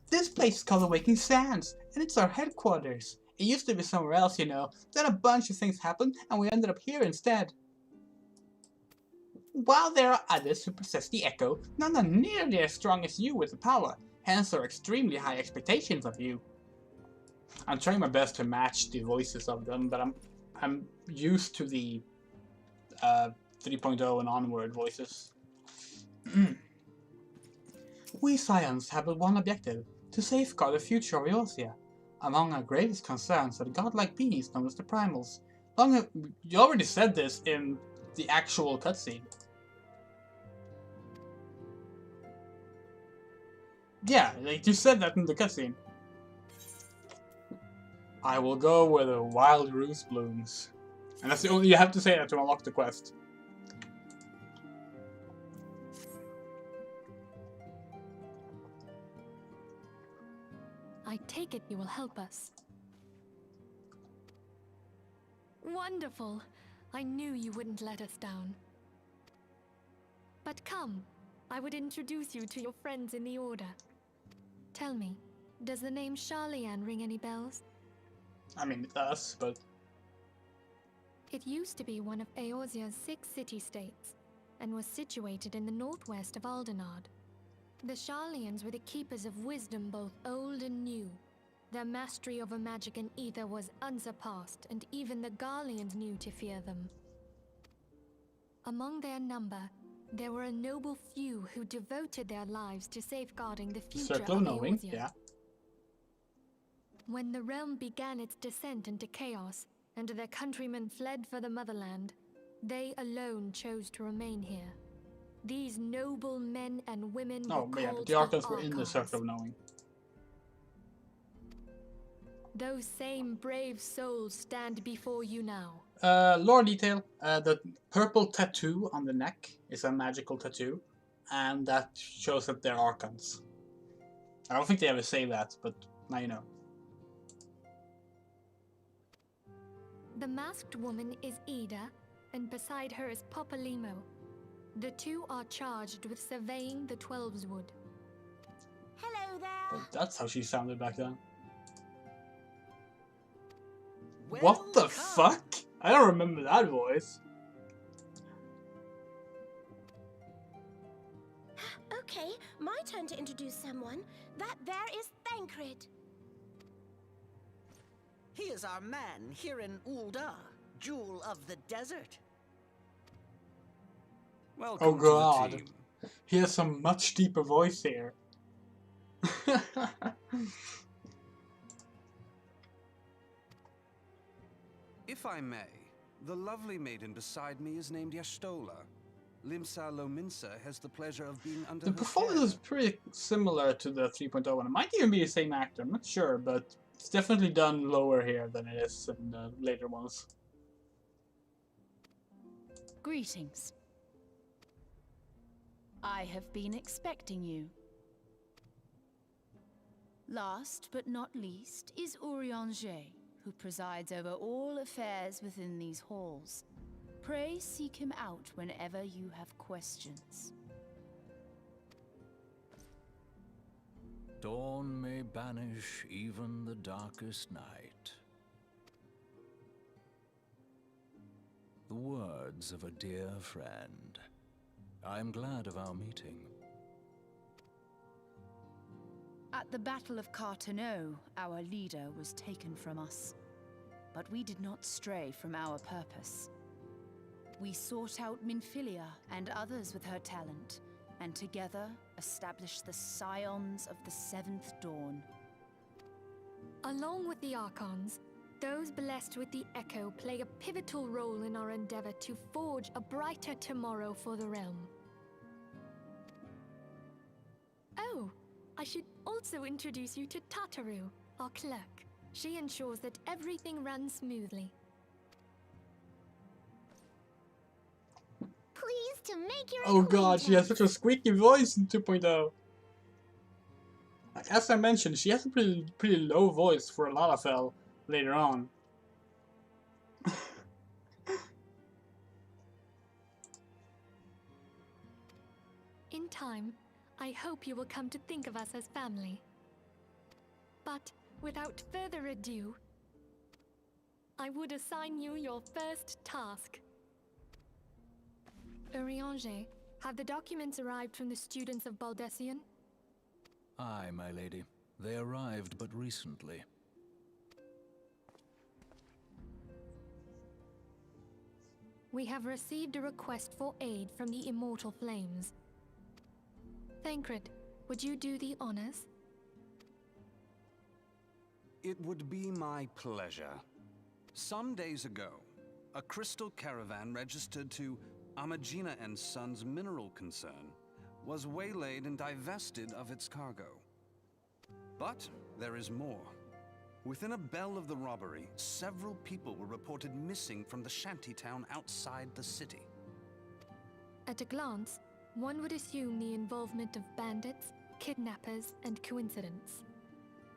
This place is called the Waking Sands, and it's our headquarters. It used to be somewhere else, you know. Then a bunch of things happened, and we ended up here instead. While there are others who possess the Echo, none are nearly as strong as you with the power, hence our extremely high expectations of you. I'm trying my best to match the voices of them, but I'm used to the 3.0 and onward voices. We Scions have but one objective, to safeguard the future of Eorzea. Among our greatest concerns are the godlike beings known as the Primals. You already said this in the actual cutscene. Yeah, like you said that in the cutscene. I will go where the wild rose blooms. And that's the only, you have to say that to unlock the quest. I take it you will help us. Wonderful! I knew you wouldn't let us down. But come, I would introduce you to your friends in the Order. Tell me, does the name Charlian ring any bells? I mean, it does, but... It used to be one of Eorzea's 6 city-states, and was situated in the northwest of Ul'DAH. The Charlians were the keepers of wisdom both old and new. Their mastery over magic and ether was unsurpassed, and even the Garleans knew to fear them. Among their number, there were a noble few who devoted their lives to safeguarding the future Circle of of Knowing, Eorzea. yeah. When the realm began its descent into chaos, and their countrymen fled for the motherland, they alone chose to remain here. These noble men and women were Oh, yeah, but called the Archons were in the Archons. Circle of Knowing. Those same brave souls stand before you now. Lore detail. The purple tattoo on the neck is a magical tattoo, and that shows that they're Archons. I don't think they ever say that, but now you know. The masked woman is Ida, and beside her is Popalimo. The two are charged with surveying the Twelveswood. Hello there. But that's how she sounded back then. What the fuck? I don't remember that voice. Okay, my turn to introduce someone. That there is Thancred. He is our man here in UL'DAH, Jewel of the Desert. Welcome Oh god. to the team. He has some much deeper voice here. If I may, the lovely maiden beside me is named Y'shtola. Limsa Lominsa has the pleasure of being under The her performance care. is pretty similar to the 3.0 one. It might even be the same actor, I'm not sure, but it's definitely done lower here than it is in the later ones. Greetings. I have been expecting you. Last but not least is Urianger, who presides over all affairs within these halls. Pray seek him out whenever you have questions. Dawn may banish even the darkest night. The words of a dear friend. I am glad of our meeting. At the Battle of Carteneau, our leader was taken from us. But we did not stray from our purpose. We sought out Minfilia and others with her talent, and together established the Scions of the 7th Dawn. Along with the Archons, those blessed with the Echo play a pivotal role in our endeavor to forge a brighter tomorrow for the realm. Oh, I should also introduce you to Tataru, our clerk. She ensures that everything runs smoothly. Pleased to make your Oh god, she has such a squeaky voice in 2.0. As I mentioned, she has a pretty low voice for a Lalafell later on. In time, I hope you will come to think of us as family. But without further ado, I would assign you your first task. Urianger, have the documents arrived from the students of Baldessian? Aye, my lady. They arrived but recently. We have received a request for aid from the Immortal Flames. Thancred, would you do the honors? It would be my pleasure. Some days ago, a crystal caravan registered to Amagina and Sons mineral concern was waylaid and divested of its cargo. But there is more. Within a bell of the robbery, several people were reported missing from the shantytown outside the city. At a glance, one would assume the involvement of bandits, kidnappers, and coincidence.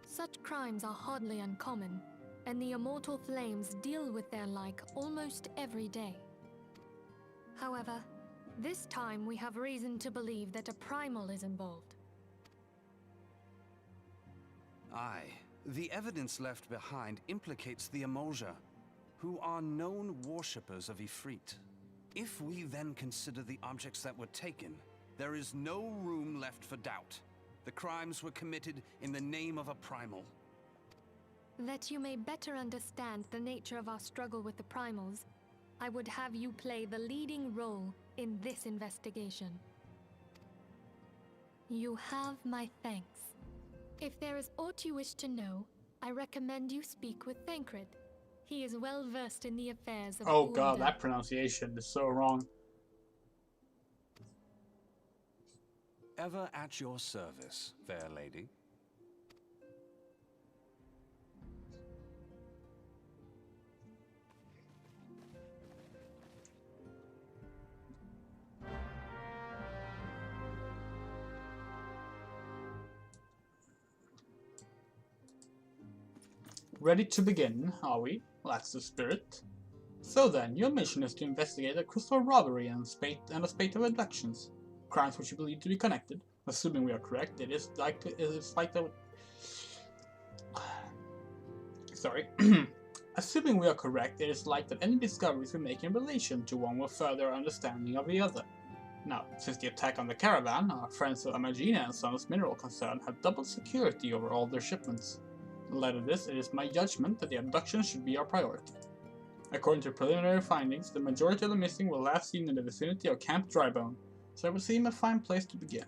Such crimes are hardly uncommon, and the Immortal Flames deal with their like almost every day. However, This time we have reason to believe that a primal is involved. Aye. The evidence left behind implicates the Emul'dah, who are known worshippers of Ifrit. If we then consider the objects that were taken, there is no room left for doubt. The crimes were committed in the name of a primal. That you may better understand the nature of our struggle with the primals, I would have you play the leading role in this investigation. You have my thanks. If there is aught you wish to know, I recommend you speak with Thancred. He is well versed in the affairs of Oh god, UL'DAH. that pronunciation is so wrong. Ever at your service, fair lady. Ready to begin, are we? Well, that's the spirit. So then, your mission is to investigate a crystal robbery and a spate of abductions. Crimes which you believe to be connected. Assuming we are correct, it is like that. Sorry. Assuming we are correct, it is like that any discoveries we make in relation to one will further our understanding of the other. Now, since the attack on the caravan, our friends of Amagina and Sons Mineral Concern have doubled security over all their shipments. In light of this, it is my judgment that the abduction should be our priority. According to preliminary findings, the majority of the missing were last seen in the vicinity of Camp Drybone, so it would seem a fine place to begin.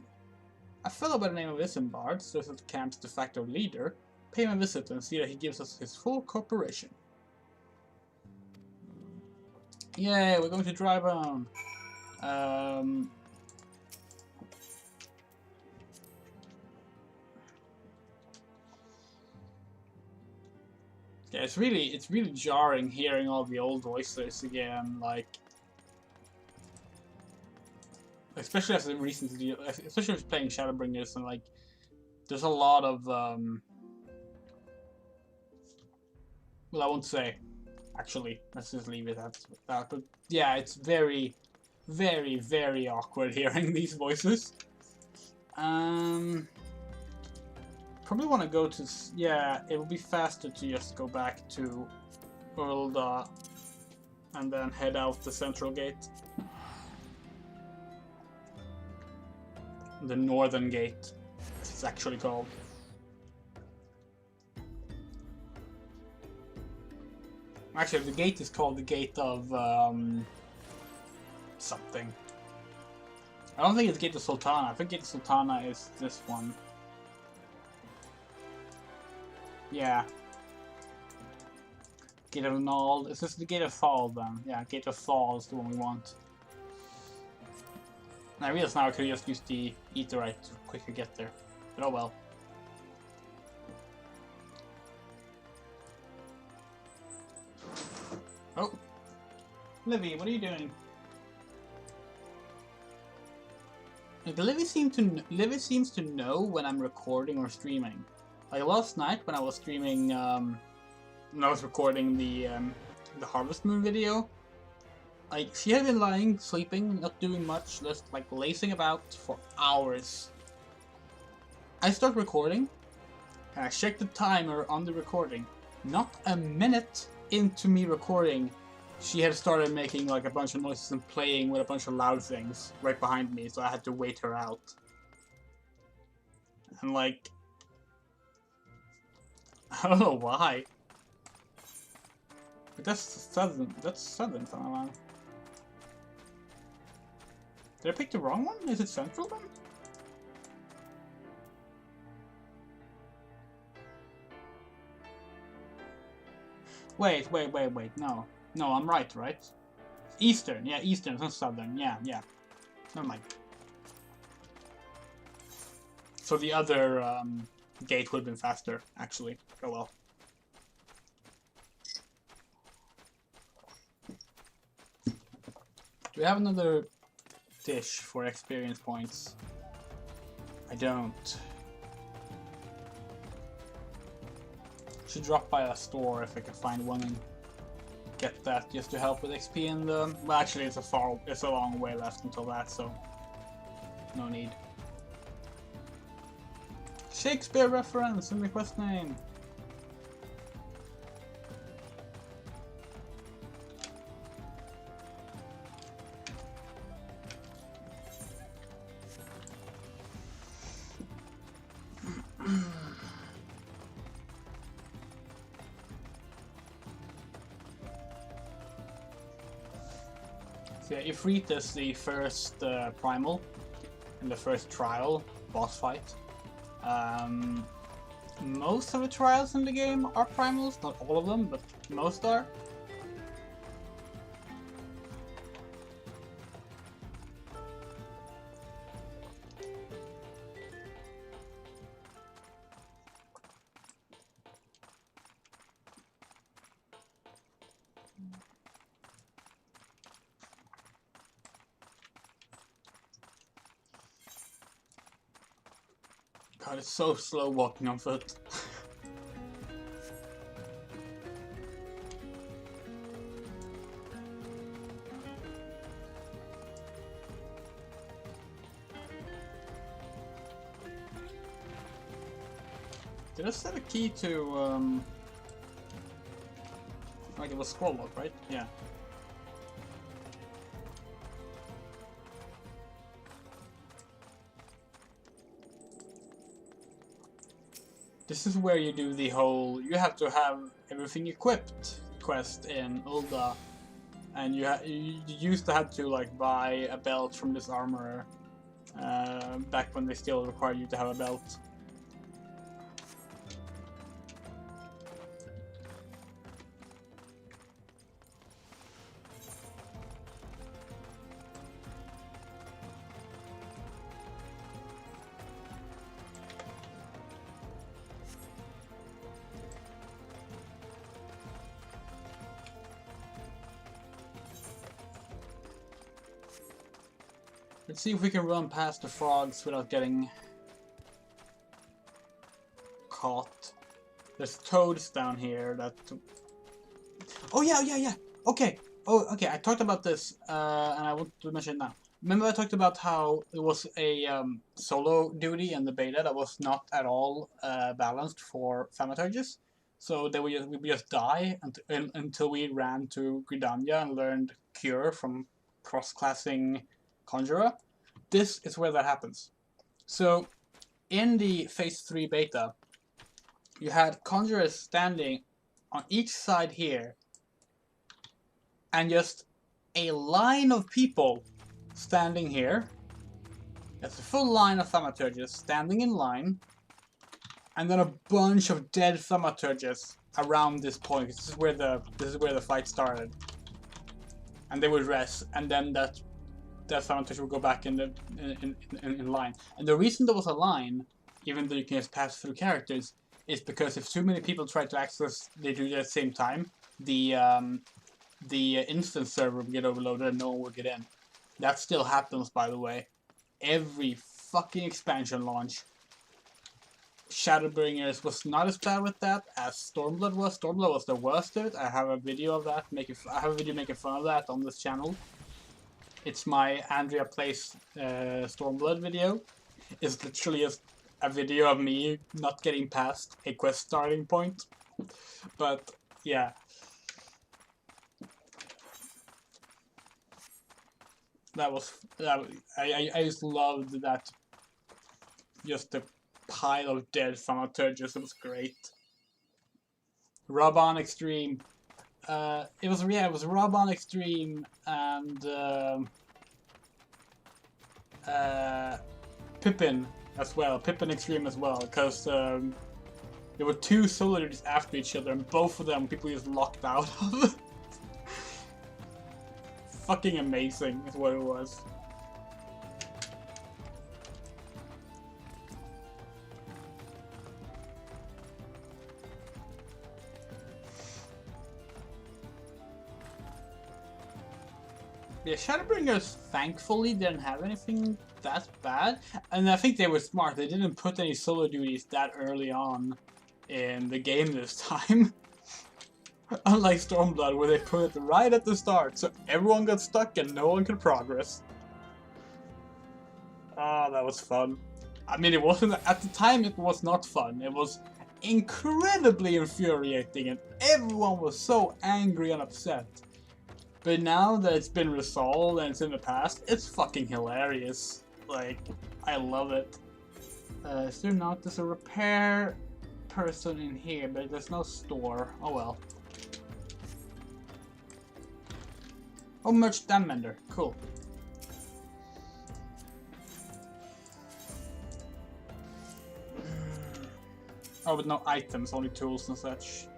A fellow by the name of Isembard, serves as the camp's de facto leader, pay him a visit and see that he gives us his full cooperation. Yay, we're going to Drybone! Yeah, it's really jarring hearing all the old voices again, like, especially as recently, especially if playing Shadowbringers, and like, there's a lot of well, I won't say, actually, let's just leave it at that. But yeah, it's very, very, very awkward hearing these voices. Probably want to go to, yeah, it would be faster to just go back to UL'DAH and then head out the central gate. The northern gate, as it's actually called. Actually, the gate is called the Gate of, something. I don't think it's Gate of Sultana. I think Gate of Sultana is this one. Yeah. Gate of NALD. Is this the Gate of Fall then? Yeah, Gate of Fall is the one we want. And I realize now I could just use the Aetheryte to quickly get there. But oh well. Oh. Livy, what are you doing? Like, Livy seems to know when I'm recording or streaming. Like last night when I was streaming, when I was recording the Harvest Moon video, like she had been lying, sleeping, not doing much, just like lazing about for hours. I start recording, and I check the timer on the recording. Not a minute into me recording, she had started making like a bunch of noises and playing with a bunch of loud things right behind me, so I had to wait her out. And like, I don't know why. But that's southern. That's southern somehow. Did I pick the wrong one? Is it central then? Wait. No, I'm right? Eastern. Yeah, eastern. It's not southern. Yeah. Never mind. So the other gate would have been faster, actually. Oh well. Do we have another dish for experience points? I don't. Should drop by a store if I can find one in get that just to help with XP and well, actually it's a long way left until that, so no need. Shakespeare reference in the quest name. So yeah, Ifrit is the first primal in the first trial boss fight. Most of the trials in the game are primals, not all of them, but most are. God, it's so slow walking on foot. Did I set a key to, like it was scroll lock, right? Yeah. This is where you do the whole, you have to have everything equipped quest in UL'DAH. And you used to have to like buy a belt from this armorer, back when they still required you to have a belt. Let's see if we can run past the frogs without getting caught. There's toads down here that... Oh yeah. Okay. Oh, okay. I talked about this, and I want to mention it now. Remember I talked about how it was a solo duty in the beta that was not at all balanced for thaumaturges? So they we would just die until we ran to Gridania and learned Cure from cross-classing Conjurer. This is where that happens. So, in the Phase 3 beta, you had Conjurers standing on each side here, and just a line of people standing here. That's a full line of thaumaturges standing in line, and then a bunch of dead thaumaturges around this point. This is where the fight started, and they would rest, and then that thaumaturge would go back in line. And the reason there was a line, even though you can just pass through characters, is because if too many people try to access they do it at the same time, the instance server will get overloaded and no one will get in. That still happens, by the way. Every fucking expansion launch. Shadowbringers was not as bad with that as Stormblood was. Stormblood was the worst of it. I have a video of that. I have a video making fun of that on this channel. It's my Andrea plays Stormblood video. It's literally just a video of me not getting past a quest starting point. But yeah. I just loved that. Just the pile of dead thaumaturges. It was great. Rub on Extreme. It was Rub on Extreme and Pippin as well. Pippin Extreme as well, because there were two solo duties after each other, and both of them people just locked out of. Fucking amazing is what it was. Yeah, Shadowbringers thankfully didn't have anything that bad, and I think they were smart. They didn't put any solo duties that early on in the game this time. Unlike Stormblood, where they put it right at the start, so everyone got stuck and no one could progress. Ah, that was fun. I mean, it wasn't, at the time it was not fun. It was incredibly infuriating and everyone was so angry and upset. But now that it's been resolved and it's in the past, it's fucking hilarious. Like, I love it. Is there not? There's a repair person in here, but there's no store. Oh well. Oh, merch dam mender. Cool. Oh, but no items, only tools and such.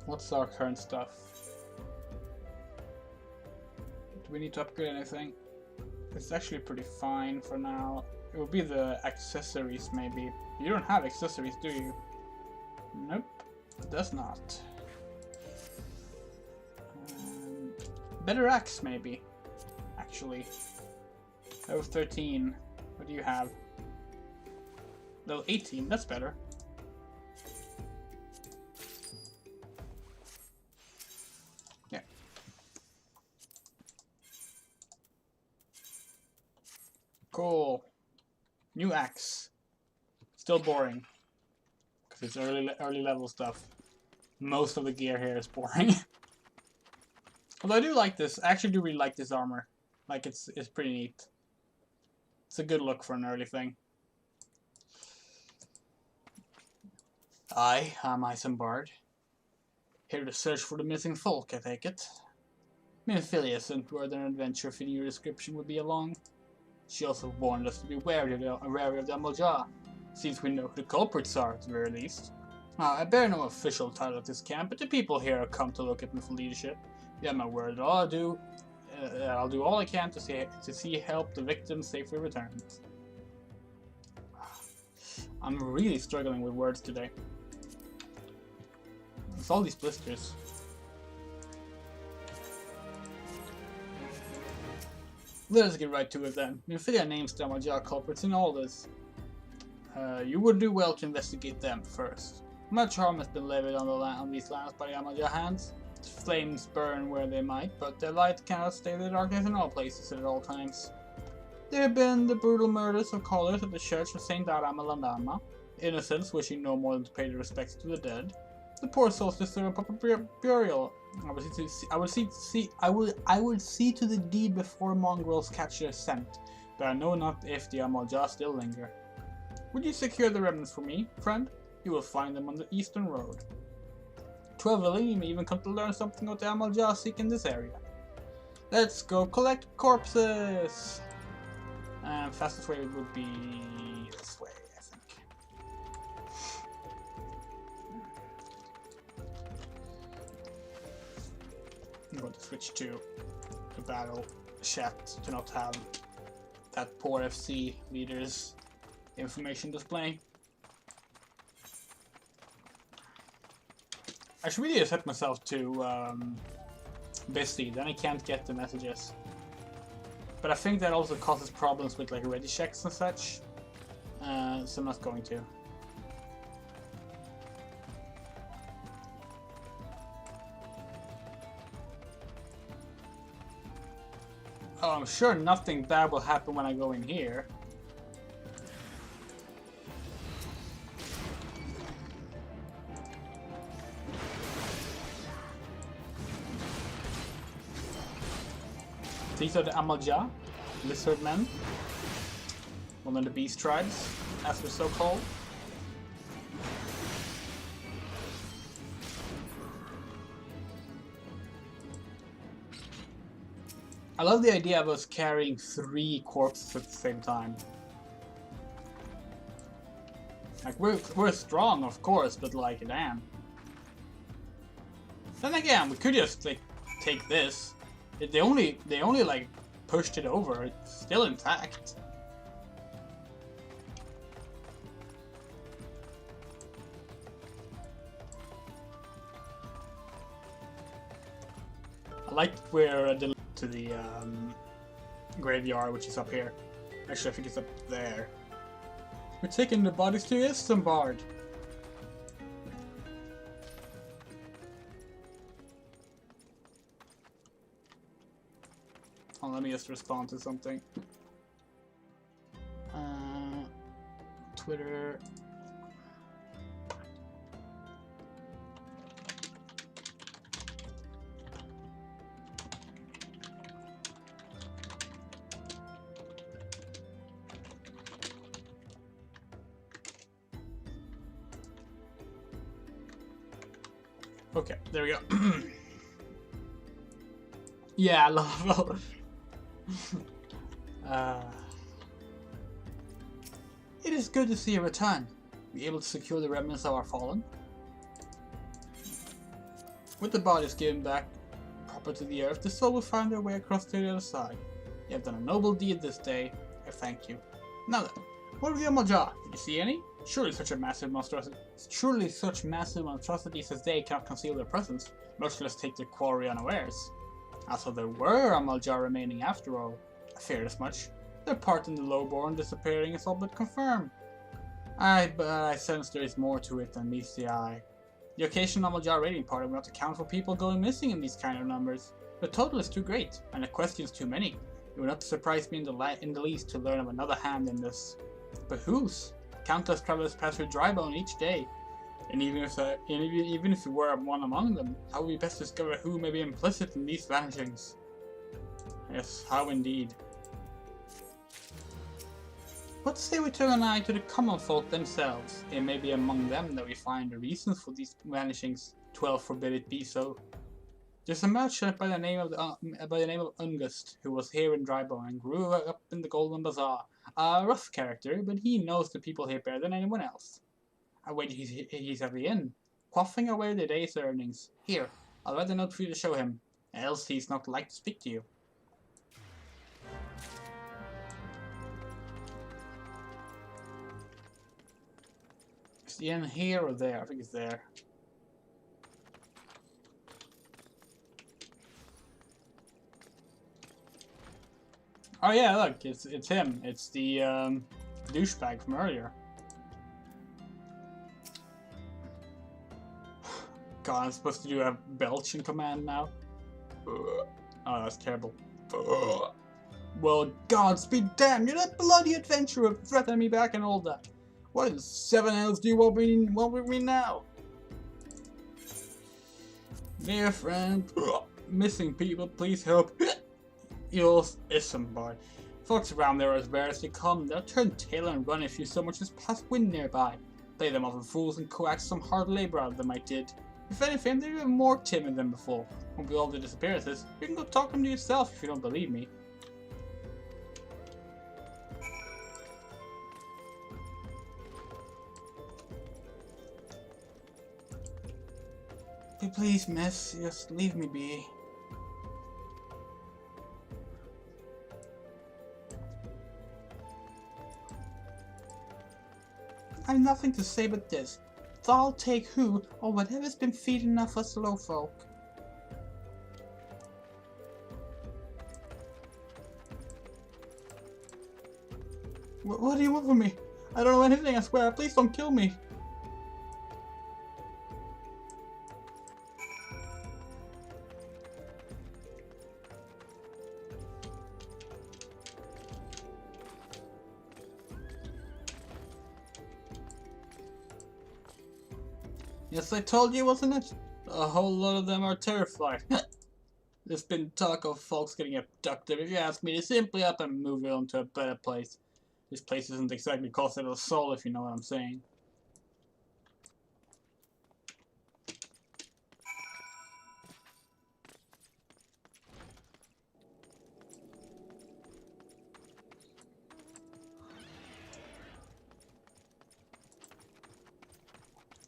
What's our current stuff? Do we need to upgrade anything? It's actually pretty fine for now. It will be the accessories maybe. You don't have accessories, do you? Nope, it does not. Better axe maybe, actually. Level 13, what do you have? Level 18, that's better. Cool. New axe. Still boring. Because it's early level stuff. Most of the gear here is boring. Although I do like this. I actually do really like this armor. Like it's pretty neat. It's a good look for an early thing. I am Isembard. Here to search for the missing folk, I take it. Minfilia sent word an adventure fitting your description would be along. She also warned us to be wary of the UL'DAH, since we know who the culprits are at the very least. I bear no official title at this camp, but the people here have come to look at me for leadership. Yeah, my word, I'll do all I can to see help the victims safely returned. I'm really struggling with words today. It's all these blisters. Let us get right to it then. Minfilia names the UL'DAH culprits in all this. You would do well to investigate them first. Much harm has been levied on these lands by the UL'DAH hands. Flames burn where they might, but their light cannot stay the darkness in all places at all times. There have been the brutal murders of callers at the church of Saint Arama, innocents wishing no more than to pay their respects to the dead. The poor souls deserve a proper burial. I will see to the deed before mongrels catch their scent, but I know not if the UL'DAH still linger. Would you secure the remnants for me, friend? You will find them on the eastern road. 12 willing, you may even come to learn something of the UL'DAH seek in this area. Let's go collect corpses! Fastest way would be this way, I think. I'm going to switch to the battle chat to not have that poor FC leader's information display. I should really set myself to busy, then I can't get the messages. But I think that also causes problems with like ready checks and such, so I'm not going to. Oh, I'm sure nothing bad will happen when I go in here. These are the UL'DAH, lizard men, one of the beast tribes, as they're so called. I love the idea of us carrying 3 corpses at the same time. Like we're strong, of course, but like damn. Then again, we could just like take this. They only like pushed it over. It's still intact. I like where the to the graveyard, which is up here. Actually, I think it's up there. We're taking the bodies to Isembard. Oh, let me just respond to something. Twitter. Okay, there we go. Yeah, love. It is good to see you return. Be able to secure the remnants of our fallen. With the bodies given back proper to the earth, the soul will find their way across to the other side. You have done a noble deed this day. I thank you. Now then, what of the UL'DAH? Did you see any? Surely such massive monstrosities as they cannot conceal their presence, much less take their quarry unawares. As though there were UL'DAH remaining after all. I feared as much. Their part in the lowborn disappearing is all but confirmed. But I sense there is more to it than meets the eye. The occasional UL'DAH raiding party will not account for people going missing in these kind of numbers. The total is too great, and the questions too many. It would not surprise me in the least to learn of another hand in this. But whose? Countless travelers pass through Drybone each day, and even if you were one among them, how would we best discover who may be implicit in these vanishings? Yes, how indeed. What say we turn an eye to the common folk themselves? It may be among them that we find the reasons for these vanishings. 12 forbid it be so. There's a merchant by the name of Ungust, who was here in Drybone and grew up in the Golden Bazaar. A rough character, but he knows the people here better than anyone else. I wait he's at the inn, quaffing away the day's earnings. Here, I'll write a note for you to show him, else he's not like to speak to you. Is the inn here or there? I think it's there. Oh yeah, look, it's him. It's the douchebag from earlier. God, I'm supposed to do a belching command now. Oh, that's terrible. Well, gods be damned! You're that bloody adventurer threatening me back and all that. What in 7 hells do you want with me now? Dear friend, missing people, please help. Isembard. Folks around there are as rare as they come. They'll turn tail and run if you so much as pass wind nearby. Play them off as fools and coax some hard labor out of them, I did. If anything, they're even more timid than before. And with all the disappearances, you can go talk to them to yourself if you don't believe me. Please, miss, just leave me be. I've nothing to say but this. I'll take who or whatever's been feeding enough us low folk. What do you want from me? I don't know anything, I swear. Please don't kill me. Yes, I told you, wasn't it? A whole lot of them are terrified. There's been talk of folks getting abducted. If you ask me to simply up and move on to a better place. This place isn't exactly costed a soul, if you know what I'm saying.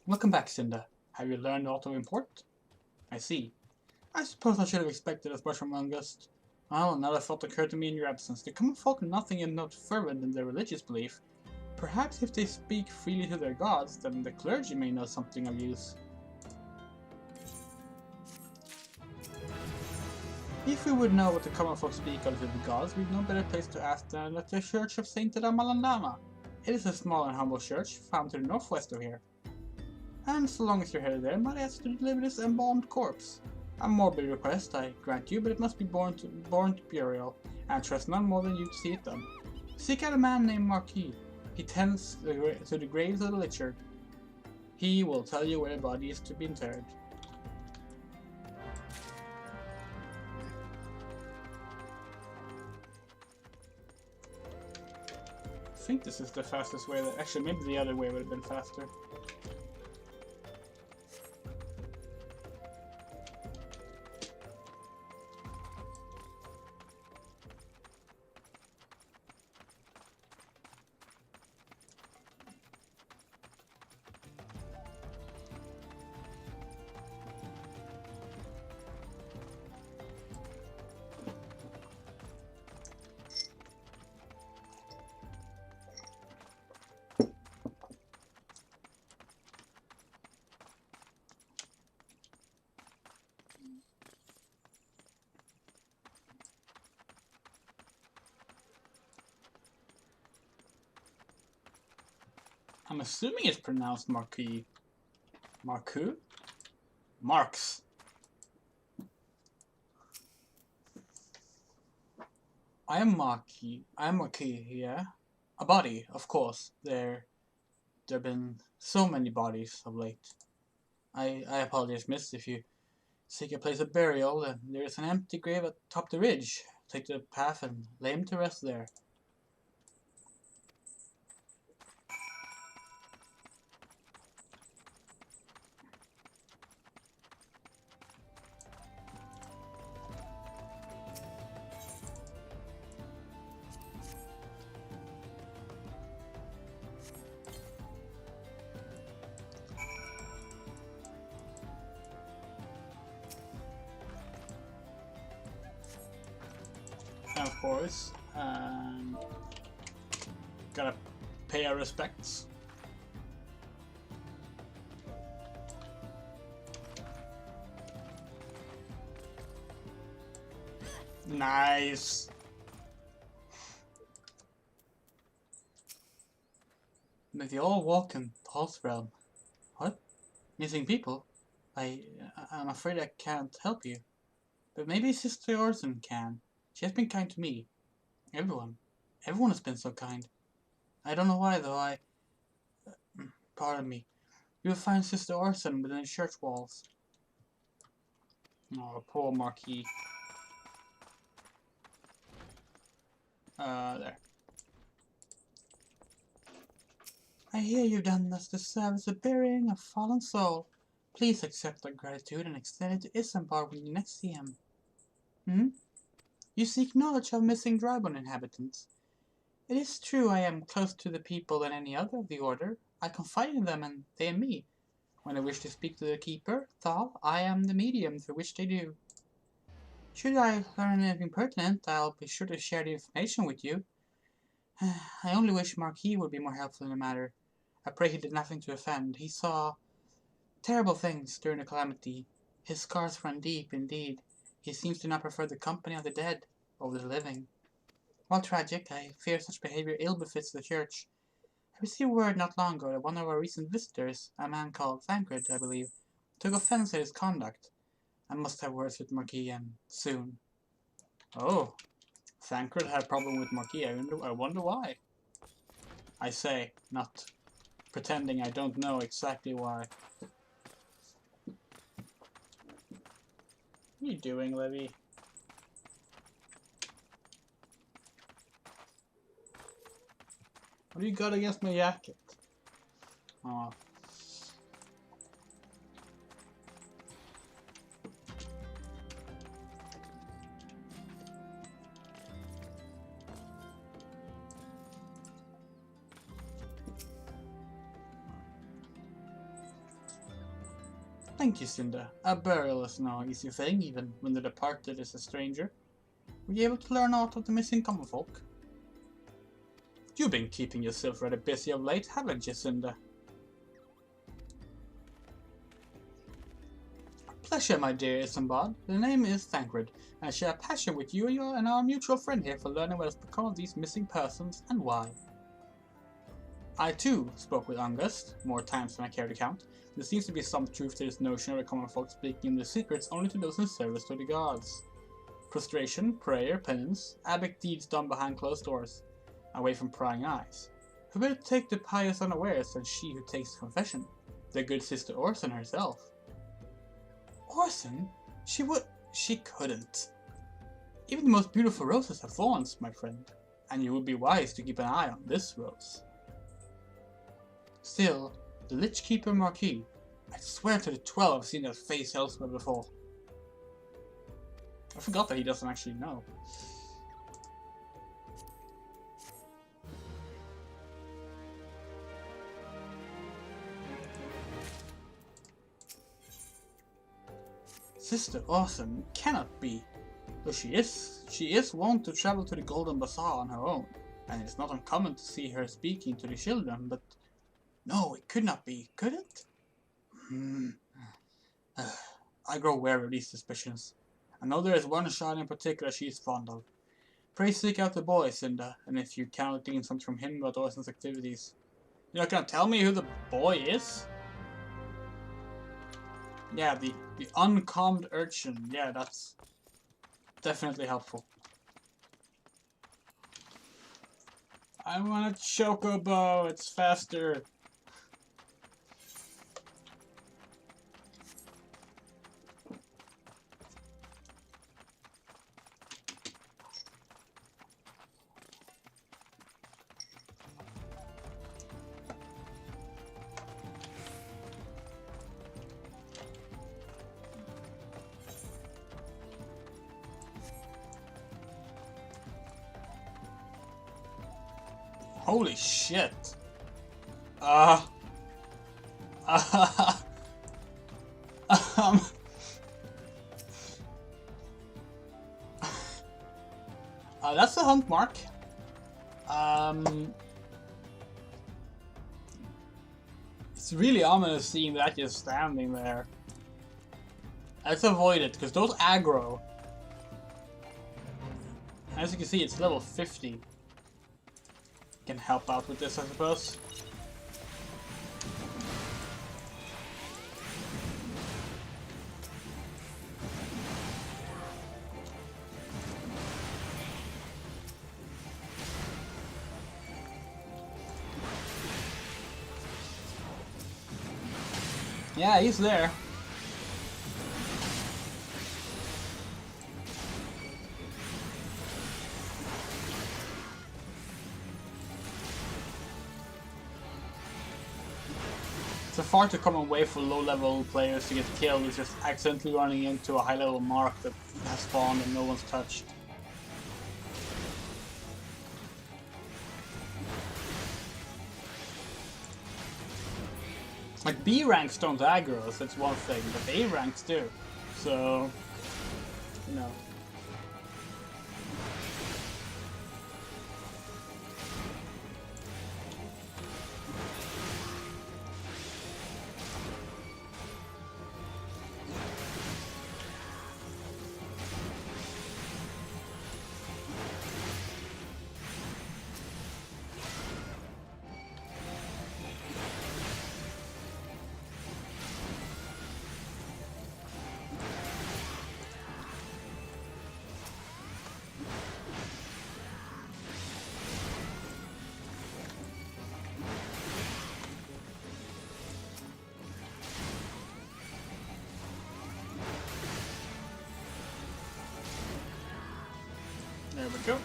Welcome back, Cinder. Have you learned auto import? I see. I suppose I should have expected as much from Ungust. Oh, another thought occurred to me in your absence. The common folk are nothing if not fervent in their religious belief. Perhaps if they speak freely to their gods, then the clergy may know something of use. If we would know what the common folk speak of to the gods, we've no better place to ask than at the church of Saint Ramalandama. It is a small and humble church, found to the northwest of here. And so long as you're headed there, might ask to deliver this embalmed corpse. A morbid request, I grant you, but it must be borne to burial, and trust none more than you to see it done. Seek out a man named Marquis. He tends to the graves of the Lichard. He will tell you where the body is to be interred. I think this is the fastest way. Actually, maybe the other way would have been faster. I'm assuming it's pronounced Marquis. Marku? Marks. I am Marquis, yeah? A body, of course. There have been so many bodies of late. I apologize, miss, if you seek a place of burial, there is an empty grave atop the ridge. Take the path and lay him to rest there. And of course, gotta pay our respects. Nice. May they all walk in Paul's realm. What? Missing people? I'm afraid I can't help you. But maybe Sister Orson can. She has been kind to me. Everyone has been so kind. I don't know why though. Pardon me. You'll find Sister Orson within the church walls. Oh, poor Marquis. There. I hear you've done us the service of burying a fallen soul. Please accept our gratitude and extend it to Isembard when you next see him. You seek knowledge of missing Drybone inhabitants. It is true I am closer to the people than any other of the order. I confide in them and they in me. When I wish to speak to the keeper, Thal, I am the medium through which they do. Should I learn anything pertinent, I'll be sure to share the information with you. I only wish Marquis would be more helpful in the matter. I pray he did nothing to offend. He saw terrible things during the calamity. His scars run deep, indeed. He seems to not prefer the company of the dead over the living. While tragic, I fear such behavior ill befits the church. I received word not long ago that one of our recent visitors, a man called Thancred, I believe, took offense at his conduct. I must have words with Marquis, and soon. Oh, Thancred had a problem with Marquis. I wonder why. I say, not pretending I don't know exactly why. What are you doing, Livy? What do you got against my jacket? Oh. Thank you, Cinda. A burial is no easy thing, even when the departed is a stranger. Were you able to learn aught of the missing common folk? You've been keeping yourself rather busy of late, haven't you, Cinder? Pleasure, my dear Isembard. The name is Thancred, and I share a passion with you and our mutual friend here for learning what has become of these missing persons and why. I too spoke with August, more times than I care to count. There seems to be some truth to this notion of the common folk speaking their secrets only to those in service to the gods. Prostration, prayer, penance, abject deeds done behind closed doors, away from prying eyes. Who better take the pious unawares than she who takes confession, the good sister Orson herself? Orson? She couldn't. Even the most beautiful roses have thorns, my friend, and you would be wise to keep an eye on this rose. Still, the Lich Keeper Marquis, I swear to the 12 I've seen that face elsewhere before. I forgot that he doesn't actually know. Sister Orson cannot be, though she is wont to travel to the Golden Bazaar on her own, and it is not uncommon to see her speaking to the children, but no, it could not be, could it? I grow wary of these suspicions. I know there is one shard in particular she is fond of. Pray seek out the boy, Cinder, and if you cannot glean something from him about Orson's activities. You're not gonna tell me who the boy is? Yeah, the uncalmed urchin. Yeah, that's definitely helpful. I want a chocobo, it's faster. Holy shit. That's a hunt mark. It's really ominous seeing that just standing there. Let's avoid it, because those aggro. As you can see, it's level 50. Can help out with this, I suppose. Yeah, he's there. It's a far too common way for low-level players to get killed, is just accidentally running into a high-level mark that has spawned and no one's touched. Like, B ranks don't aggro, so it's one thing, but A ranks do. So, you know. There we go.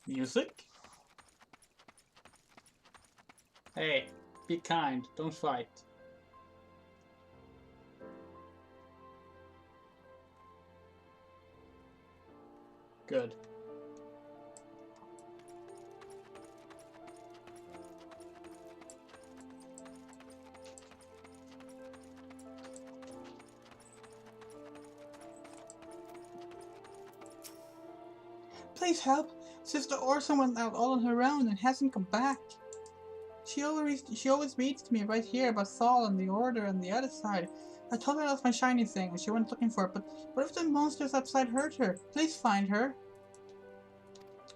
Music? Hey, be kind, don't fight. Good. Please help! Sister Orson went out all on her own and hasn't come back. She always reads to me right here about Saul and the Order and the other side. I told her I lost my shiny thing and she went looking for it, but what if the monsters outside hurt her? Please find her.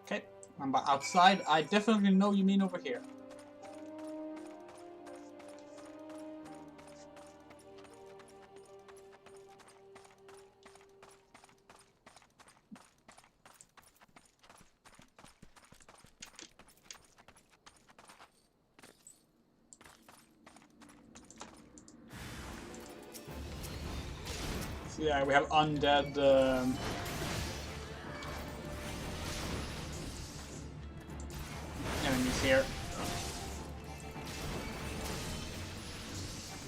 Okay, I'm outside. I definitely know you mean over here. So yeah, we have undead enemies here.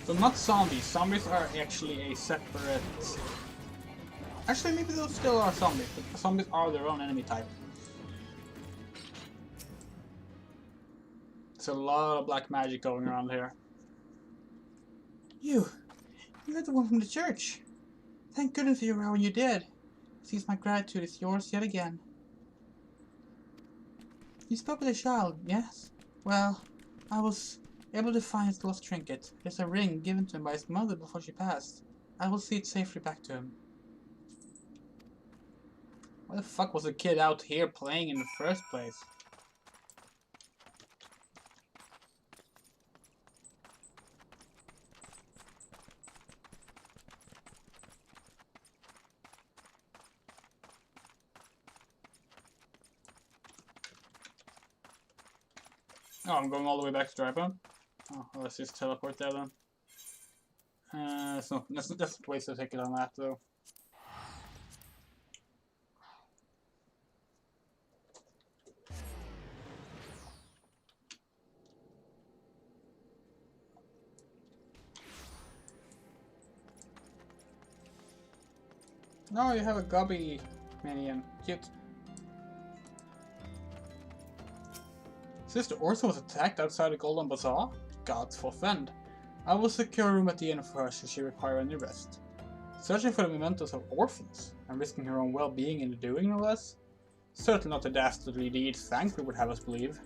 So not zombies. Zombies are actually a separate... Actually, maybe those still are zombies, but zombies are their own enemy type. There's a lot of black magic going around here. You're the one from the church. Thank goodness you were when you did. Sees my gratitude is yours yet again. You spoke with a child, yes? Well, I was able to find his lost trinket. It's a ring given to him by his mother before she passed. I will see it safely back to him. Why the fuck was the kid out here playing in the first place? Oh, I'm going all the way back to Drybound? Oh, well, let's just teleport there then. That's a waste of ticket on that though. No, you have a gobby minion. Cute. Sister Orson was attacked outside the Golden Bazaar? Gods forfend. I will secure a room at the inn for her should she require any rest. Searching for the mementos of orphans, and risking her own well-being in the doing, no less? Certainly not the dastardly deed Thancred would have us believe.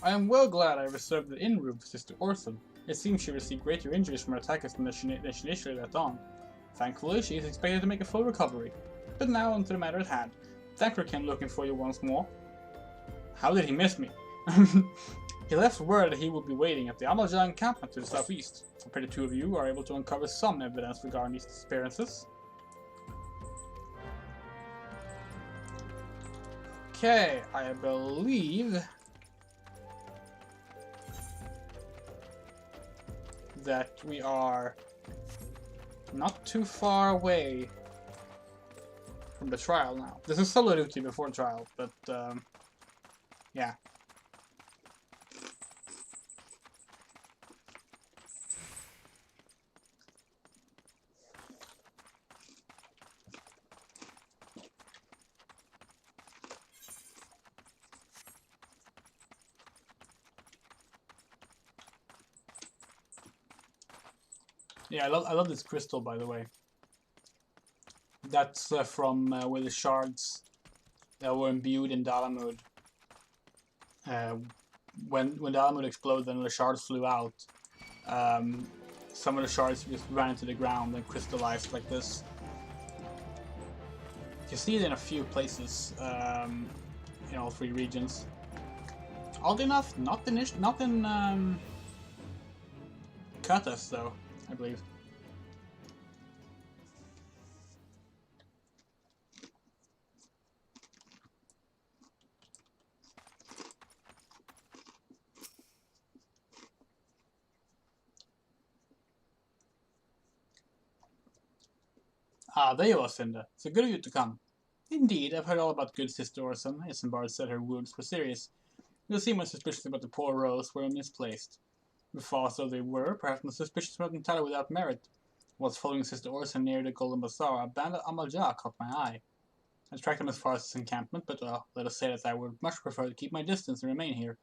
I am well glad I reserved the inn room for Sister Orson. It seems she received greater injuries from her attackers than she initially let on. Thankfully, she is expected to make a full recovery. But now onto the matter at hand. Thancred came looking for you once more. How did he miss me? He left word that he would be waiting at the UL'DAH encampment to the southeast. I pray the two of you are able to uncover some evidence regarding these disappearances. Okay, I believe that we are not too far away from the trial now. This is solo duty before trial, but yeah. Yeah, I love this crystal, by the way. That's from where the shards that were imbued in Dalamud. When Dalamud exploded and the shards flew out, some of the shards just ran into the ground and crystallized like this. You see it in a few places in all three regions. Oddly enough, not in Katas though, I believe. Ah, there you are, Cinder. So good of you to come. Indeed, I've heard all about good Sister Orson. Isembard said her wounds were serious. You'll see my suspicions about the poor Rose were misplaced. False though they were, perhaps my suspicions about Natalia without merit. Whilst following Sister Orson near the Golden Bazaar, a band of UL'DAH caught my eye. I tracked them as far as this encampment, but let us say that I would much prefer to keep my distance and remain here.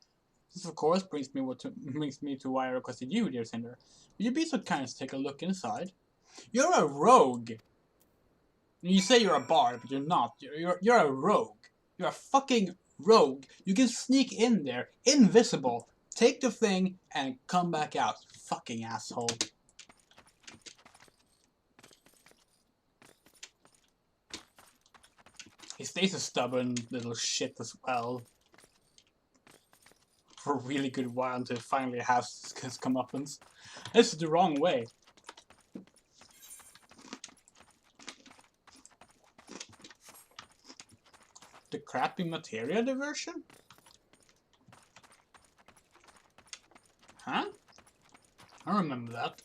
This, of course, brings me to why I requested you, dear Cinder. Would you be so kind as to take a look inside? You're a rogue! You say you're a bard, but you're not. You're a rogue. You're a fucking rogue. You can sneak in there, invisible, take the thing, and come back out. Fucking asshole. He stays a stubborn little shit as well. For a really good while until finally has his comeuppance. This is the wrong way. The crappy materia diversion? Huh? I remember that.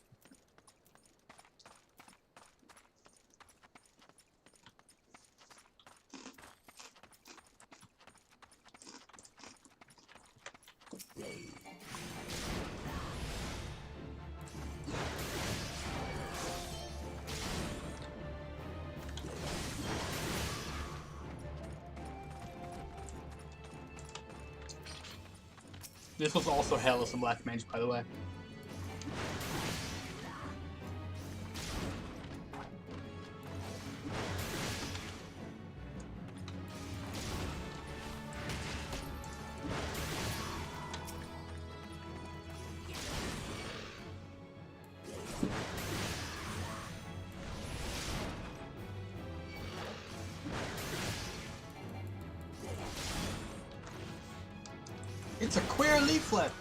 This was also hell as a black mage, by the way. It's a queer leaflet!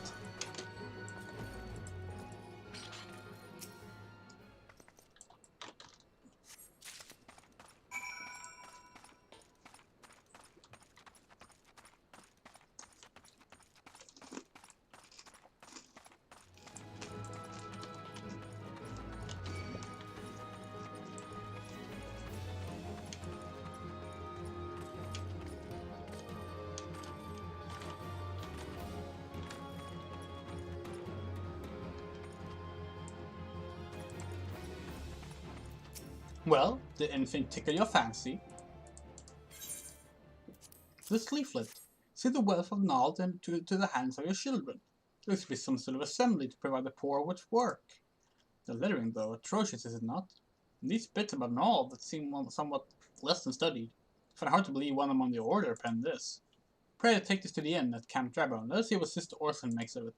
Well, did anything tickle your fancy? This leaflet. See the wealth of NALD into the hands of your children. There used to be some sort of assembly to provide the poor with work. The lettering, though, atrocious, is it not? And these bits about NALD that seem somewhat less than studied. I find it hard to believe one among the Order penned this. Pray to take this to the inn at Camp Dragon. Let us see what Sister Orson makes of it.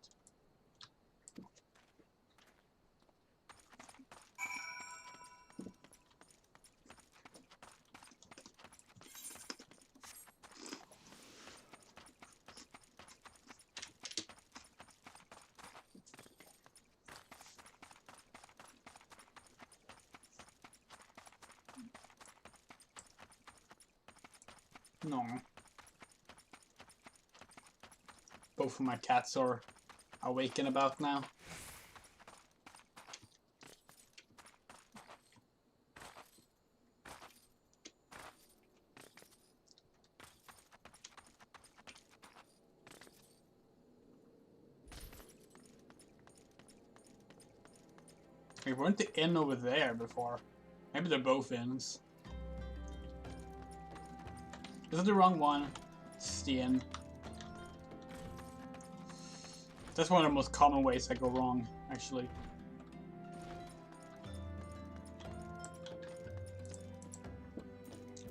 No. Both of my cats are awake and about now. We weren't the inn over there before. Maybe they're both inns. Is it the wrong one? It's the inn. That's one of the most common ways I go wrong, actually.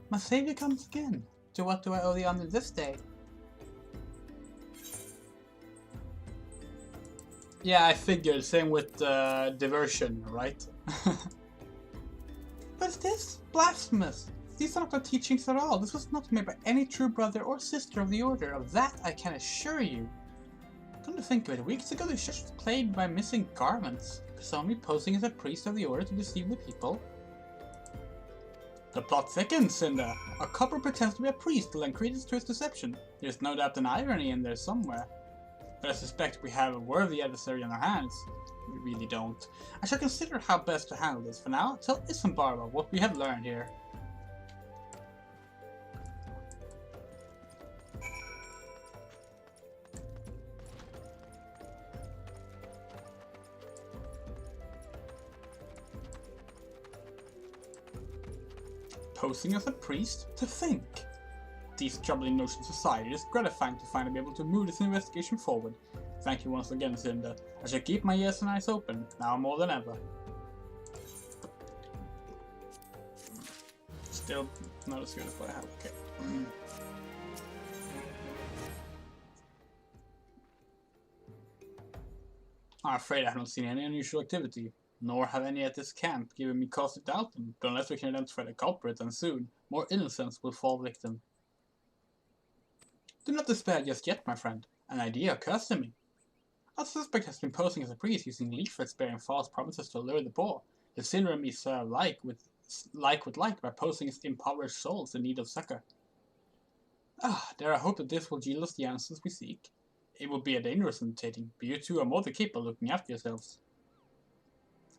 My savior comes again. To what do I owe thee honor this day? Yeah, I figured. Same with diversion, right? What's this? Blasphemous! These are not our teachings at all. This was not made by any true brother or sister of the Order. Of that I can assure you. Come to think of it, weeks ago the church was plagued by missing garments, presumably posing as a priest of the Order to deceive the people. The plot thickens, Cinder. A copper pretends to be a priest to lend credence to his deception. There's no doubt an irony in there somewhere. But I suspect we have a worthy adversary on our hands. We really don't. I shall consider how best to handle this. For now, tell Isembard about what we have learned here. Posing as a priest? To think! These troubling notions of society, it is gratifying to finally be able to move this investigation forward. Thank you once again, Cinda. I shall keep my ears and eyes open, now more than ever. Still not as good as what I have, okay. I'm afraid I haven't seen any unusual activity, nor have any at this camp given me cause to doubt them, but unless we can identify the culprit, and soon, more innocents will fall victim. Do not despair just yet, my friend. An idea occurs to me. A suspect has been posing as a priest using leaflets bearing false promises to lure the poor. The sinner may serve like with like by posing as impoverished souls in need of succor. Dare I hope that this will yield us the answers we seek. It would be a dangerous undertaking, but you two are more than capable of looking after yourselves.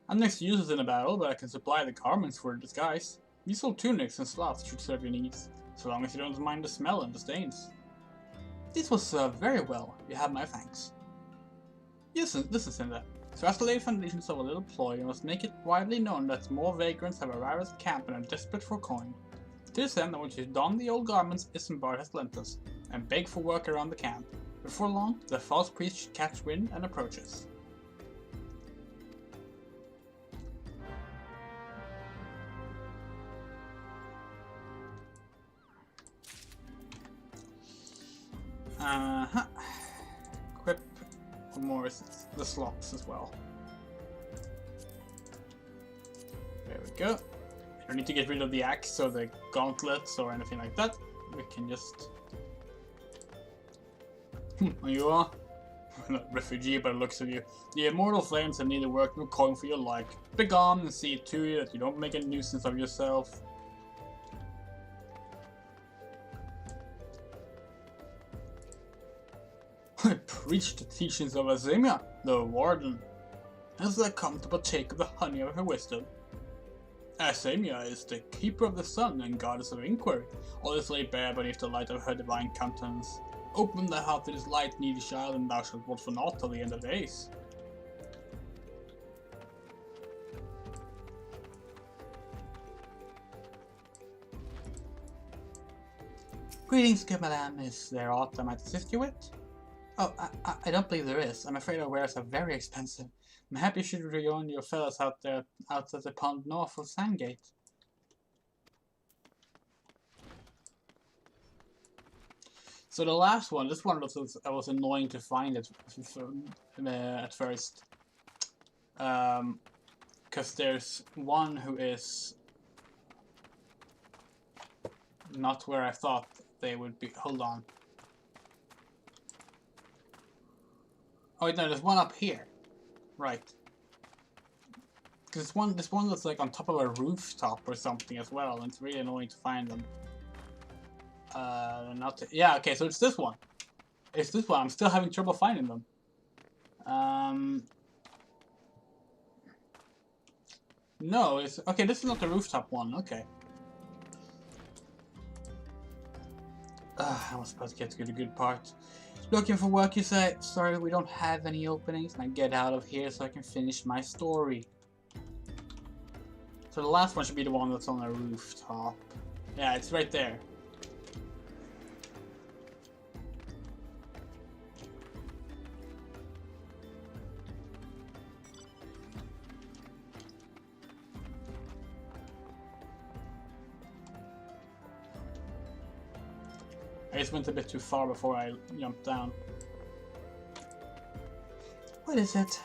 I'm next useless in a battle, but I can supply the garments for a disguise. Useful tunics and sloths should serve your needs, so long as you don't mind the smell and the stains. This will serve very well. You have my thanks. Yes, listen, Cinda. So as to lay the foundations of a little ploy, you must make it widely known that more vagrants have arrived at the camp and are desperate for coin. To this end, I want you to don the old garments Isembard has lent us, and beg for work around the camp. Before long, the false priest should catch wind and approach us. Equip more the slots as well. There we go. I don't need to get rid of the axe or the gauntlets or anything like that. We can just... you are? Not refugee by the looks of you. The immortal flames have neither work nor coin for your like. Begone and see to it that you don't make a nuisance of yourself. I preach the teachings of Azimia, the warden, as I come to partake of the honey of her wisdom. Azimia is the keeper of the sun and goddess of inquiry. All is laid bare beneath the light of her divine countenance. Open thy heart to this light, needy child, and thou shalt want for naught till the end of days. Greetings, good madam. Is there aught I might assist you with? Oh, I don't believe there is. I'm afraid our wares are very expensive. I'm happy you should rejoin your fellows out at the pond north of Sandgate. So the last one, this one was annoying to find at first. Because there's one who is not where I thought they would be. Hold on. Oh wait, no, there's one up here. Right. Because this one that's like on top of a rooftop or something as well, and it's really annoying to find them. Yeah, okay, so it's this one. It's this one. I'm still having trouble finding them. No, it's okay. This is not the rooftop one. Okay. I was supposed to get to the good part. Looking for work, you say? Sorry, we don't have any openings. Now get out of here so I can finish my story. So the last one should be the one that's on the rooftop. Yeah, it's right there. I just went a bit too far before I jumped down. What is it?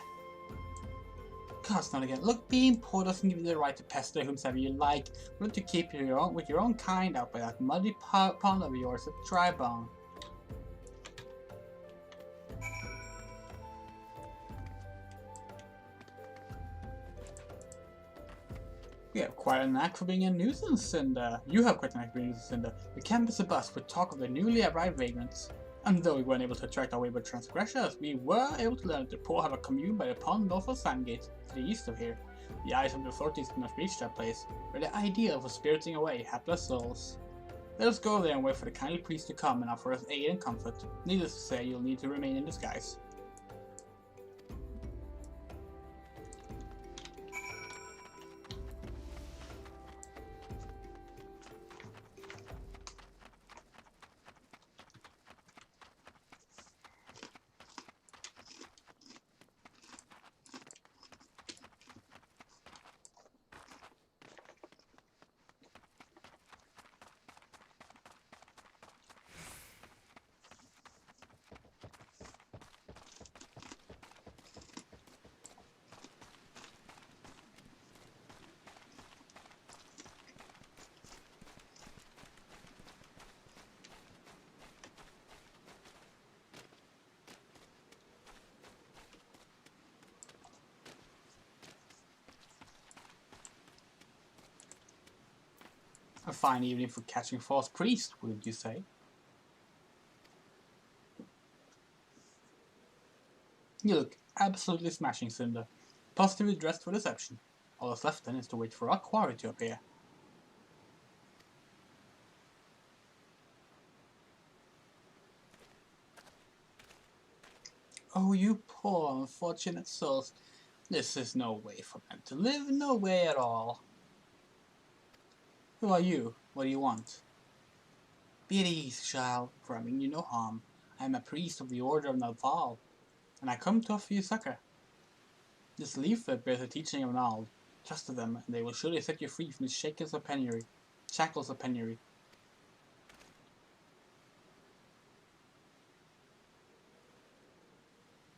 God's not again. Look, being poor doesn't give you the right to pester whomsoever you like. You want to keep with your own kind out by that muddy pond of yours at Drybone. We have quite a knack for being a nuisance, and you have quite a knack for being a nuisance, and the camp is abuzz with talk of the newly arrived vagrants. And though we weren't able to attract our wayward transgressors, we were able to learn that the poor have a commune by the pond north of Sandgate, to the east of here. The eyes of the authorities cannot reach that place, where the ideal for spiriting away hapless souls. Let us go there and wait for the kindly priest to come and offer us aid and comfort. Needless to say, you'll need to remain in disguise. A fine evening for catching false priests, wouldn't you say? You look absolutely smashing, Cinder. Positively dressed for deception. All that's left then is to wait for our quarry to appear. Oh, you poor unfortunate souls. This is no way for them to live, no way at all. Who are you? What do you want? Be at ease, child, for I mean you no harm. I am a priest of the Order of NALD, and I come to offer you succor. This leaflet bears the teaching of NALD. Trust them, and they will surely set you free from the shackles of penury.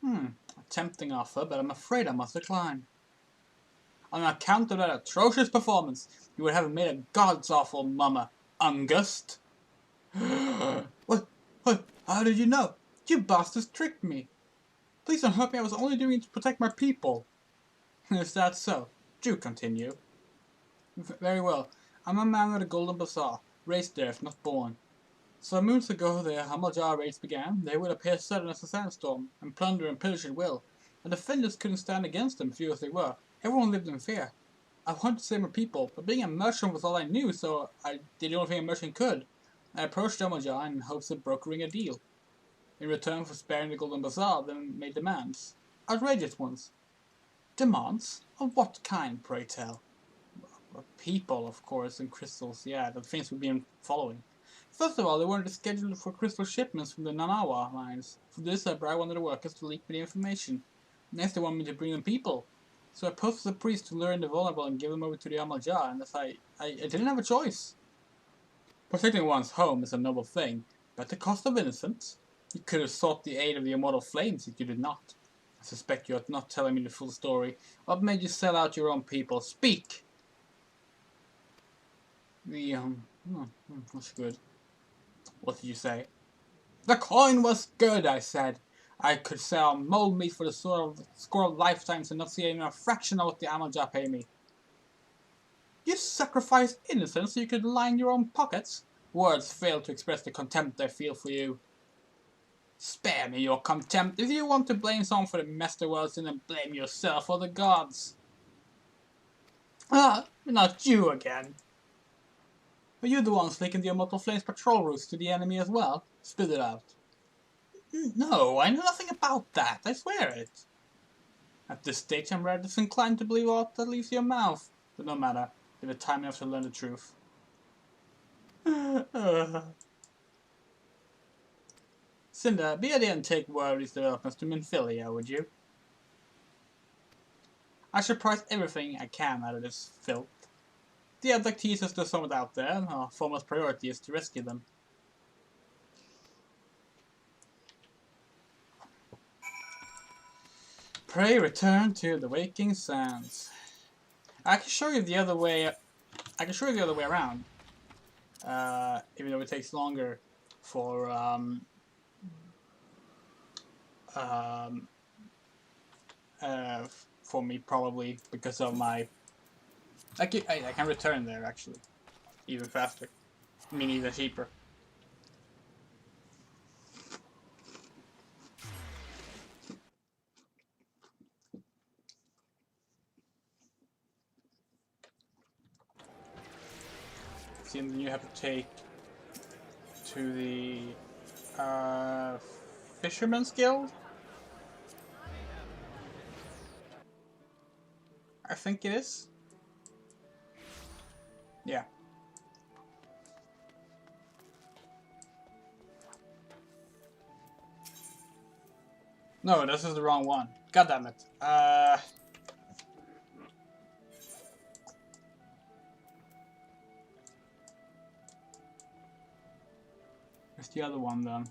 A tempting offer, but I'm afraid I must decline. On account of that atrocious performance, you would have made a god's awful mummer, Ungust. What? How did you know? You bastards tricked me. Please don't hurt me, I was only doing it to protect my people. Is that so? Do continue. Very well. I'm a man with a golden bazaar, raised there if not born. Some moons ago the UL'DAH raids began. They would appear sudden as a sandstorm, and plunder and pillage at will. The defenders couldn't stand against them, few as they were. Everyone lived in fear. I wanted to save my people, but being a merchant was all I knew, so I did the only thing a merchant could. I approached UL'DAH in hopes of brokering a deal. In return for sparing the golden bazaar, they made demands. Outrageous ones. Demands? Of what kind, pray tell? People, of course, and crystals, yeah, the things we've been following. First of all, they wanted to schedule for crystal shipments from the Nanawa mines. For this, I wanted the workers to leak me the information. Next, they wanted me to bring them people. So I posted a priest to lure in the vulnerable and give them over to the UL'DAH, and thus I didn't have a choice. Protecting one's home is a noble thing, but at the cost of innocence. You could have sought the aid of the immortal flames if you did not. I suspect you are not telling me the full story. What made you sell out your own people? Speak! That's good. What did you say? The coin was good, I said. I could sell mold meat for the score of lifetimes and not see even a fraction of what the UL'DAH pay me. You sacrificed innocence so you could line your own pockets? Words fail to express the contempt I feel for you. Spare me your contempt. If you want to blame someone for the mess the world's in, then blame yourself or the gods. Ah, not you again. Are you the ones leaking the Immortal Flames patrol routes to the enemy as well? Spit it out. No, I know nothing about that, I swear it. At this stage I'm rather disinclined to believe all that leaves your mouth. But no matter, give it time enough to learn the truth. Cinder, be ready and take word of these developments to Minfilia, would you? I shall price everything I can out of this filth. The abductees are still somewhat out there, and our foremost priority is to rescue them. Pray return to the waking sands. I can show you the other way. I can show you the other way around. Even though it takes longer for me probably because of my. I can return there actually, even faster. I mean, even cheaper. See, and then you have to take to the Fisherman's Guild. I think it is. Yeah. No, this is the wrong one. God damn it. Where's the other one then?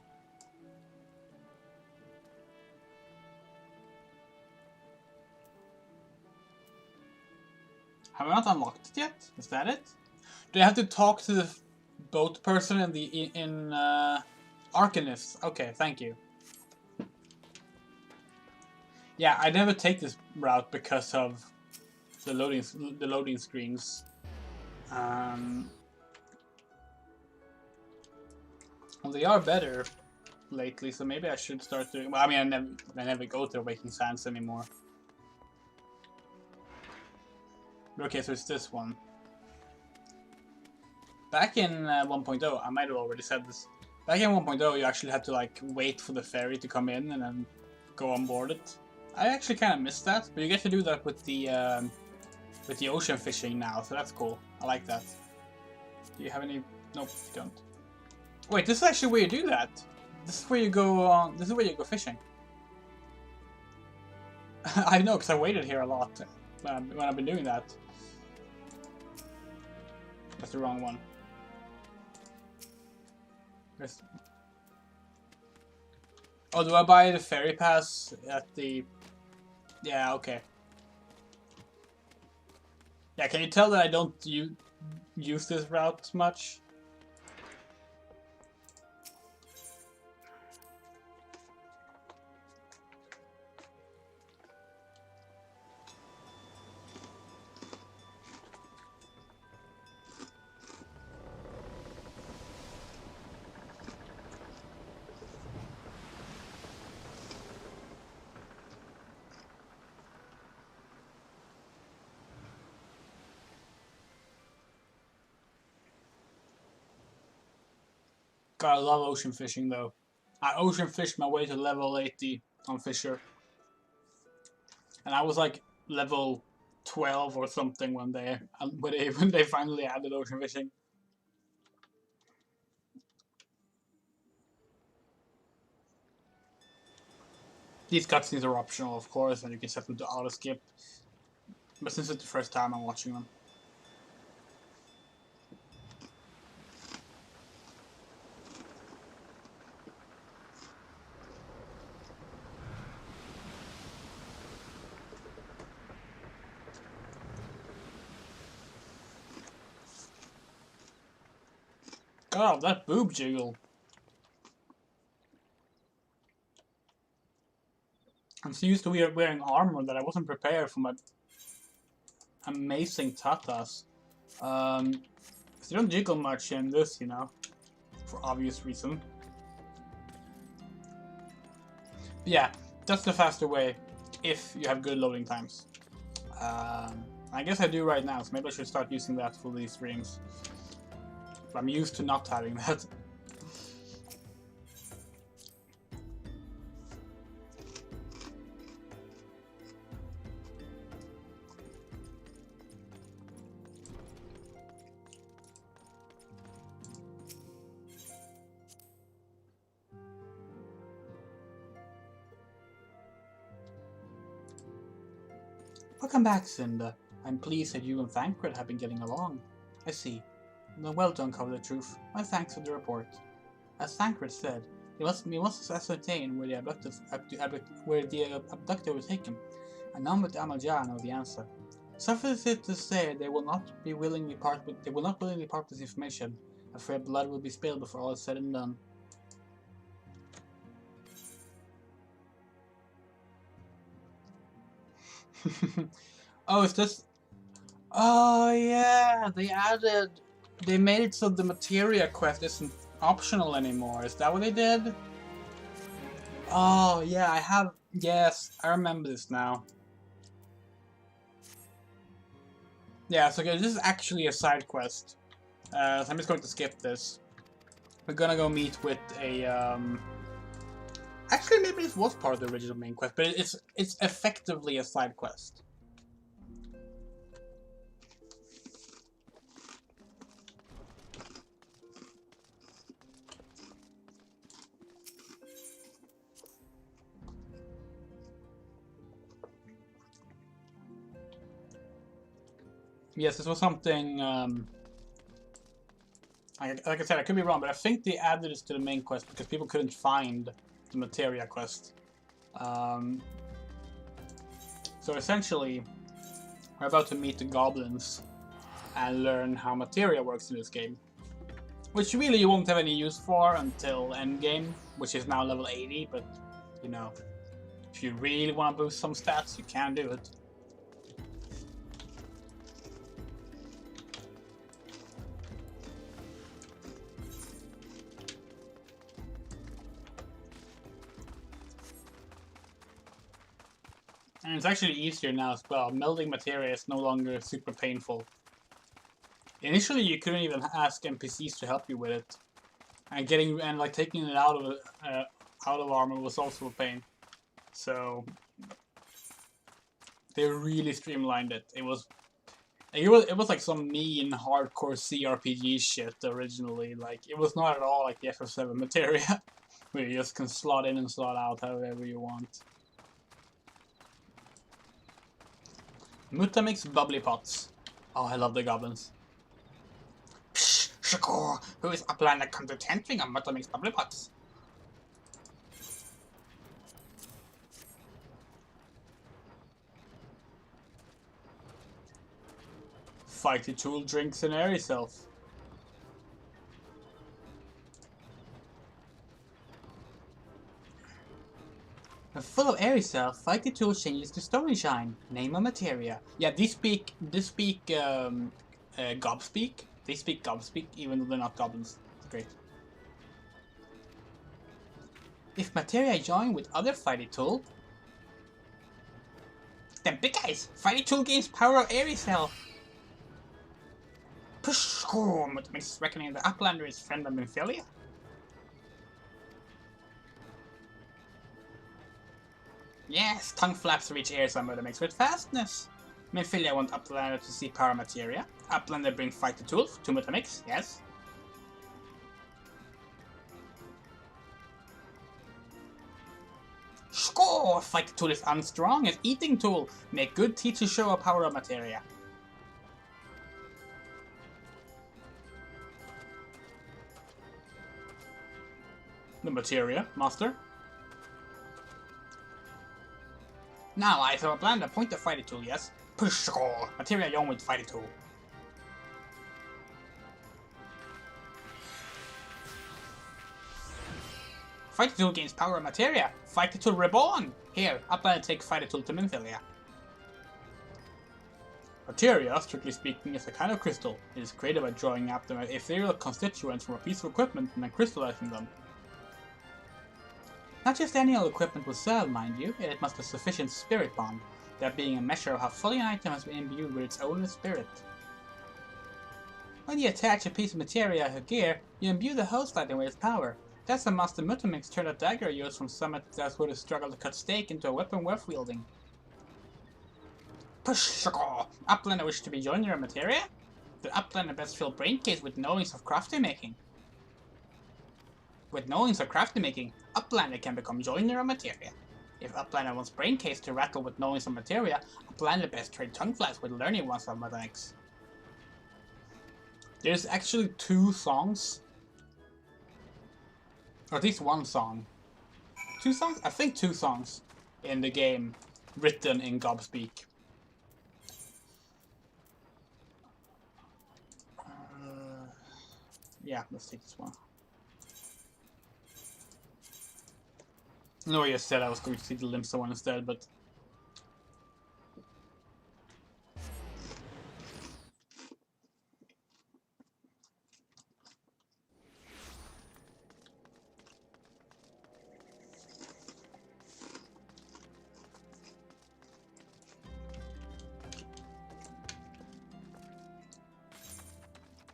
Have I not unlocked it yet? Is that it? Do I have to talk to the boat person in the Arcanist? Okay, thank you. Yeah, I never take this route because of the loading screens. Well, they are better lately, so maybe I should start doing. Well, I mean, I never go to Awakening Sands anymore. Okay, so it's this one. Back in 1.0, I might have already said this. Back in 1.0, you actually had to like wait for the ferry to come in and then go on board it. I actually kind of missed that, but you get to do that with the ocean fishing now, so that's cool. I like that. Do you have any? Nope, you don't. Wait, this is actually where you do that. This is where you go on. This is where you go fishing. I know, because I waited here a lot when I've been doing that. That's the wrong one. There's... Oh, do I buy the ferry pass at the... Yeah, okay. Yeah, can you tell that I don't use this route much? God, I love ocean fishing though. I ocean fished my way to level 80 on Fisher. And I was like level 12 or something one day when they finally added ocean fishing. These cutscenes are optional, of course, and you can set them to auto skip. But since it's the first time I'm watching them. God, that boob jiggle. I'm so used to wearing armor that I wasn't prepared for my amazing tatas. They don't jiggle much in this, you know, for obvious reason. But yeah, that's the faster way if you have good loading times. I guess I do right now, so maybe I should start using that for these streams. But I'm used to not having that. Welcome back, Cinda. I'm pleased that you and Thancred have been getting along. I see. Well done, Cover the Truth. My thanks for the report. As Thancred said, we must ascertain where the abductor was taken, and none but the Amal-Jah know the answer. Suffice it to say, they will not willingly part with this information, afraid blood will be spilled before all is said and done. Oh, is this... Oh yeah, they made it so the materia quest isn't optional anymore. Is that what they did? Oh yeah, yes, I remember this now. Yeah, so this is actually a side quest. So I'm just going to skip this. We're gonna go meet with a actually, maybe this was part of the original main quest, but it's effectively a side quest. Yes, this was something, like I said, I could be wrong, but I think they added this to the main quest because people couldn't find the materia quest. So essentially, we're about to meet the goblins and learn how materia works in this game. Which really you won't have any use for until endgame, which is now level 80, but, you know, if you really want to boost some stats, you can do it. And it's actually easier now as well. Melding materia is no longer super painful. Initially, you couldn't even ask NPCs to help you with it, and taking it out of armor was also a pain. So they really streamlined it. It was like some mean hardcore CRPG shit originally. Like, it was not at all like the FF7 materia, where you just can slot in and slot out however you want. Mutamix bubbly pots. Oh, I love the goblins. Psh, Shakur, who is upline that comes to tendering on Mutamix bubbly pots? Fighty Tool drinks an airy self. Full of airy self, Fighty Tool changes to Stony Shine. Name a materia. Yeah, they speak gob speak. They speak gob speak, even though they're not goblins. It's great. If materia join with other Fighty Tool, then big guys, Fighty Tool gains power of airy self. Push score, Mutamix reckoning the Uplander is friend of Minfilia. Yes, tongue flaps reach air some Mutamix with fastness. Minfilia want Uplander to see power materia. Uplander bring Fighty Tool to Mutamix, yes. Score! Fighty Tool is unstrong as Eating Tool. Make good teeth to show a power of materia. The materia, master. Now I throw a blender, point the Fighty Tool, yes. Push score! Materia young with Fighty Tool. Fighty Tool gains power of materia. Fighty Tool reborn! Here, Uplander take Fighty Tool to Minfilia. Materia, strictly speaking, is a kind of crystal. It is created by drawing up the ethereal constituents from a piece of equipment and then crystallizing them. Not just any old equipment will serve, mind you, it must have sufficient spirit bond, that being a measure of how fully an item has been imbued with its own spirit. When you attach a piece of materia to gear, you imbue the host item with its power. That's how Master Mutamix turned a dagger used from Summit that would have struggled to cut stake into a weapon worth wielding. Push! Uplander wish to be joiner of materia? The Uplander best fill braincase with knowings of crafty making. With knowings of crafty making, Uplander can become joiner of materia. If Uplander wants braincase to rattle with knowings of materia, Uplander best trade tongue flaps with learning ones of Mutamix. There's actually 2 songs. Or at least 1 song. 2 songs? I think 2 songs in the game written in Gobspeak. Yeah, let's take this one. No, I just said I was going to see the Limsa one instead, but...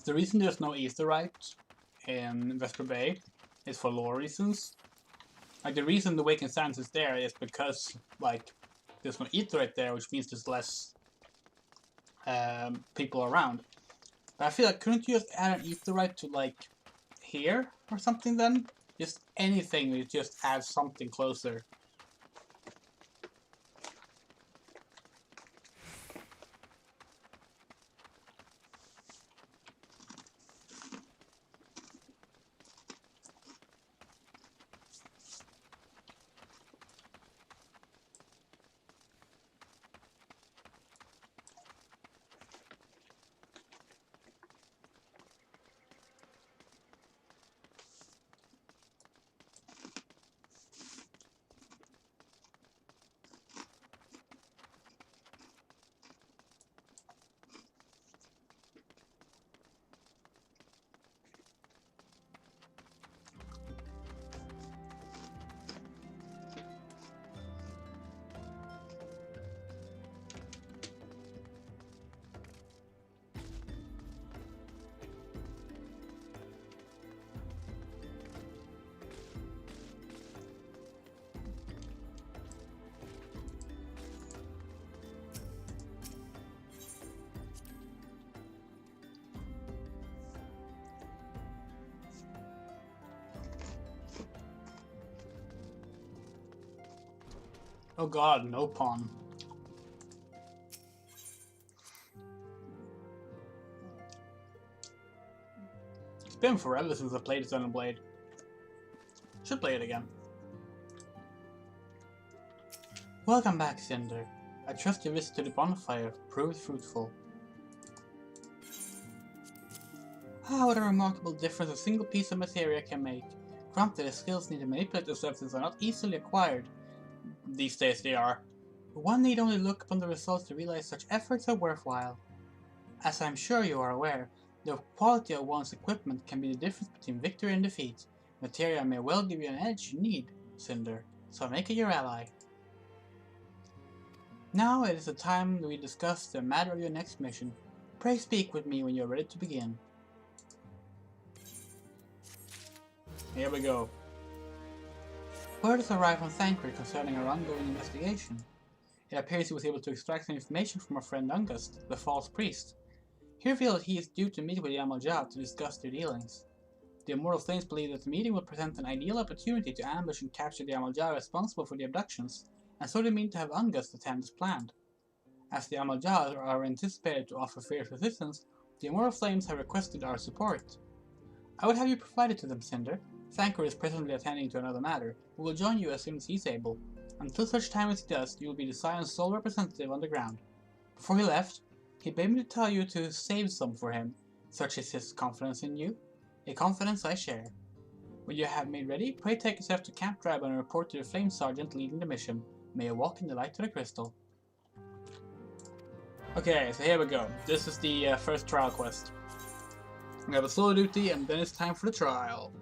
The reason there's no aetheryte in Vesper Bay is for lore reasons. Like, the reason the Wakened Sands is there is because, like, there's no aetheryte there, which means there's less people around. But I feel like, couldn't you just add an aetheryte to, like, here or something then? Just anything that just adds something closer. Oh god, no pawn. It's been forever since I played Xenoblade. Should play it again. Welcome back, Cinder. I trust your visit to the bonfire proved fruitful. Ah, what a remarkable difference a single piece of materia can make. Granted, the skills needed to manipulate the substance are not easily acquired. These days they are. But one need only look upon the results to realize such efforts are worthwhile. As I am sure you are aware, the quality of one's equipment can be the difference between victory and defeat. Materia may well give you an edge you need, Cinder, so make it your ally. Now it is the time we discuss the matter of your next mission. Pray speak with me when you are ready to begin. Here we go. Word has arrived from Thancred concerning our ongoing investigation. It appears he was able to extract some information from our friend Ungust, the false priest. He revealed that he is due to meet with the UL'DAH to discuss their dealings. The Immortal Flames believe that the meeting will present an ideal opportunity to ambush and capture the UL'DAH responsible for the abductions, and so they mean to have Ungust attend as planned. As the UL'DAH are anticipated to offer fierce resistance, the Immortal Flames have requested our support. I would have you provided to them, Cinder. Thancred is presently attending to another matter, but will join you as soon as he is able. Until such time as he does, you will be the Scion's sole representative on the ground. Before he left, he bade me to tell you to save some for him. Such is his confidence in you, a confidence I share. When you have made ready, pray take yourself to Camp Dragon and report to the Flame Sergeant leading the mission. May you walk in the light of the crystal. Okay, so here we go. This is the first trial quest. We have a solo duty, and then it's time for the trial.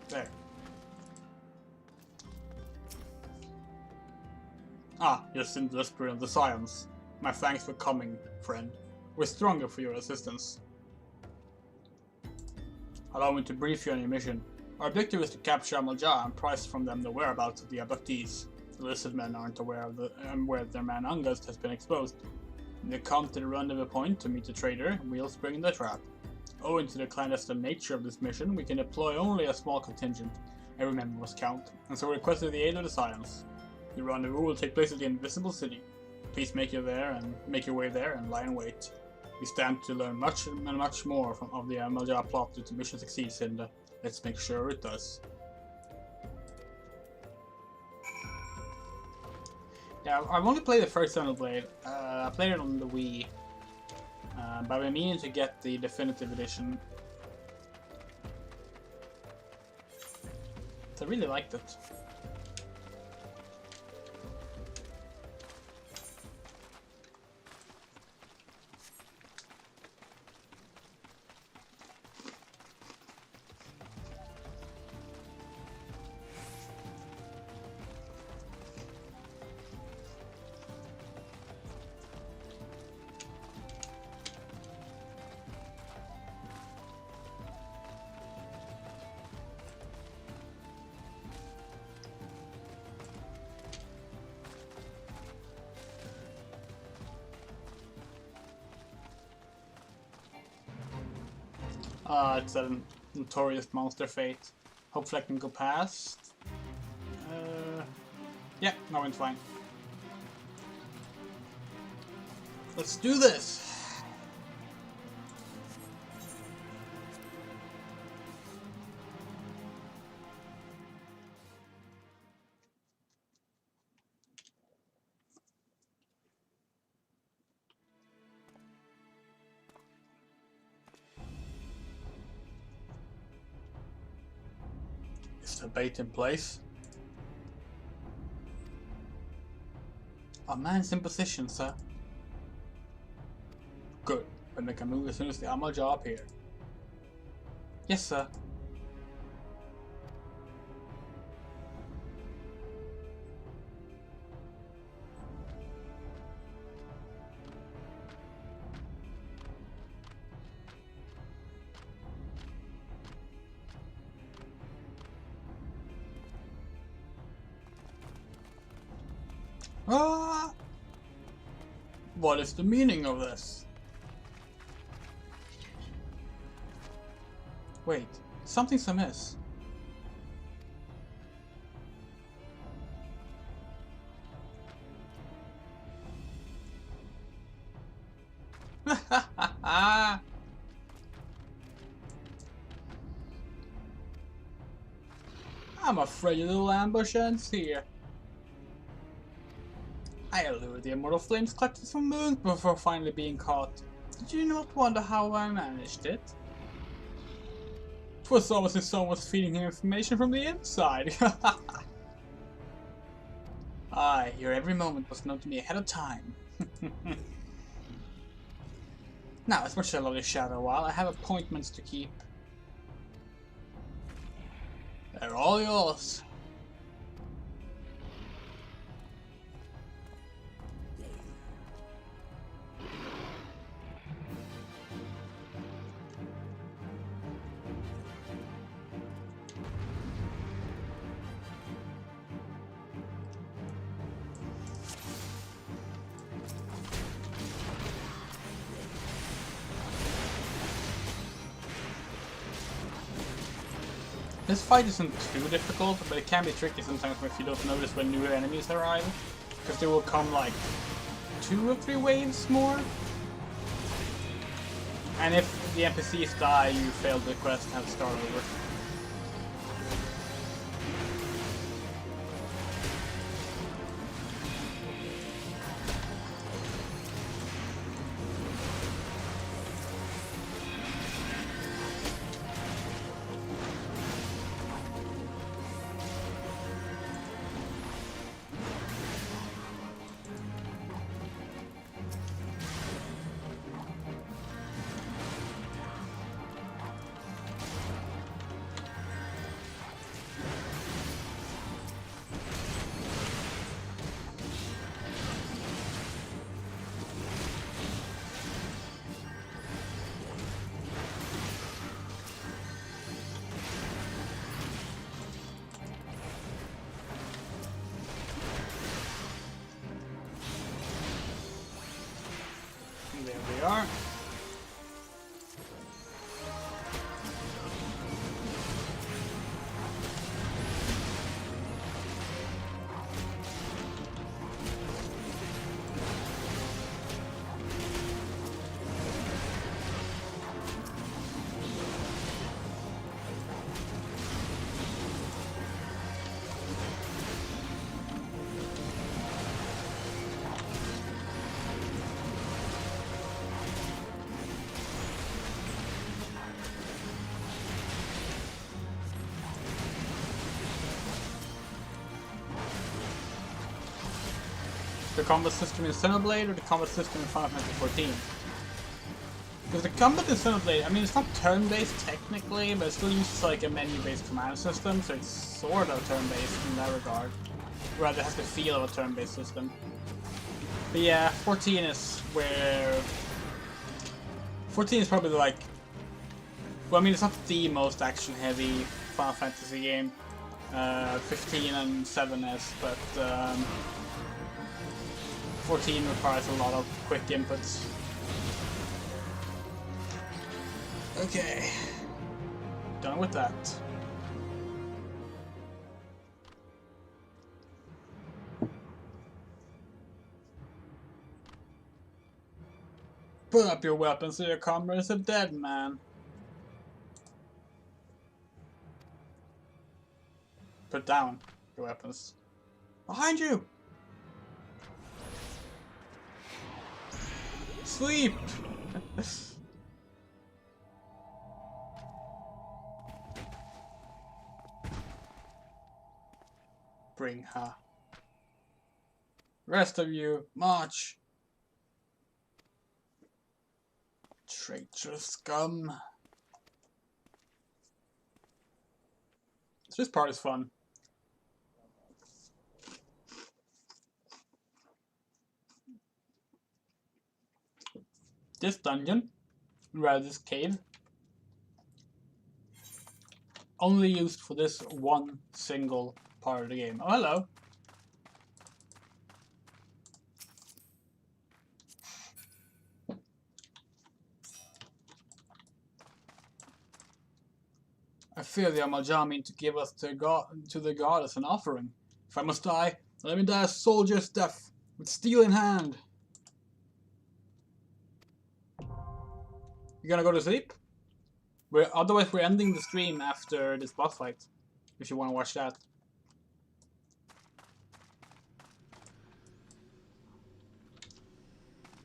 There. Ah, yes, in the spirit of the Scions. My thanks for coming, friend. We're stronger for your assistance. Allow me to brief you on your mission. Our objective is to capture UL'DAH and pry from them the whereabouts of the abductees. The listed men aren't aware of where their man Ungust has been exposed. They come to the rendezvous point to meet the traitor, and we'll spring the trap. Owing to the clandestine nature of this mission, we can deploy only a small contingent. Every member must count, and so we requested the aid of the Scions. The rendezvous will take place at the Invisible City. Please make your way there and lie in wait. We stand to learn much and much more of the UL'DAH plot if the mission succeeds, Cinder. Let's make sure it does. Yeah, I've only played the first Xenoblade. I played it on the Wii. But I've been meaning to get the definitive edition. So I really liked it. It's a notorious monster fate. Hopefully I can go past. Yeah, no, it's fine. Let's do this! Is the bait in place? Our man's in position, sir. Good. Then we can move as soon as the UL'DAH appear. Yes, sir. Ah! What is the meaning of this? Wait, something's amiss. I'm afraid a little ambush ends here. I lured the immortal flames collected from moons before finally being caught. Did you not wonder how I managed it? It was almost as someone was feeding him information from the inside. Aye, your every moment was known to me ahead of time. Now, as much as I love this shadow while, I have appointments to keep. They're all yours. This fight isn't too difficult, but it can be tricky sometimes if you don't notice when new enemies arrive. Because they will come like 2 or 3 waves more. And if the NPCs die, you fail the quest and have to start over. There we are. The combat system in Xenoblade or the combat system in Final Fantasy XIV? Because the combat in Xenoblade, I mean, it's not turn-based technically, but it still uses like a menu-based command system, so it's sort of turn-based in that regard. Rather, it has the feel of a turn-based system. But yeah, 14 is where... 14 is probably like... Well, I mean, it's not the most action-heavy Final Fantasy game. 15 and 7S, but... 14 requires a lot of quick inputs. Okay. Done with that. Put up your weapons so your comrade is a dead man. Put down your weapons. Behind you! Sleep! Bring her. Rest of you, march! Traitorous scum. This part is fun. This dungeon, rather this cave, only used for this one single part of the game. Oh, hello. fear the Amajam mean to give us to the god as an offering. If I must die, let me die a soldier's death, with steel in hand. You gonna go to sleep? Otherwise we're ending the stream after this boss fight, if you want to watch that.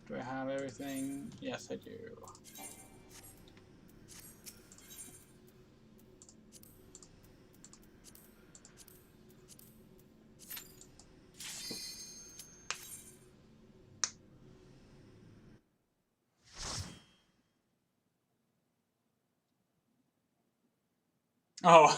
Do I have everything? Yes, I do. Oh.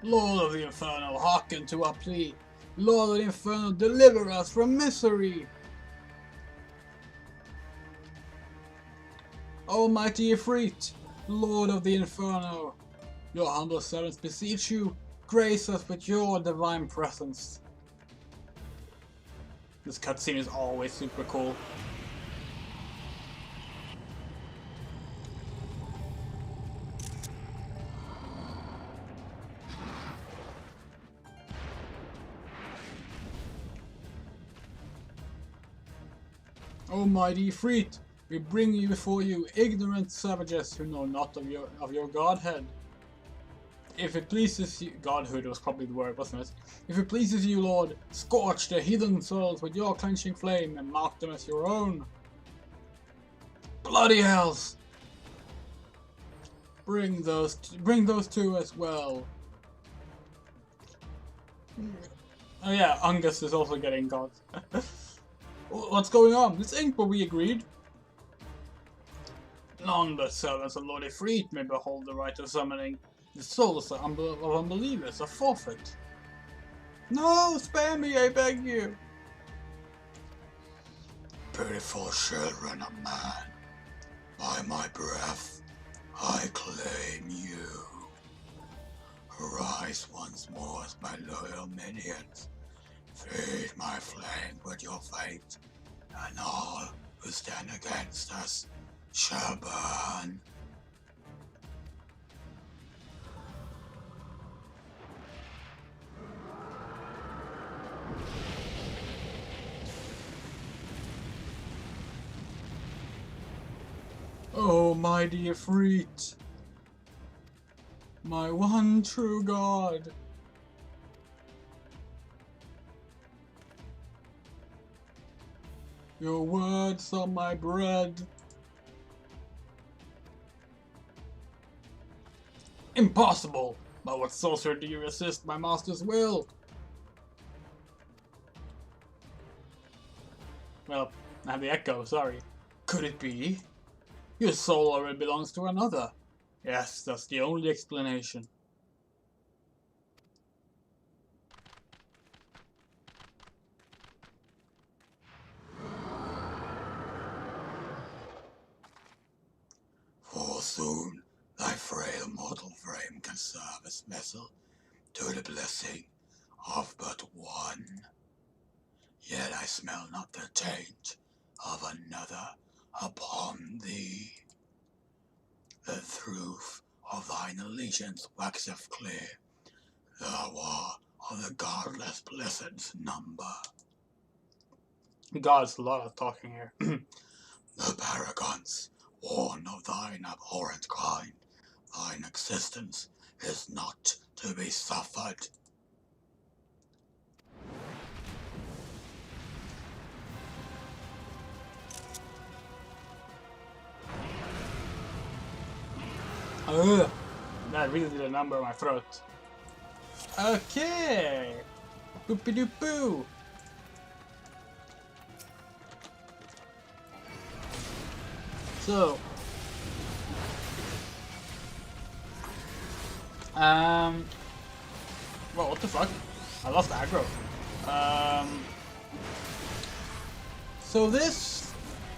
Lord of the Inferno, hearken to our plea. Lord of the Inferno, deliver us from misery. Almighty Ifrit, Lord of the Inferno, your humble servants beseech you, grace us with your divine presence. This cutscene is always super cool. Almighty Ifrit, we bring you before you ignorant savages who know not of your godhead. If it pleases you, godhood was probably the word, wasn't it? If it pleases you, Lord, scorch their heathen souls with your clenching flame and mark them as your own. Bloody hells! Bring those two as well. Oh yeah, Angus is also getting gods. What's going on? This ain't what we agreed. None but servants of Lord Ifrit may behold the right of summoning. The souls of unbelievers are forfeit. No, spare me, I beg you. Pitiful children of man, by my breath, I claim you. Arise once more as my loyal minions. Feed my flame with your fate, and all who stand against us shall burn. Oh, mighty Ifrit, my one true God. Your words are my bread. Impossible! By what sorcery do you resist my master's will? Well, I have the echo, sorry. Could it be? Your soul already belongs to another. Yes, that's the only explanation. For soon thy frail mortal frame can serve as vessel to the blessing of but one. Yet I smell not the taint of another upon thee. The truth of thine allegiance waxeth clear. Thou art of the godless blessed's number. God's a lot of talking here. The paragons warn of thine abhorrent kind. Thine existence is not to be suffered. Ugh, that really did a number on my throat. Okay! Boopy-doop-boo! So... well, what the fuck? I lost aggro. So this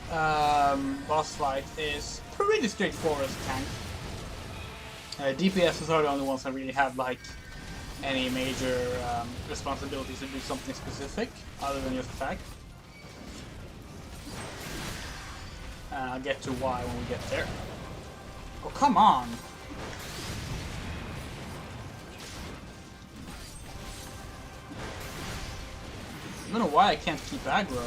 boss fight is pretty straightforward as a tank. DPSs are the only ones that really have like any major responsibilities to do something specific other than just attack. I'll get to why when we get there. Oh, come on! I don't know why I can't keep aggro.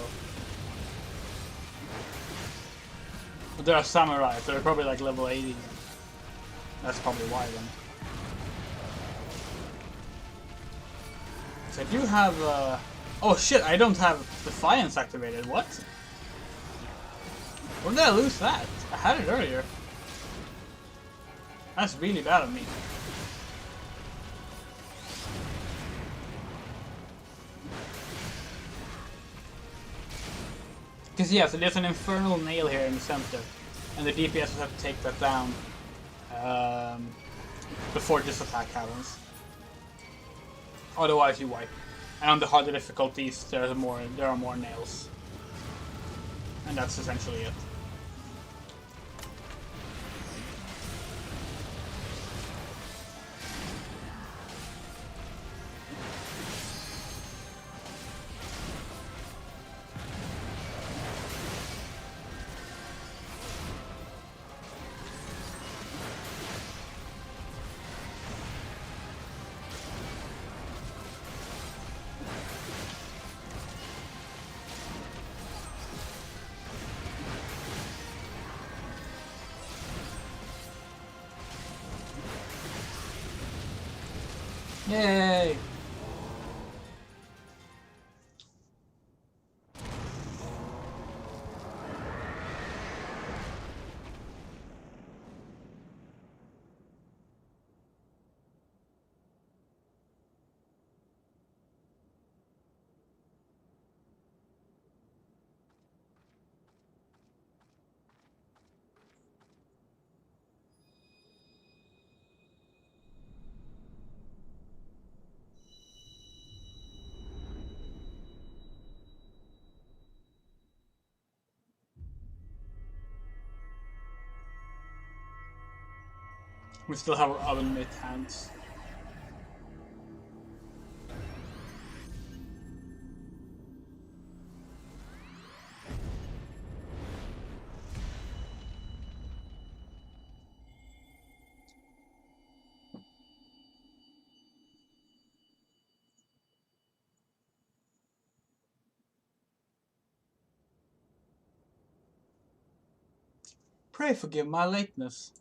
But there are samurais, so they're probably like level 80. That's probably why then. So I do have oh shit, I don't have Defiance activated, what? When did I lose that? I had it earlier. That's really bad of me. Because yeah, so there's an infernal nail here in the center, and the DPS will have to take that down before this attack happens. Otherwise, you wipe. And on the harder difficulties, there are more nails, and that's essentially it. Yay! We still have our oven mitt hands. Pray forgive my lateness.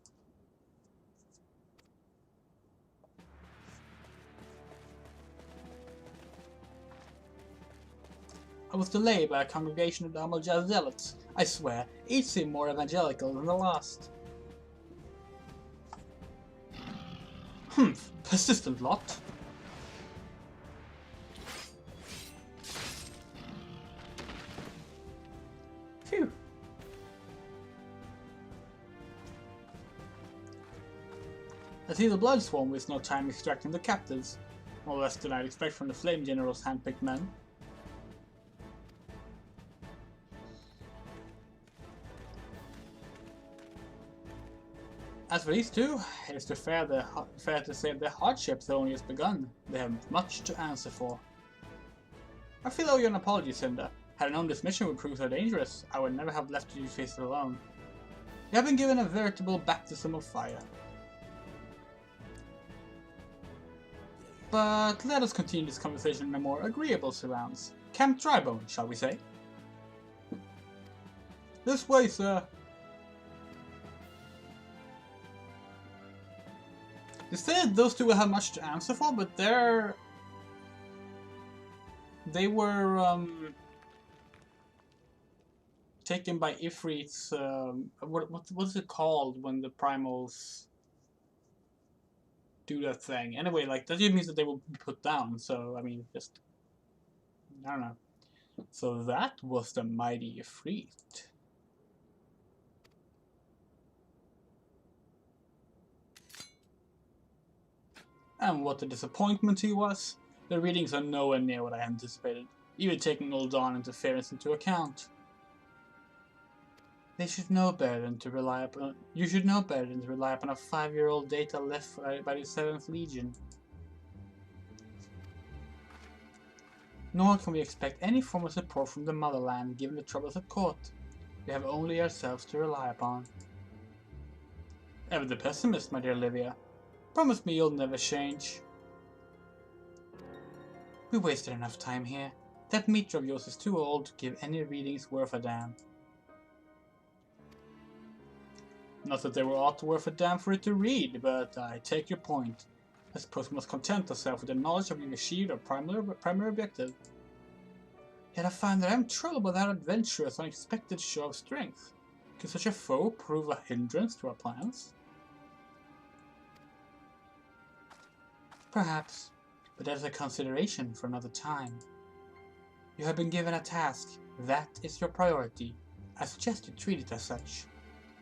I was delayed by a congregation of Amalja's zealots. I swear, each seemed more evangelical than the last. Persistent lot. Phew. I see the blood swarm wastes no time extracting the captives. More less than I'd expect from the Flame General's handpicked men. As for these two, it is fair to say their hardships have only just begun. They have much to answer for. I feel owe you an apology, Cinder. Had I known this mission would prove so dangerous, I would never have left you to face it alone. You have been given a veritable baptism of fire. But let us continue this conversation in a more agreeable surrounds. Camp Drybone, shall we say? This way, sir. They said those two will have much to answer for, but they were taken by Ifrit's what's it called when the primals do that thing? Anyway, like that just means that they will be put down. So I mean, just I don't know. So that was the mighty Ifrit. And what a disappointment he was. The readings are nowhere near what I anticipated, even taking UL'DAH interference into account. They should know better than to rely upon. You should know better than to rely upon a 5-year-old data left by the 7th Legion. Nor can we expect any form of support from the motherland given the troubles at court. We have only ourselves to rely upon. Ever the pessimist, my dear Livia. Promise me you'll never change. We wasted enough time here. That meter of yours is too old to give any readings worth a damn. Not that they were ought worth a damn for it to read, but I take your point. I suppose we must content ourselves with the knowledge that we've achieved our primary objective. Yet I find that I am troubled by that adventurous, unexpected show of strength. Could such a foe prove a hindrance to our plans? Perhaps, but that is a consideration for another time. You have been given a task. That is your priority. I suggest you treat it as such.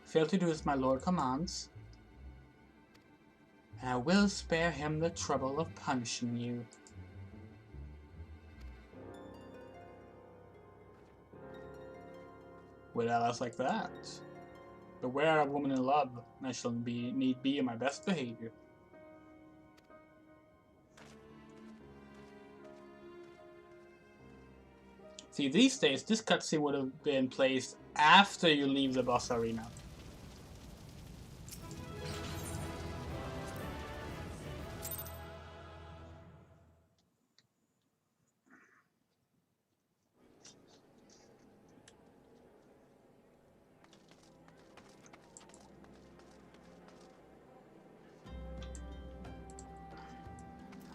Fail to do as my lord commands, and I will spare him the trouble of punishing you. With allies like that, beware a woman in love, and I shall need be in my best behavior. See, these days, this cutscene would have been placed after you leave the boss arena.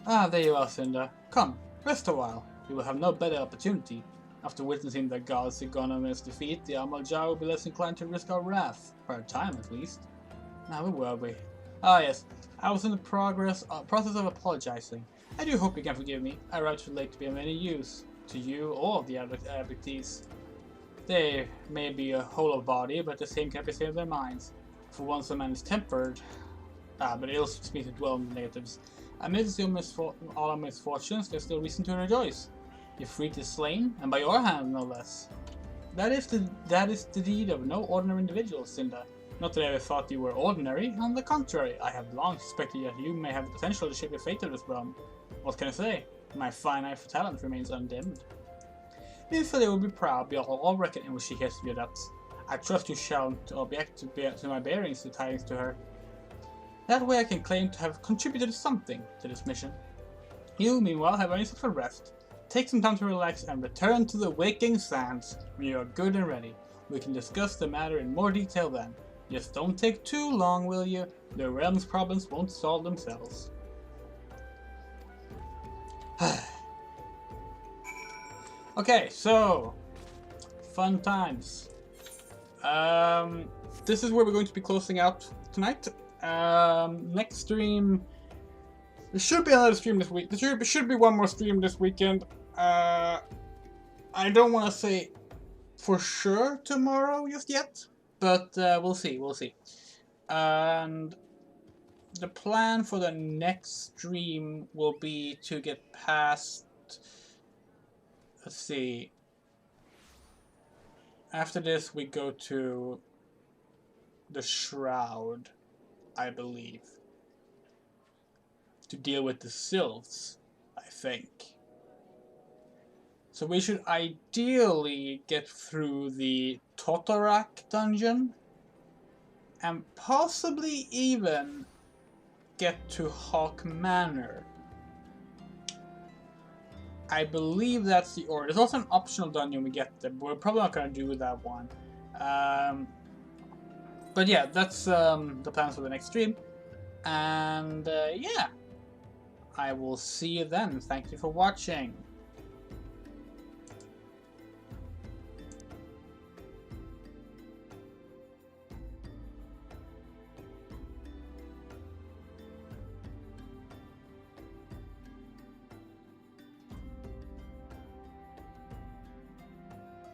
Ah, there you are, Cinder. Come, rest a while. You will have no better opportunity. After witnessing the gods' economist's defeat, the Amalja will be less inclined to risk our wrath, for a time at least. Now, where were we? Ah yes, I was in the process of apologizing. I do hope you can forgive me. I arrived too late to be of any use to you or the abductees. They may be a whole of body, but the same can be said of their minds. For once a man is tempered, but it also speaks to dwell on the negatives. Amidst all our misfortunes, there's still reason to rejoice. You're free to slain, and by your hand, no less. That is the deed of no ordinary individual, Cinder. Not that I ever thought you were ordinary. On the contrary, I have long suspected that you may have the potential to shape the fate of this realm. What can I say? My fine eye for talent remains undimmed. Minfilia will be proud beyond all reckoning when she hears of your depths. I trust you shan't object to my bearings the tidings to her. That way I can claim to have contributed something to this mission. You, meanwhile, have any sort of rest. Take some time to relax and return to the waking sands when you are good and ready. We can discuss the matter in more detail then. Just don't take too long, will you? The realm's problems won't solve themselves. Okay, so fun times. This is where we're going to be closing out tonight. Next stream, there should be another stream this week. There should be one more stream this weekend. I don't want to say for sure tomorrow just yet, but we'll see. And the plan for the next stream will be to get past, let's see, after this we go to the Shroud, I believe, to deal with the Sylphs, I think. So we should ideally get through the Totorak dungeon and possibly even get to Hawk Manor. I believe that's the order. There's also an optional dungeon we get there, but we're probably not going to do that one. But yeah, that's the plans for the next stream. And yeah, I will see you then. Thank you for watching.